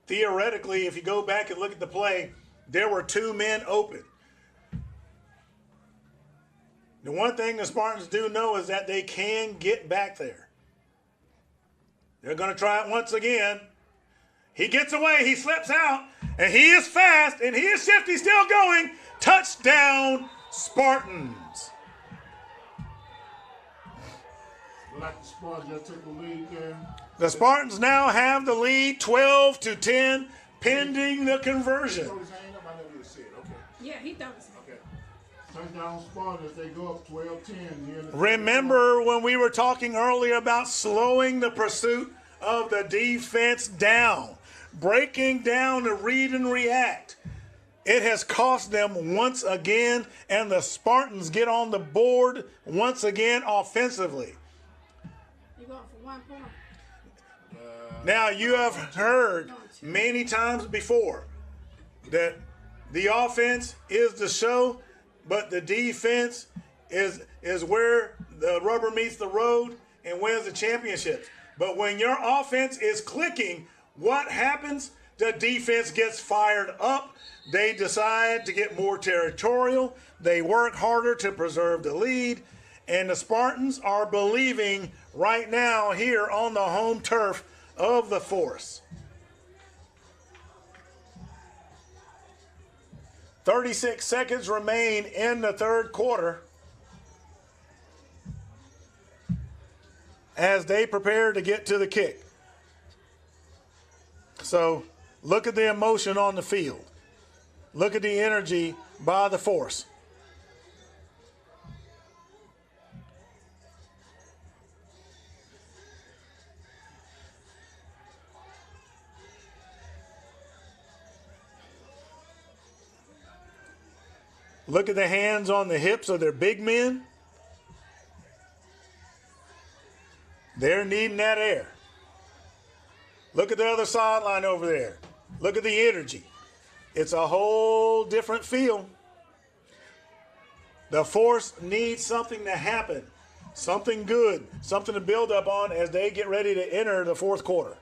C: Theoretically, if you go back and look at the play, there were 2 men open. The one thing the Spartans do know is that they can get back there. They're going to try it once again. He gets away, he slips out, and he is fast, and he is shifty, still going. Touchdown, Spartans.
A: Like the Spartans just took the lead there.
C: The Spartans now have the lead 12-10, pending the conversion.
A: Throw his hand up, I never even see it. Okay.
B: Yeah, he throws it.
A: Okay. Touchdown Spartans, they go up 12-10 here.
C: Remember when we were talking earlier about slowing the pursuit of the defense down, breaking down the read and react. It has cost them once again, and the Spartans get on the board once again offensively.
B: You're going for 1 point.
C: Now, you have heard many times before that the offense is the show, but the defense is where the rubber meets the road and wins the championships. But when your offense is clicking, what happens? The defense gets fired up. They decide to get more territorial. They work harder to preserve the lead. And the Spartans are believing right now here on the home turf of the Force. 36 seconds remain in the third quarter as they prepare to get to the kick. So look at the emotion on the field. Look at the energy by the Force. Look at the hands on the hips of their big men. They're needing that air. Look at the other sideline over there. Look at the energy. It's a whole different feel. The Force needs something to happen, something good, something to build up on as they get ready to enter the fourth quarter.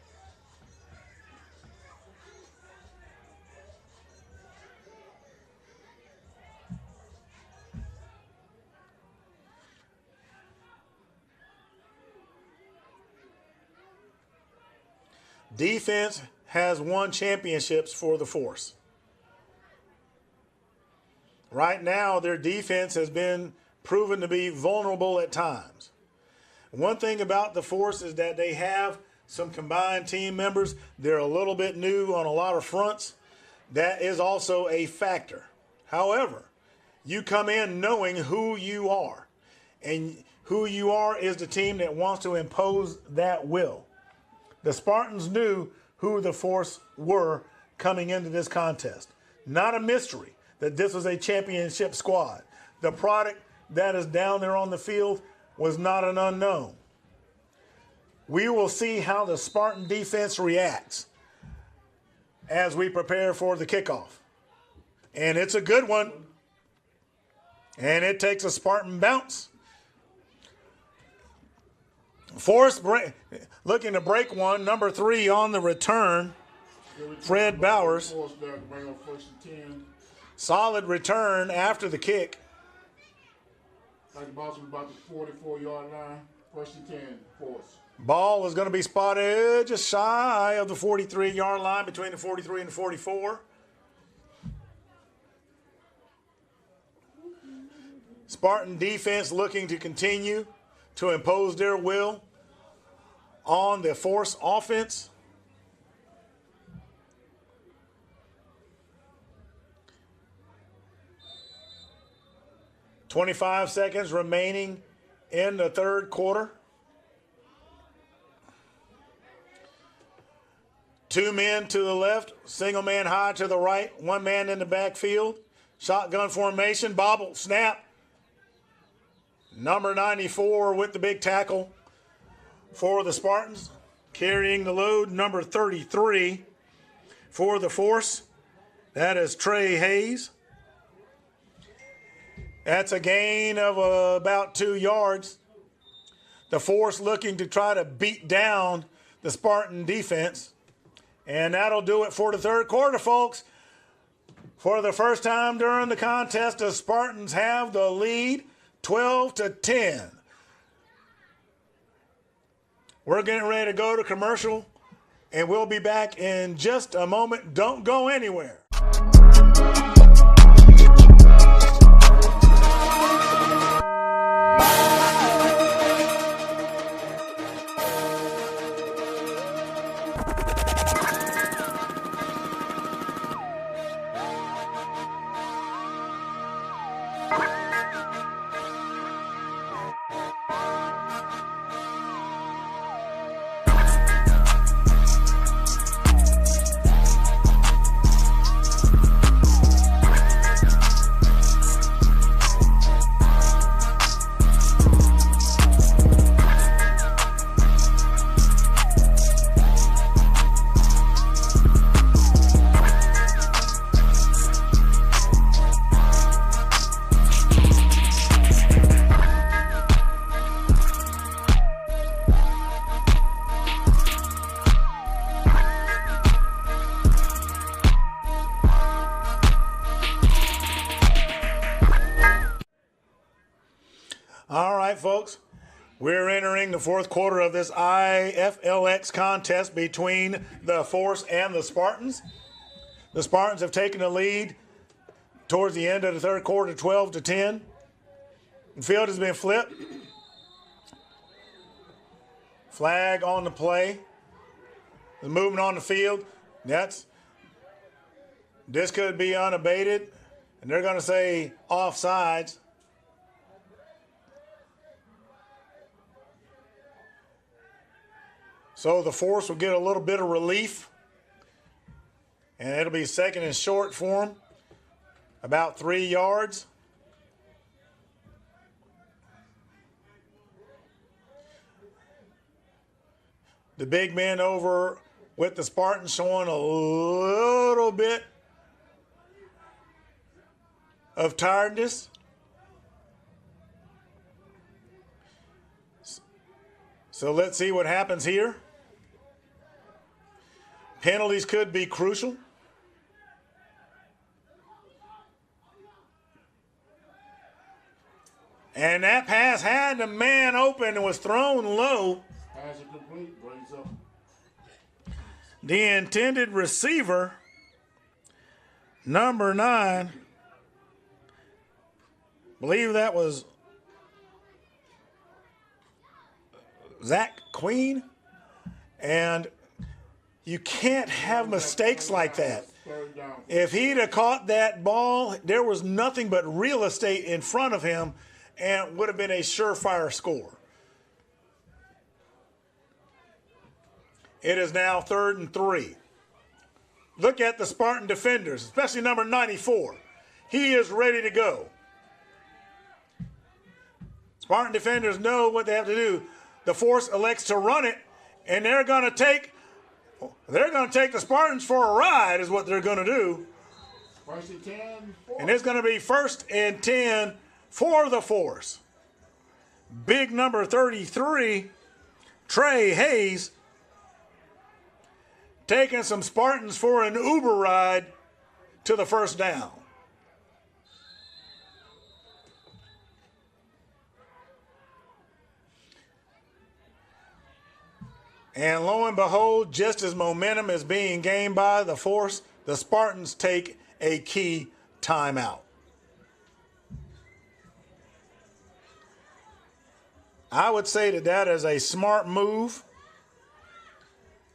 C: Defense has won championships for the Force. Right now, their defense has been proven to be vulnerable at times. One thing about the Force is that they have some combined team members. They're a little bit new on a lot of fronts. That is also a factor. However, you come in knowing who you are. And who you are is the team that wants to impose that will. The Spartans knew who the Force were coming into this contest. Not a mystery that this was a championship squad. The product that is down there on the field was not an unknown. We will see how the Spartan defense reacts as we prepare for the kickoff. And it's a good one. And it takes a Spartan bounce. Force looking to break one. Number 3 on the return. Fred Bowers. Solid return after the kick.
A: Like the ball was about the 44-yard line. 1st and 10, Force.
C: Ball is going to be spotted just shy of the 43-yard line, between the 43 and the 44. Spartan defense looking to continue to impose their will on the Force offense. "25 seconds remaining in the third quarter. 2 men to the left, single man high to the right, 1 man in the backfield. Shotgun formation, bobble, snap. Number 94 with the big tackle for the Spartans. Carrying the load, number 33 for the Force. That is Trey Hayes. That's a gain of about 2 yards. The Force looking to try to beat down the Spartan defense. And that'll do it for the third quarter, folks. For the first time during the contest, the Spartans have the lead, 12-10. We're getting ready to go to commercial, and we'll be back in just a moment. Don't go anywhere. All right, folks, we're entering the fourth quarter of this IFLX contest between the Force and the Spartans. The Spartans have taken the lead towards the end of the third quarter, 12-10. The field has been flipped. Flag on the play. The movement on the field. This could be unabated, and they're going to say offsides. So the Force will get a little bit of relief, and it'll be second and short for them, about 3 yards. The big men over with the Spartans showing a little bit of tiredness. So let's see what happens here. Penalties could be crucial. And that pass had the man open and was thrown low.
A: Pass incomplete, brings up.
C: The intended receiver, number 9, believe that was Zach Queen. And you can't have mistakes like that. If he'd have caught that ball, there was nothing but real estate in front of him, and it would have been a surefire score. It is now 3rd and 3. Look at the Spartan defenders, especially number 94. He is ready to go. Spartan defenders know what they have to do. The force elects to run it, and they're going to take the Spartans for a ride is what they're going to do.
A: 1st and 10.
C: And it's going to be 1st and 10 for the force. Big number 33, Trey Hayes, taking some Spartans for an Uber ride to the first down. And lo and behold, just as momentum is being gained by the force, the Spartans take a key timeout. I would say that is a smart move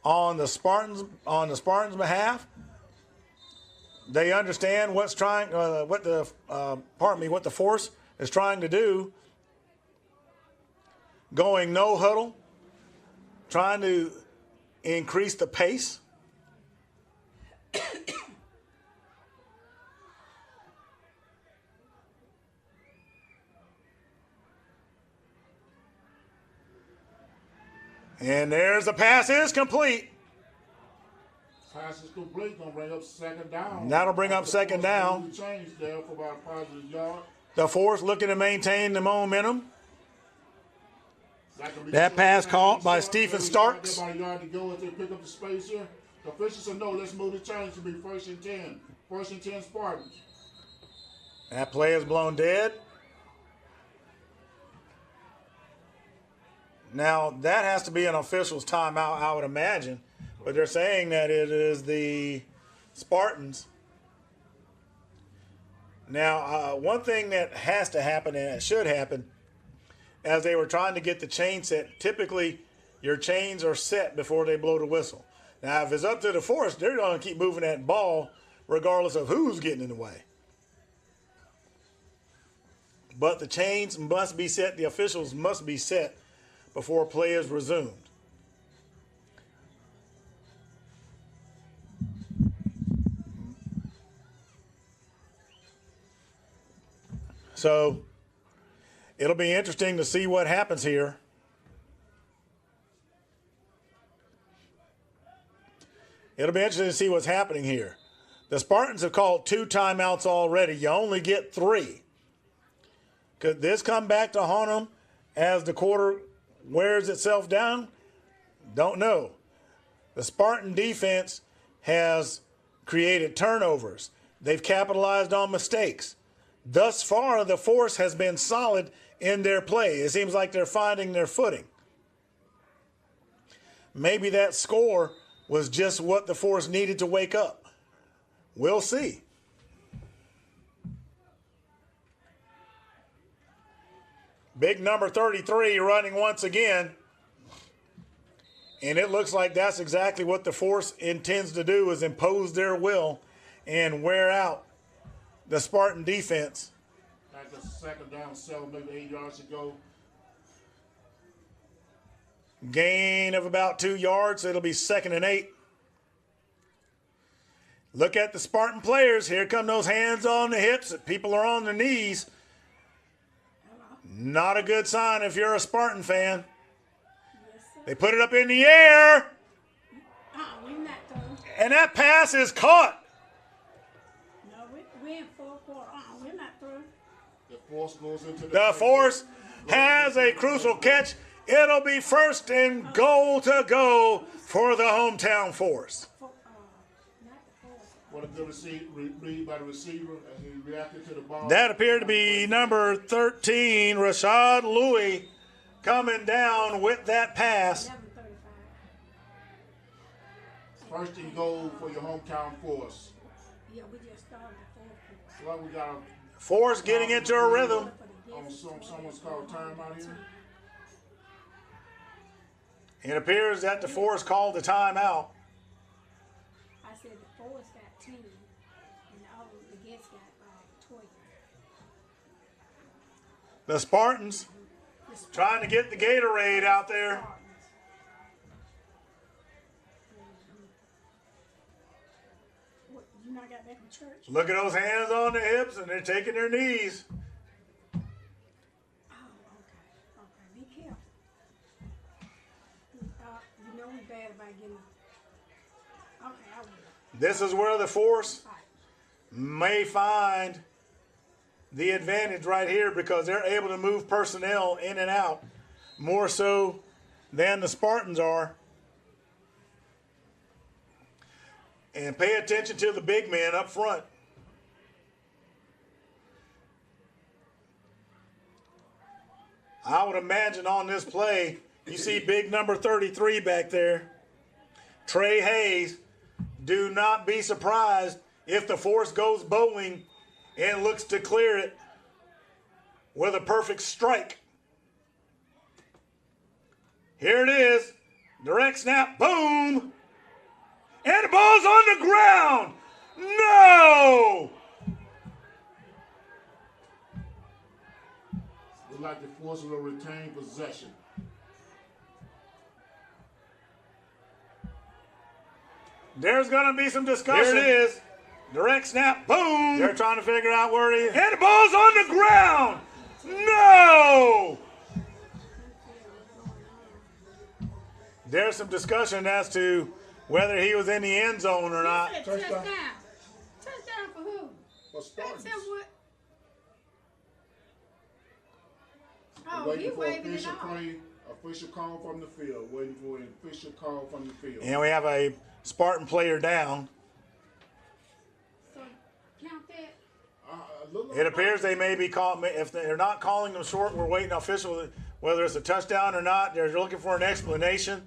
C: on the Spartans behalf. They understand what the force is trying to do. Going no huddle, trying to increase the pace. And there's the pass is complete.
A: Pass is complete. Gonna bring up 2nd down.
C: That'll bring up 2nd down.
A: Change there for about a positive yard.
C: The force looking to maintain the momentum. That pass caught by Stephen Starks.
A: About a yard to go as they pick up the space here. The officials said no. Let's move the change to be 1st and 10. 1st and 10 Spartans.
C: That play is blown dead. Now, that has to be an official's timeout, I would imagine. But they're saying that it is the Spartans. Now, one thing that has to happen, and it should happen, as they were trying to get the chain set, typically your chains are set before they blow the whistle. Now, if it's up to the force, they're going to keep moving that ball regardless of who's getting in the way. But the chains must be set, the officials must be set before play is resumed. So it'll be interesting to see what happens here. It'll be interesting to see what's happening here. The Spartans have called 2 timeouts already. You only get 3. Could this come back to haunt them as the quarter wears itself down? Don't know. The Spartan defense has created turnovers. They've capitalized on mistakes. Thus far, the force has been solid in their play. It seems like they're finding their footing. Maybe that score was just what the force needed to wake up. We'll see. Big number 33 running once again. And it looks like that's exactly what the force intends to do, is impose their will and wear out the Spartan defense.
A: Back to 2nd down, 7, maybe 8 yards to go.
C: Gain of about 2 yards. It'll be 2nd and 8. Look at the Spartan players. Here come those hands on the hips. People are on their knees. Not a good sign if you're a Spartan fan.
B: Yes, sir.
C: They put it up in the air.
B: We're not through.
C: And that pass is caught.
B: No, we're in fourth quarter. We're not through.
A: The Force goes into
C: The Force has a crucial catch. It'll be first and goal to go for the hometown Force.
B: Not the fourth.
A: What a good read by the receiver as he reacted to the ball.
C: That appeared to be number 13, Rashad Louis, coming down with that pass.
B: 11:35.
A: First and goal for your hometown Force.
B: Yeah, we just started the fourth quarter.
A: Well, we got
C: Force getting into a rhythm.
A: someone's called timeout here.
C: It appears that the Force called the timeout.
B: I said the Force got 10, and the against got 12.
C: The Spartans trying to get the Gatorade out there.
B: What, you not got back from church?
C: Look at those hands on their hips, and they're taking their knees.
B: Oh, okay. Okay, be careful. You know we bad about getting. Okay, I will.
C: This is where the Force may find the advantage right here because they're able to move personnel in and out more so than the Spartans are. And pay attention to the big man up front. I would imagine on this play, you see big number 33 back there, Trey Hayes. Do not be surprised if the Force goes bowling and looks to clear it with a perfect strike. Here it is. Direct snap. Boom. And the ball's on the ground. No.
A: Look like the Force will retain possession.
C: There's going to be some discussion. Here it is. Direct snap. Boom. They're trying to figure out where he is. And the ball's on the ground. No. There's some discussion as to whether he was in the end zone or not.
B: Touchdown. Touchdown for who?
A: For Spartans.
B: That's what? Oh, he
A: Waiting for
B: waving it
A: official
B: off.
A: play, official call from the field. Waiting for an official call from the field.
C: And we have a Spartan player down.
B: So, count that.
C: It appears they may be called. If they're not calling them short, we're waiting official. Whether it's a touchdown or not, they're looking for an explanation.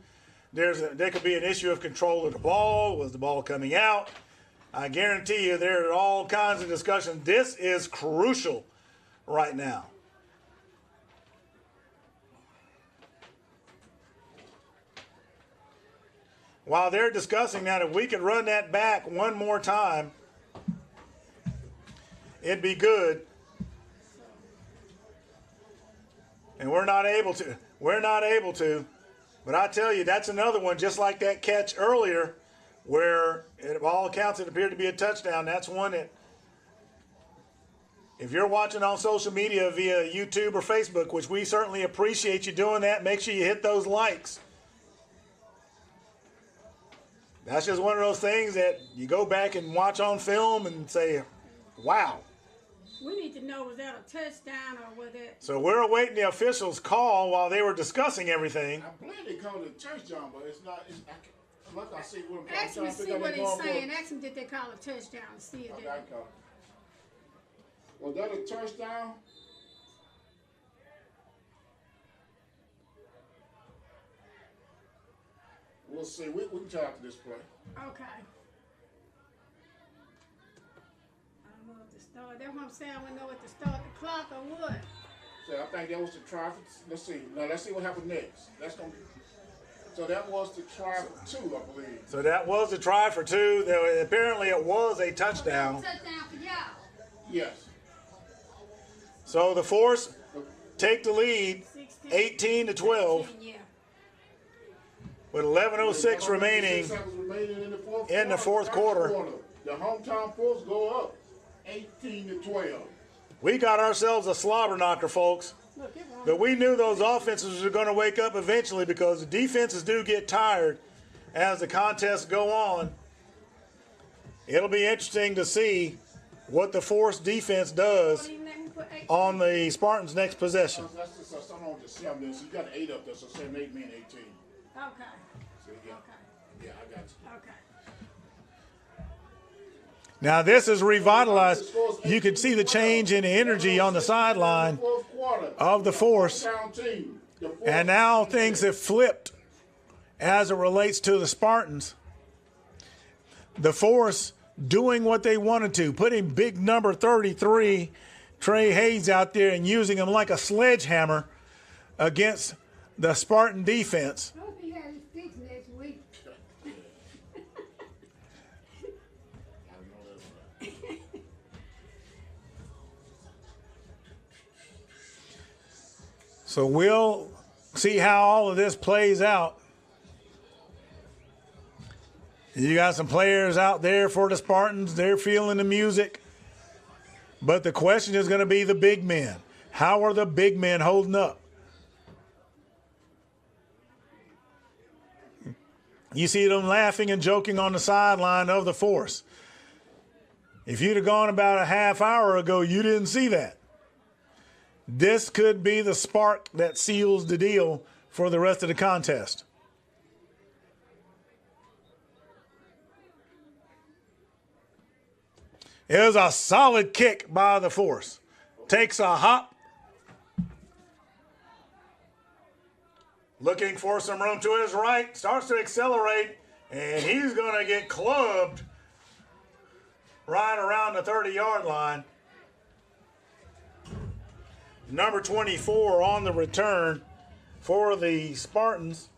C: There could be an issue of control of the ball. Was the ball coming out? I guarantee you there are all kinds of discussion. This is crucial right now. While they're discussing that, if we could run that back one more time, it'd be good. And we're not able to. We're not able to. But I tell you, that's another one, just like that catch earlier, where, at all accounts, it appeared to be a touchdown. That's one that, if you're watching on social media via YouTube or Facebook, which we certainly appreciate you doing that, make sure you hit those likes. That's just one of those things that you go back and watch on film and say, wow.
B: We need to know, was that a touchdown or was that?
C: So we're awaiting the officials' call while they were discussing everything.
A: I believe they called it a touchdown, but it's not. Look, I see what I'm
B: Ask him
A: trying
B: to
A: to
B: see
A: figure
B: what
A: out
B: he's
A: that
B: saying.
A: ball.
B: Ask him, did they call a touchdown? See if
A: Okay,
B: they.
A: I call it. Was that a touchdown? We'll see. We can try after this play.
B: Okay. I don't know if to start. That's what I'm saying. We know what to start the clock or what.
A: So I think that was the try for. Let's see. Now let's see what happened next. That's gonna be. So that was the try for 2, I believe.
C: So that was a try for 2. Apparently it was a touchdown.
B: Touchdown for y'all.
A: Yes.
C: So the Force take the lead 18-12
B: Yeah.
C: with 11:06 remaining.
A: 6 seconds remaining
C: in the fourth quarter.
A: The hometown Force go up 18-12.
C: We got ourselves a slobber knocker, folks.
B: Look, it won't.
C: But we knew those offenses were going to wake up eventually because the defenses do get tired as the contests go on. It'll be interesting to see what the Force defense does
B: Won't even let me put 8.
C: on the Spartans' next possession.
A: That's just something on the 7. So you got 8 up there, so 7, 8 mean 18.
B: Okay.
A: So yeah,
B: Okay.
A: yeah, I got you.
B: Okay.
C: Now this is revitalized. You can see the change in energy on the sideline of the Force. And now things have flipped as it relates to the Spartans. The Force doing what they wanted to, putting big number 33, Trey Hayes, out there and using him like a sledgehammer against the Spartan defense.
B: Hope he has his fixed next week.
C: So we'll see how all of this plays out. You got some players out there for the Spartans. They're feeling the music. But the question is going to be the big men. How are the big men holding up? You see them laughing and joking on the sideline of the Force. If you'd have gone about a half hour ago, you didn't see that. This could be the spark that seals the deal for the rest of the contest. It was a solid kick by the Force. Takes a hop. Looking for some room to his right. Starts to accelerate. And he's going to get clubbed right around the 30-yard line. Number 24 on the return for the Spartans.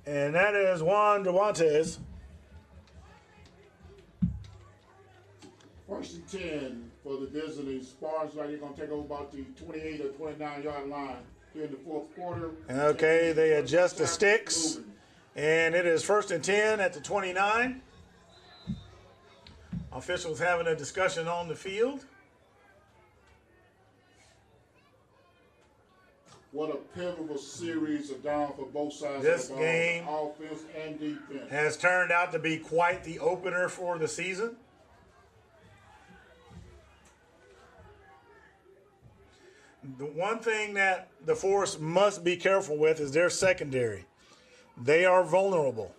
C: And that is Juan Duantes.
A: 1st and 10 for the visiting Spartans. Right, they're going to take over about the 28 or 29-yard line here in the 4th quarter.
C: Okay, they adjust the sticks. And it is 1st and 10 at the 29. Officials having a discussion on the field.
A: What a pivotal series of down for both sides
C: This
A: of the ball,
C: game
A: offense and defense.
C: has turned out to be quite the opener for the season. The one thing that the Force must be careful with is their secondary. They are vulnerable.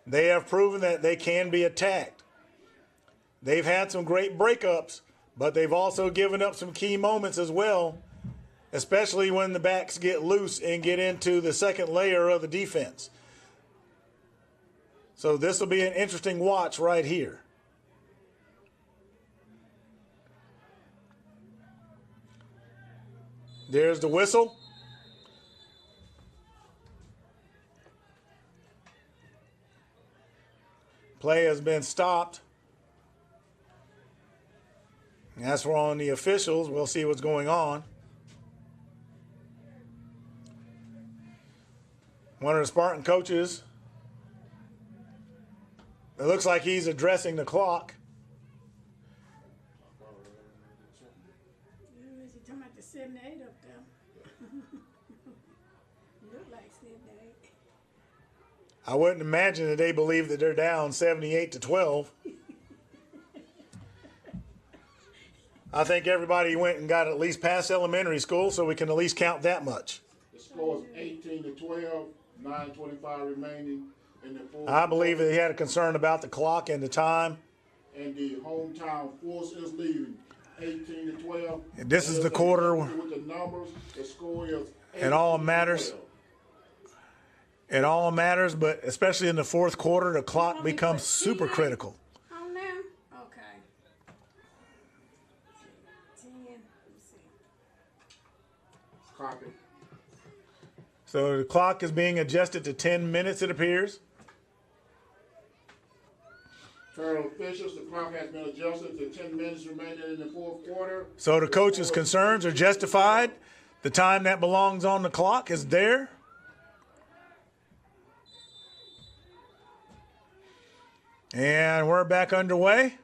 C: They have proven that they can be attacked. They've had some great breakups, but they've also given up some key moments as well, especially when the backs get loose and get into the second layer of the defense. So this will be an interesting watch right here. There's the whistle. Play has been stopped. As for on the officials, we'll see what's going on. One of the Spartan coaches, it looks like he's addressing the clock.
B: Is he talking about the 78 up there? Look like 78.
C: I wouldn't imagine that they believe that they're down 78-12. I think everybody went and got at least past elementary school, so we can at least count that much.
A: The score is 18-12, 9:25 remaining in the 4th.
C: I believe that he had a concern about the clock and the time.
A: And the hometown Force is leaving 18-12.
C: And this is the quarter.
A: With the numbers, the score is 18-12.
C: It all matters. It all matters, but especially in the 4th quarter, the clock becomes super critical.
B: On now? Okay. 10. Let me see.
A: Copy.
C: So the clock is being adjusted to 10 minutes, it appears.
A: Federal officials, the clock has been adjusted to 10 minutes remaining in the 4th quarter.
C: So the coach's concerns are justified. The time that belongs on the clock is there. And we're back underway.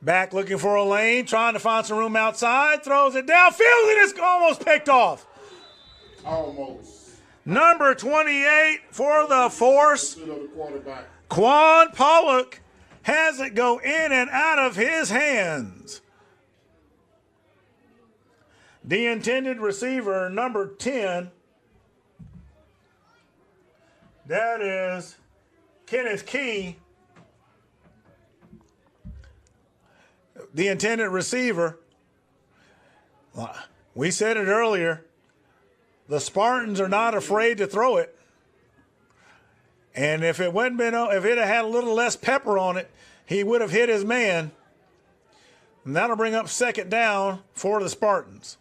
C: Back looking for a lane, trying to find some room outside, throws it downfield, and it's almost picked off.
A: Almost.
C: Number 28 for the Force,
A: The quarterback.
C: Quan Pollock, has it go in and out of his hands. The intended receiver, number 10, that is Kenneth Key. The intended receiver, we said it earlier, the Spartans are not afraid to throw it. And if it had had a little less pepper on it, he would have hit his man. And that'll bring up second down for the Spartans.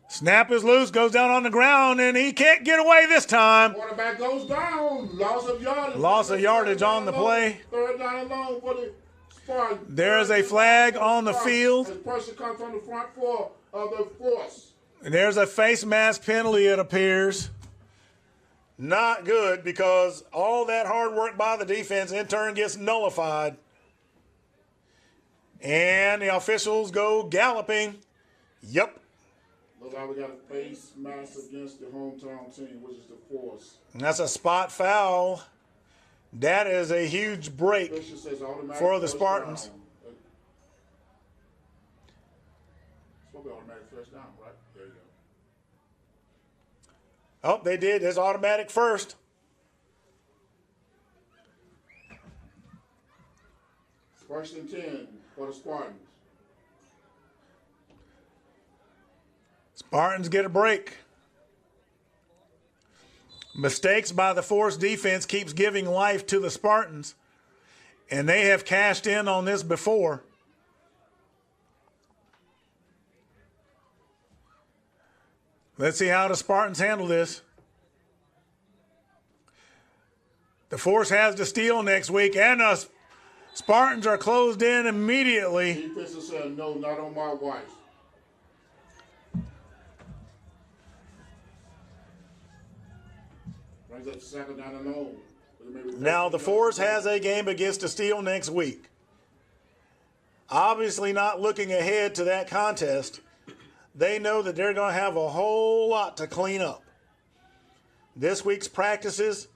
C: Snap is loose, goes down on the ground, and he can't get away this time.
A: Quarterback goes down. Loss of yardage.
C: Loss of yardage on the play.
A: Third down and long for the Spartans.
C: There is a flag on the field.
A: The person comes on the front four of the Force.
C: There's a face mask penalty, it appears. Not good, because all that hard work by the defense in turn gets nullified. And the officials go galloping. Yep.
A: Looks like we got a face mask against the hometown team, which is the Force.
C: And that's a spot foul. That is a huge break for the Spartans.
A: It's supposed to be automatic first down, right? There you go.
C: Oh, they did. It's automatic first.
A: First and 10 for the Spartans.
C: Spartans get a break. Mistakes by the Force defense keeps giving life to the Spartans, and they have cashed in on this before. Let's see how the Spartans handle this. The Force has the steal next week, and the Spartans are closed in immediately.
A: Defense said, no, not on my wife. Brings up second down and long.
C: Now the Force has a game against the Steel next week. Obviously not looking ahead to that contest. They know that they're going to have a whole lot to clean up. This week's practices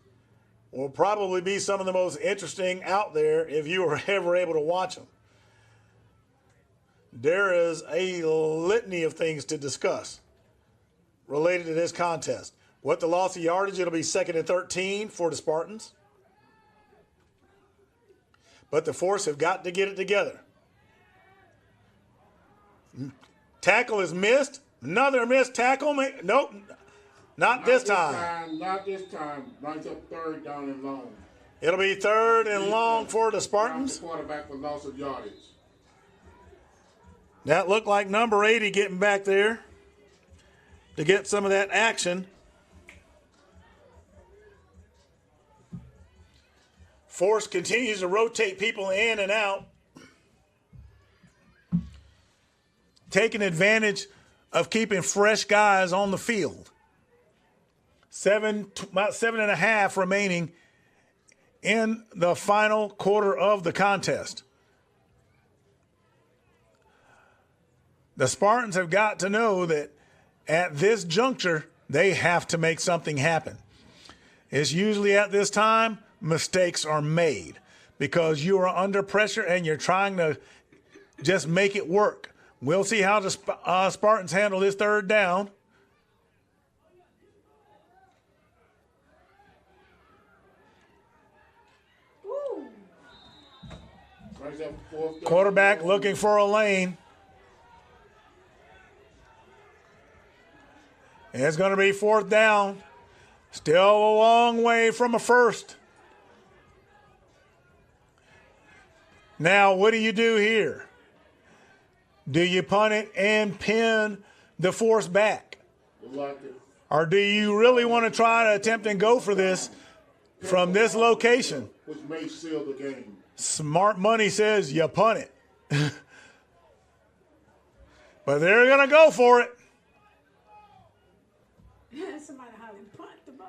C: will probably be some of the most interesting out there if you were ever able to watch them. There is a litany of things to discuss related to this contest. What the loss of yardage, it'll be 2nd and 13 for the Spartans. But the Force have got to get it together. Tackle is missed. Another missed tackle. Nope, not this time.
A: Not this time. Brings up third down and long.
C: It'll be 3rd and long for the Spartans.
A: The quarterback for loss of yardage.
C: That looked like number 80 getting back there to get some of that action. Force continues to rotate people in and out, taking advantage of keeping fresh guys on the field. About 7.5 remaining in the final quarter of the contest. The Spartans have got to know that at this juncture, they have to make something happen. It's usually at this time mistakes are made because you are under pressure and you're trying to just make it work. We'll see how the Spartans handle this 3rd down. Quarterback looking for a lane. And it's going to be 4th down. Still a long way from a first. Now, what do you do here? Do you punt it and pin the Force back? Or do you really want to try to attempt and go for this from this location?
A: Which may seal the game.
C: Smart money says you punt it. But they're going to go for it.
B: Somebody hollering, punt the ball.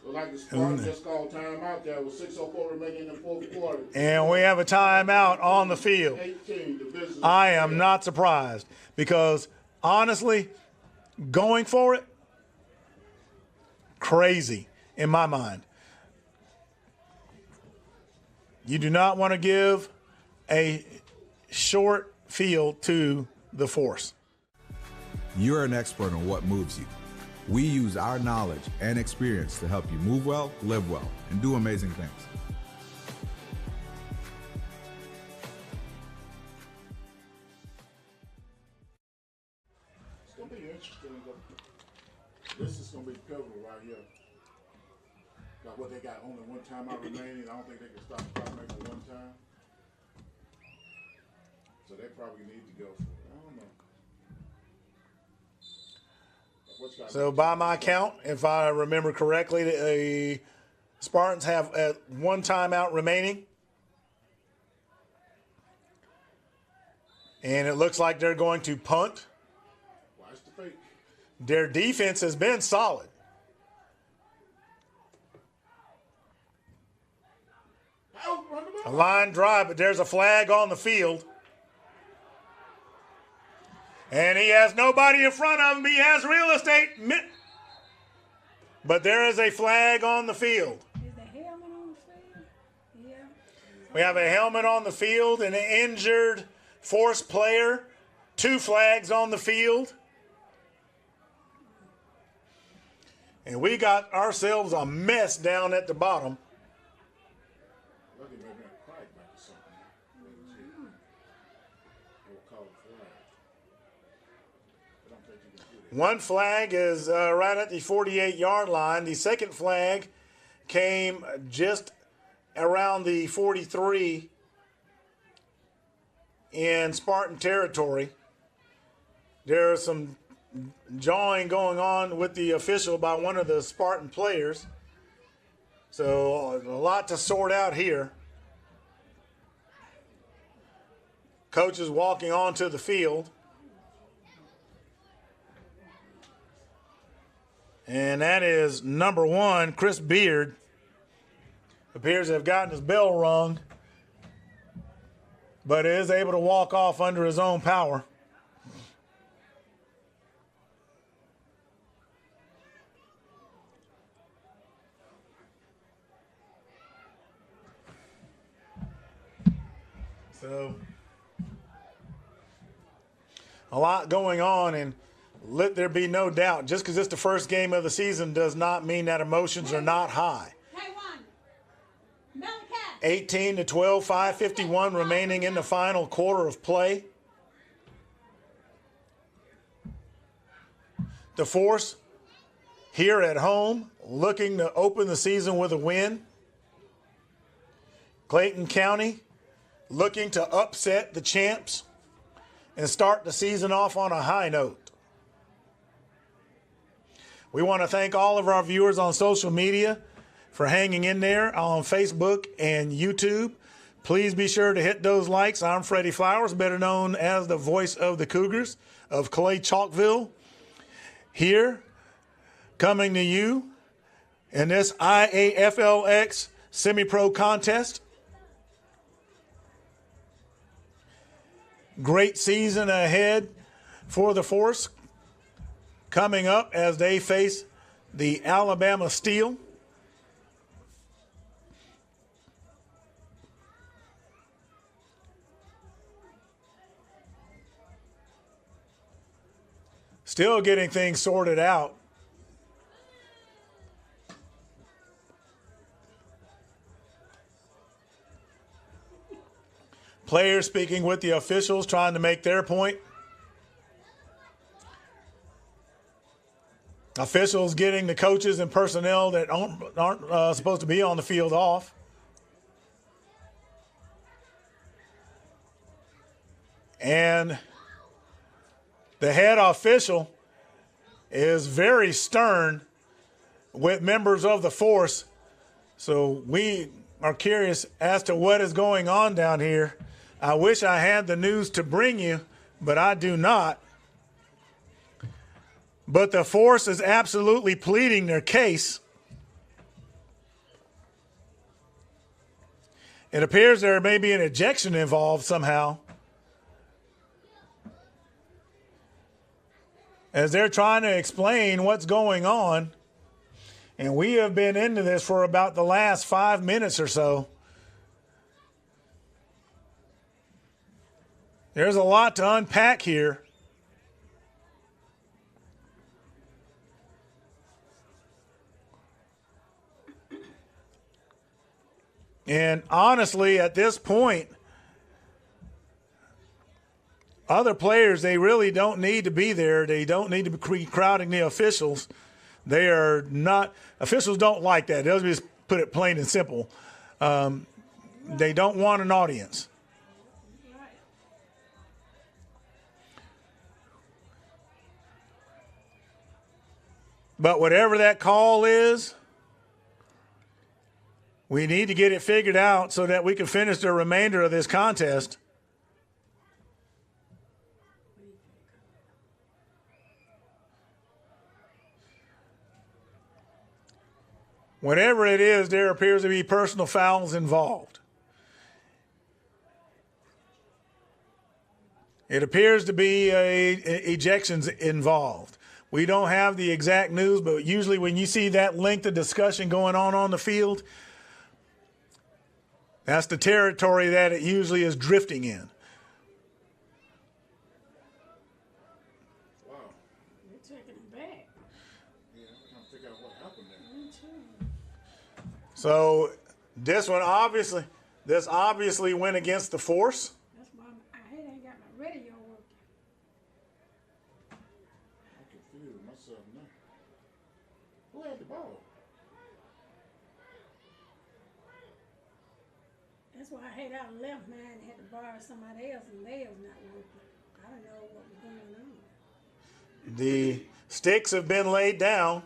A: Look like the Spartans just called timeout there with 6:04 remaining in the fourth quarter.
C: And we have a timeout on the field.
A: 18, the business.
C: I am not surprised because, honestly, going for it, crazy in my mind. You do not want to give a short field to the force.
F: You're an expert on what moves you. We use our knowledge and experience to help you move well, live well, and do amazing things.
A: It's going to be interesting. This is going to be pivotal right here. Got what they got only one timeout remaining. I don't think they can stop the clock making one time. So they probably need to go for it. I don't know.
C: So by my count, if I remember correctly, the Spartans have one timeout remaining. And it looks like they're going to punt.
A: Watch the fake.
C: Their defense has been solid. A line drive, but there's a flag on the field. And he has nobody in front of him. He has real estate. But there is a flag on the field.
B: Is the helmet on the field? Yeah.
C: We have a helmet on the field, an injured force player, 2 flags on the field. And we got ourselves a mess down at the bottom. One flag is right at the 48-yard line. The second flag came just around the 43 in Spartan territory. There's some jawing going on with the official by one of the Spartan players. So a lot to sort out here. Coach is walking onto the field. And that is number 1, Chris Beard. Appears to have gotten his bell rung, but is able to walk off under his own power. So, a lot going on, and let there be no doubt, just because it's the first game of the season does not mean that emotions are not high. 18-12, 5:51 remaining in the final quarter of play. The Force here at home looking to open the season with a win. Clayton County looking to upset the champs and start the season off on a high note. We want to thank all of our viewers on social media for hanging in there on Facebook and YouTube. Please be sure to hit those likes. I'm Freddie Flowers, better known as the voice of the Cougars of Clay Chalkville, here coming to you in this IAFLX semi-pro contest. Great season ahead for the Force coming up as they face the Alabama Steel. Still getting things sorted out. Players speaking with the officials, trying to make their point. Officials getting the coaches and personnel that aren't supposed to be on the field off. And the head official is very stern with members of the Force. So we are curious as to what is going on down here I wish I had the news to bring you, but I do not. But the force is absolutely pleading their case. It appears there may be an ejection involved somehow, as they're trying to explain what's going on. And we have been into this for about the last 5 minutes or so. There's a lot to unpack here. And honestly, at this point, other players, they really don't need to be there. They don't need to be crowding the officials. They are not – officials don't like that. They'll just put it plain and simple. They don't want an audience. But whatever that call is, we need to get it figured out so that we can finish the remainder of this contest. Whatever it is, there appears to be personal fouls involved. It appears to be ejections involved. We don't have the exact news, but usually when you see that length of discussion going on the field, that's the territory that it usually is drifting in.
A: Wow.
B: They're taking it back.
A: Yeah, I'm trying to figure out what happened there.
B: Me too.
C: So this obviously went against the force.
B: That's why I ain't got my radio working.
A: I'm confused myself now. Who had the ball?
B: That's why I hate I left mine and had to borrow somebody else and theirs not working. I don't know what was going on.
C: The sticks have been laid down.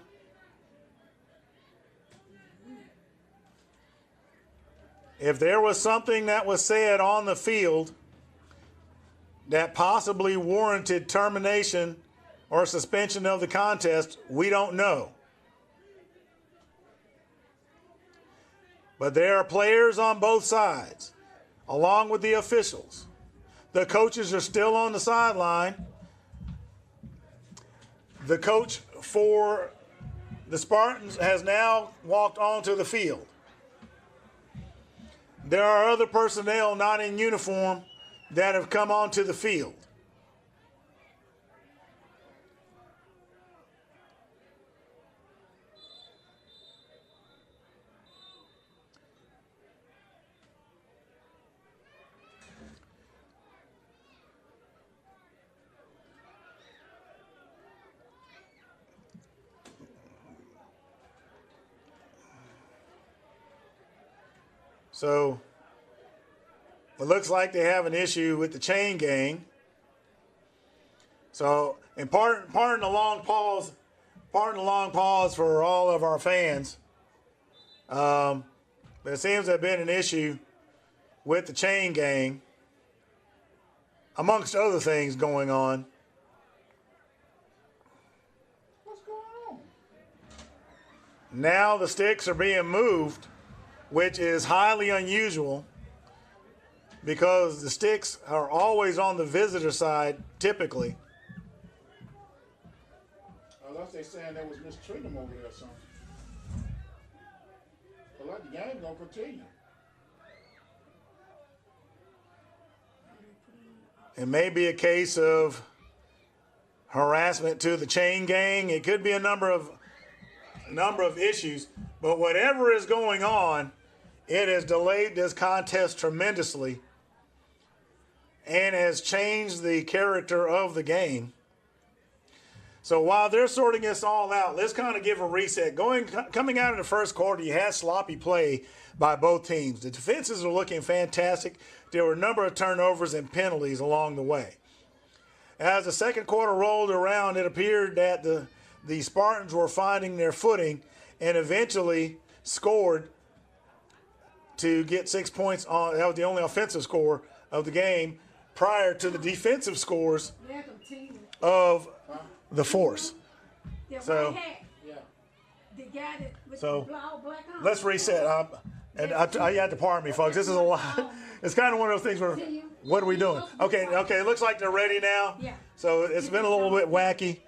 C: If there was something that was said on the field that possibly warranted termination or suspension of the contest, we don't know. But there are players on both sides, along with the officials. The coaches are still on the sideline. The coach for the Spartans has now walked onto the field. There are other personnel not in uniform that have come onto the field. So it looks like they have an issue with the chain gang. So, and pardon the long pause for all of our fans. There seems to have been an issue with the chain gang, amongst other things going on.
A: What's going on?
C: Now the sticks are being moved, which is highly unusual because the sticks are always on the visitor side, typically.
A: Unless they're saying they was mistreating them over there or something. But like the game gonna continue.
C: It may be a case of harassment to the chain gang. It could be a number of issues. But whatever is going on, it has delayed this contest tremendously and has changed the character of the game. So while they're sorting this all out, let's kind of give a reset. Coming out of the first quarter, you had sloppy play by both teams. The defenses are looking fantastic. There were a number of turnovers and penalties along the way. As the second quarter rolled around, it appeared that the Spartans were finding their footing and eventually scored to get 6 points on. That was the only offensive score of the game prior to the defensive scores
B: Yeah, them team.
C: of the Force.
B: Yeah,
C: So-
B: white hat.
A: Yeah.
B: The guy that with
C: So,
B: the all black on.
C: Let's reset. You have to pardon me, folks. This is a lot. It's kind of one of those things where, what are we doing? Okay, it looks like they're ready now.
B: Yeah.
C: So it's been a little bit wacky.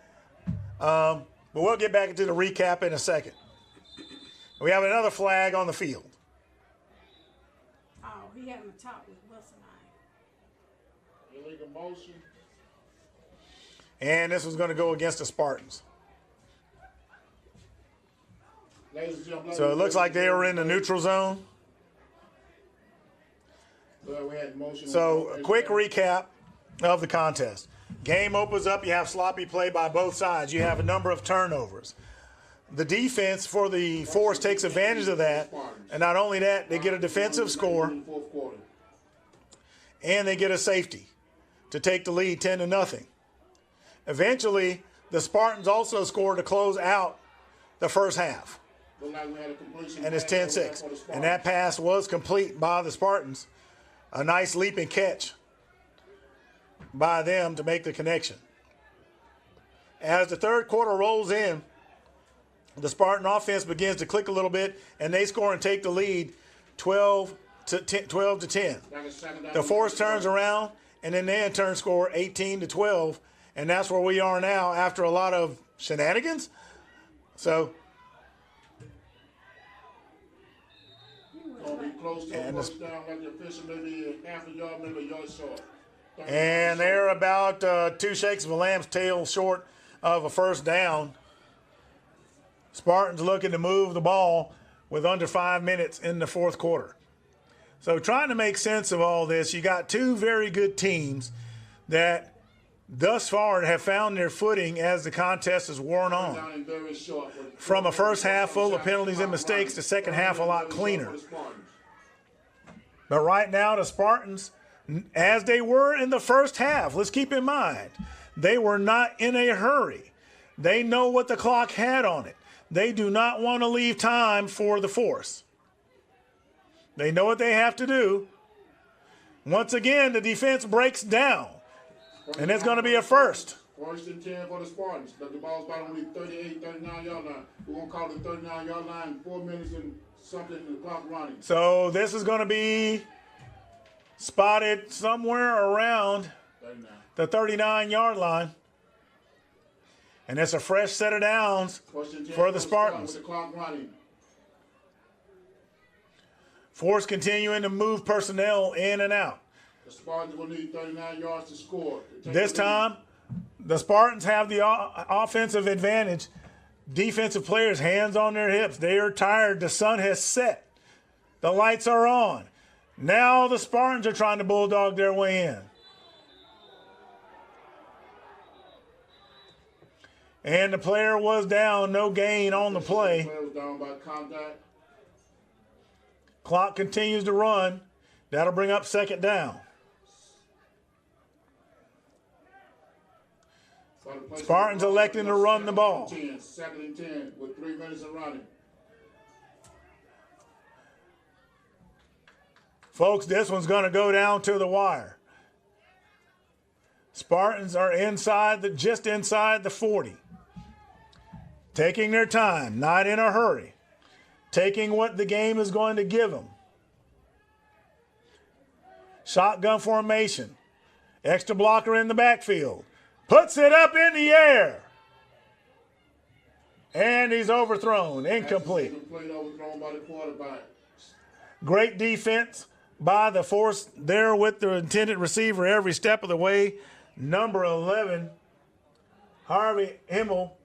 C: But we'll get back into the recap in a second. We have another flag on the field.
B: Oh, he having a talk with Wilson.
A: Illegal motion.
C: And this was going to go against the Spartans.
A: Ladies and gentlemen.
C: So it looks like they were in the neutral zone.
A: Well, we had motion.
C: So a quick recap of the contest. Game opens up. You have sloppy play by both sides. You have a number of turnovers. The defense for the Force takes advantage of that. And not only that, they get a defensive score and they get a safety to take the lead 10-0. Eventually, the Spartans also scored to close out the first half. And it's 10-6. And that pass was complete by the Spartans. A nice leaping catch by them to make the connection. As the third quarter rolls in, the Spartan offense begins to click a little bit, and they score and take the lead 12 to 10. The Force turns around, and then they in turn score 18-12, and that's where we are now after a lot of shenanigans. So and they're about 2 shakes of a lamb's tail short of a first down. Spartans looking to move the ball with under 5 minutes in the fourth quarter. So trying to make sense of all this, you got two very good teams that thus far have found their footing as the contest has worn on. From a first half full of penalties and mistakes, the second half a lot cleaner. But right now, the Spartans, as they were in the first half, let's keep in mind, they were not in a hurry. They know what the clock had on it. They do not want to leave time for the Force. They know what they have to do. Once again, the defense breaks down, and it's going to be a first.
A: First and 10 for the Spartans. But the ball's about only 38, 39-yard line. We're going to call the 39-yard line 4 minutes and something and the clock running.
C: So this is going to be spotted somewhere around
A: 39.
C: the 39-yard line. And it's a fresh set of downs for the Spartans.
A: With the clock running.
C: Force continuing to move personnel in and out.
A: The Spartans will need 39 yards to score.
C: This time, the Spartans have the offensive advantage. Defensive players, hands on their hips. They are tired. The sun has set. The lights are on. Now the Spartans are trying to bulldog their way in. And the player was down, no gain on the play.
A: The player was down by contact.
C: Clock continues to run. That'll bring up second down. Spartans electing to run the ball.
A: 10, second and 10 with 3 minutes of running.
C: Folks, this one's going to go down to the wire. Spartans are just inside the 40. Taking their time, not in a hurry. Taking what the game is going to give them. Shotgun formation. Extra blocker in the backfield. Puts it up in the air. And he's overthrown. Incomplete.
A: Overthrown by the quarterback.
C: Great defense by the Force there with the intended receiver every step of the way. Number 11, Harvey Himmel,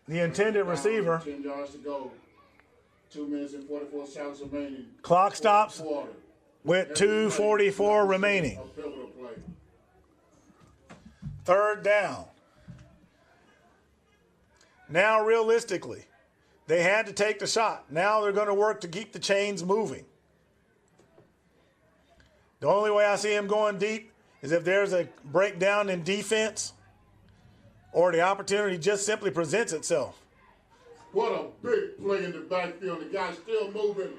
C: the intended receiver.
A: 10 yards to go. 2 minutes and 44 seconds remaining.
C: Clock stops with 2:44 remaining. Third down. Now, realistically, they had to take the shot. Now they're going to work to keep the chains moving. The only way I see him going deep is if there's a breakdown in defense or the opportunity just simply presents itself.
A: What a big play in the backfield. The guy's still moving.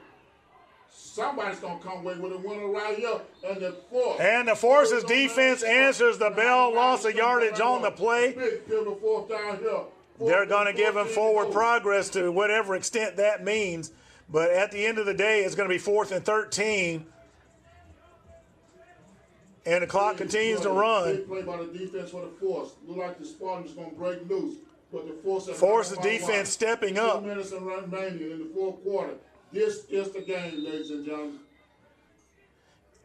A: somebody's going to come away with a winner right here. And the Force.
C: And the Force's defense answers the bell. Loss of yardage on the play.
A: Big pivot fourth down here.
C: They're going to give him forward progress to whatever extent that means. But at the end of the day, it's going to be 4th and 13. And the clock continues to run.
A: Big play by the defense for the Force. Look like the Spartans going to break loose. But the
C: Force's defense stepping up.
A: 2 minutes and remaining in the fourth quarter. This is the game, ladies and gentlemen.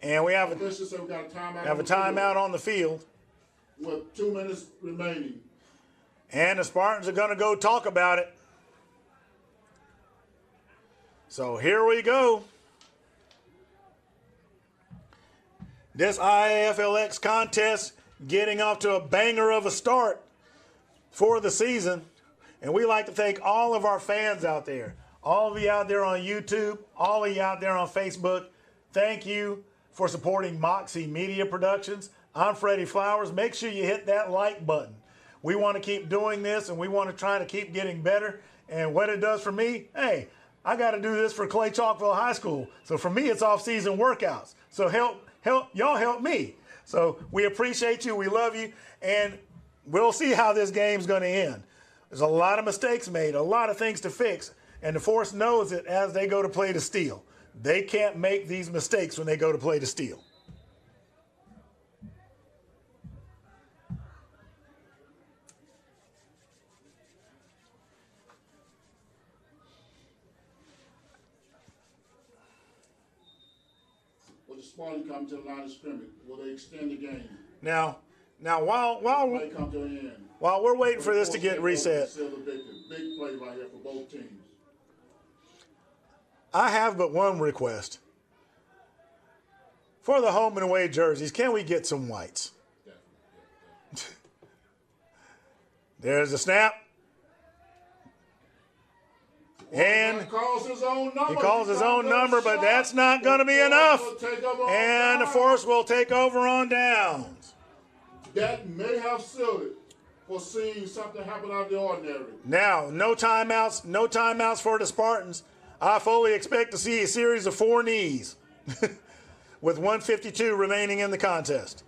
C: And we have a timeout on the field.
A: With 2 minutes remaining.
C: And the Spartans are going to go talk about it. So here we go. This IAFLX contest getting off to a banger of a start for the season. And we like to thank all of our fans out there. All of you out there on YouTube, all of you out there on Facebook. Thank you for supporting Moxie Media Productions. I'm Freddie Flowers. Make sure you hit that like button. We want to keep doing this, and we want to try to keep getting better. And what it does for me, hey, I got to do this for Clay Chalkville High School. So for me, it's off-season workouts. So y'all help me. So we appreciate you. We love you. And we'll see how this game's going to end. There's a lot of mistakes made, a lot of things to fix. And the Force knows it as they go to play to steal. They can't make these mistakes when they go to play to steal.
A: Will the Spartans come to the line of scrimmage? Will they extend the game?
C: Now while
A: They come to an end.
C: While we're waiting for this to get reset,
A: Big play right here for both teams.
C: I have but one request. For the home and away jerseys, can we get some whites? There's a snap. And
A: he calls his own number.
C: He calls his own number, but that's not going to be enough. And the Force will take over on downs.
A: That may have sealed it for seeing something happen out of the ordinary.
C: Now, no timeouts for the Spartans. I fully expect to see a series of 4 knees with 1:52 remaining in the contest.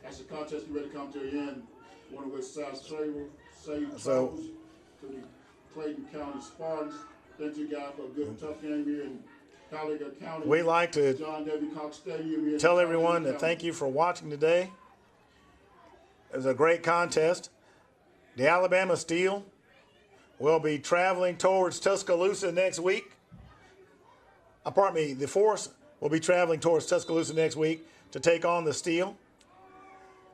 A: As the contest is ready to come to an end, one of which South travels to the Clayton County Spartans. Thank you guys for a good, tough game here in Caliga County.
C: We'd like to
A: John W. Cox Stadium here
C: tell everyone that thank you for watching today. It was a great contest. The Alabama Steel will be traveling towards Tuscaloosa next week. The Force will be traveling towards Tuscaloosa next week to take on the Steel.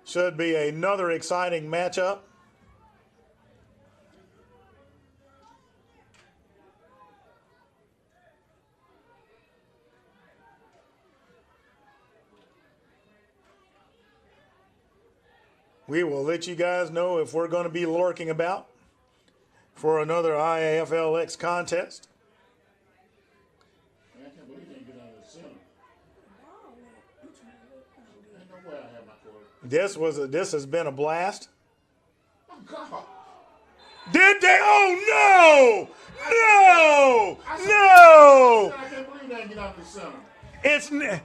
C: Should be another exciting matchup. We will let you guys know if we're going to be lurking about for another IAFLX contest.
A: I can't believe they didn't get out of the center. Ain't no way I have my quarter.
C: This has been a blast.
A: Oh, God.
C: Did they? Oh, no! No!
A: I can't believe they didn't get out of the center.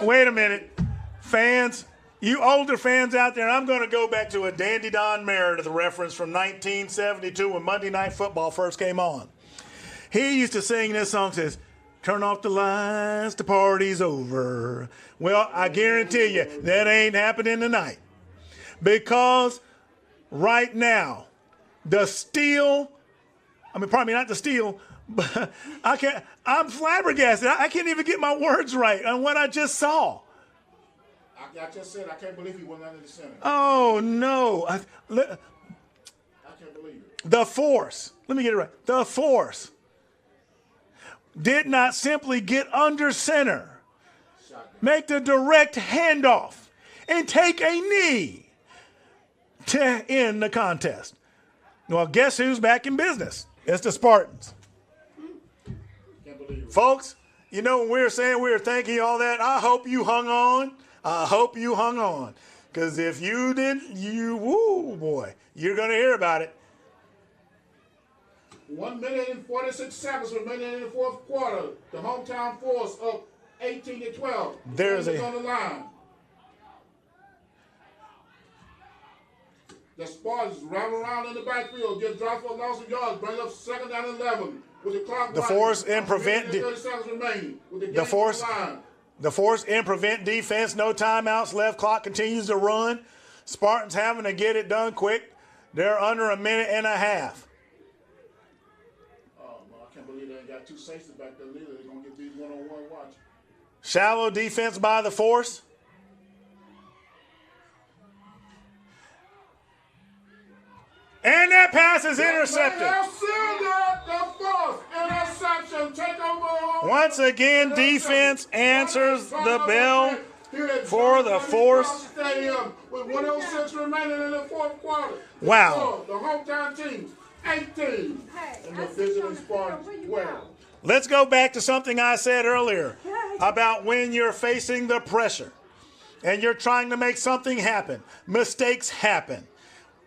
C: Wait a minute. Fans, you older fans out there, I'm going to go back to a Dandy Don Meredith reference from 1972 when Monday Night Football first came on. He used to sing this song, says, "Turn off the lights, the party's over." Well, I guarantee you that ain't happening tonight. Because right now, the Steel, not the Steel, but I'm flabbergasted. I can't even get my words right on what I just saw.
A: I just said I can't believe he went under the center.
C: Oh, no.
A: I can't believe it.
C: The Force, let me get it right. The Force did not simply get under center, make the direct handoff, and take a knee to end the contest. Well, guess who's back in business? It's the Spartans.
A: Can't believe it.
C: Folks, you know when we were saying we were thanking you all that, I hope you hung on. I hope you hung on. Because if you didn't, woo boy, you're going to hear about it.
A: 1 minute and 46 seconds remaining in the fourth quarter. The hometown Force up 18-12.
C: There's
A: on the line. The Spartans rattle around in the backfield, get dropped for a loss of yards, bring up 2nd down and 11 with the clock.
C: The Force in prevent.
A: 30 seconds remaining with the game
C: The Force.
A: on the line.
C: The Force in prevent defense. No timeouts left. Clock continues to run. Spartans having to get it done quick. They're under a minute and a half.
A: Oh, I can't believe they ain't got 2 safeties back there neither. They're going to get beat one-on-one. Watch.
C: Shallow defense by the Force. And that pass is intercepted.
A: The Force interception. Take over.
C: Once again, defense answers the bell for the Force.
A: With 106 remaining in the fourth quarter.
C: Wow.
A: The hometown team, 18. And the visiting Spartans, 12.
C: Let's go back to something I said earlier about when you're facing the pressure and you're trying to make something happen. Mistakes happen.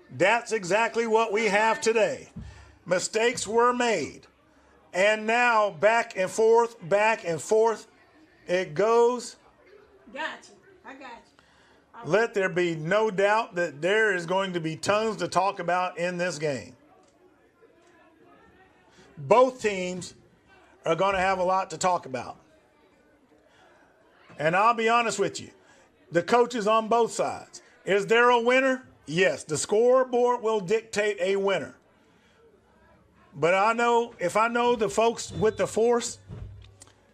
C: That's exactly what we have today. Mistakes were made. And now back and forth it goes.
B: Got you. I got you.
C: Let there be no doubt that there is going to be tons to talk about in this game. Both teams are going to have a lot to talk about. And I'll be honest with you, the coaches on both sides. Is there a winner? Yes, the scoreboard will dictate a winner. But if I know the folks with the Force,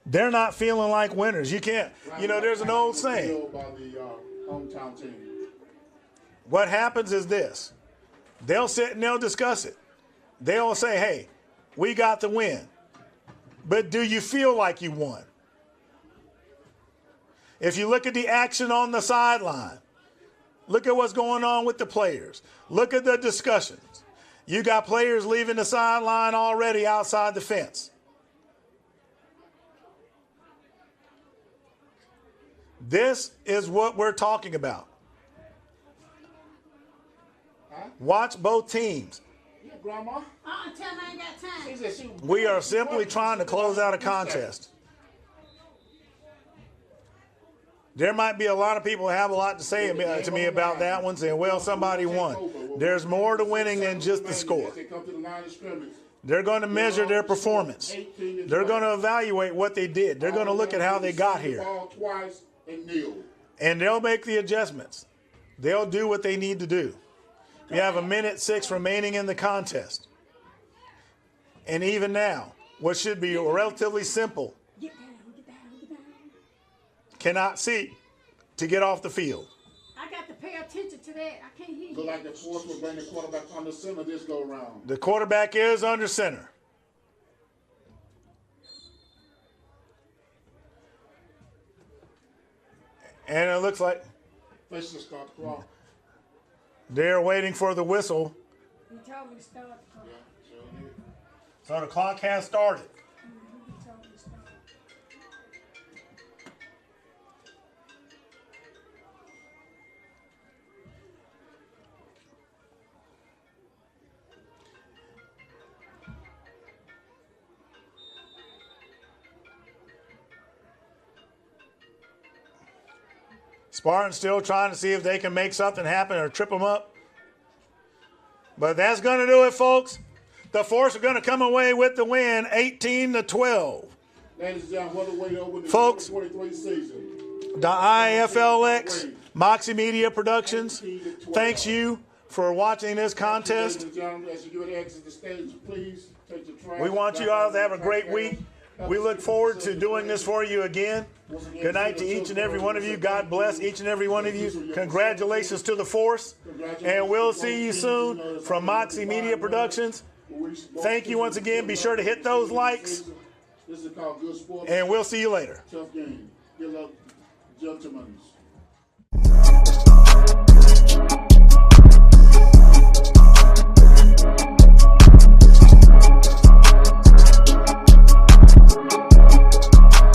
C: they're not feeling like winners. You can't. There's an old saying. What happens is this. They'll sit and they'll discuss it. They'll say, hey, we got the win. But do you feel like you won? If you look at the action on the sideline, look at what's going on with the players. Look at the discussions. You got players leaving the sideline already outside the fence. This is what we're talking about. Watch both teams.
A: Yeah, Grandma.
B: Tell me I ain't got time.
C: We are simply trying to close out a contest. There might be a lot of people who have a lot to say to me about that one, saying, well, somebody won. There's more to winning than just the score. They're going to measure their performance. They're going to evaluate what they did. They're going to look at how they got here. And they'll make the adjustments. They'll do what they need to do. We have 1:06 remaining in the contest. And even now, what should be relatively simple, cannot see to get off the field.
B: I got to pay attention to that. I can't hear you.
A: Look like the Force will bring the quarterback under center this go around.
C: The quarterback is under center. And it looks like they're waiting for the whistle.
B: He told me to start the clock.
A: Yeah, sure did.
C: So the clock has started.
B: He told me to start.
C: Spartans still trying to see if they can make something happen or trip them up. But that's going to do it, folks. The Force are going to come away with the win, 18-12.
A: Ladies and gentlemen, what a way to open the
C: Folks,
A: 2023 season.
C: The IFLX, Moxie Media Productions, thanks you for watching this contest.
A: Ladies and gentlemen, as you get exit the stage, please take the trash.
C: We want you all to have a great week. We look forward to doing this for you again. Good night to each and every one of you. God bless each and every one of you. Congratulations to the Force. And we'll see you soon from Moxie Media Productions. Thank you once again. Be sure to hit those likes.
A: This is called good sports.
C: And we'll see you later.
A: Tough game. Good luck, gentlemen.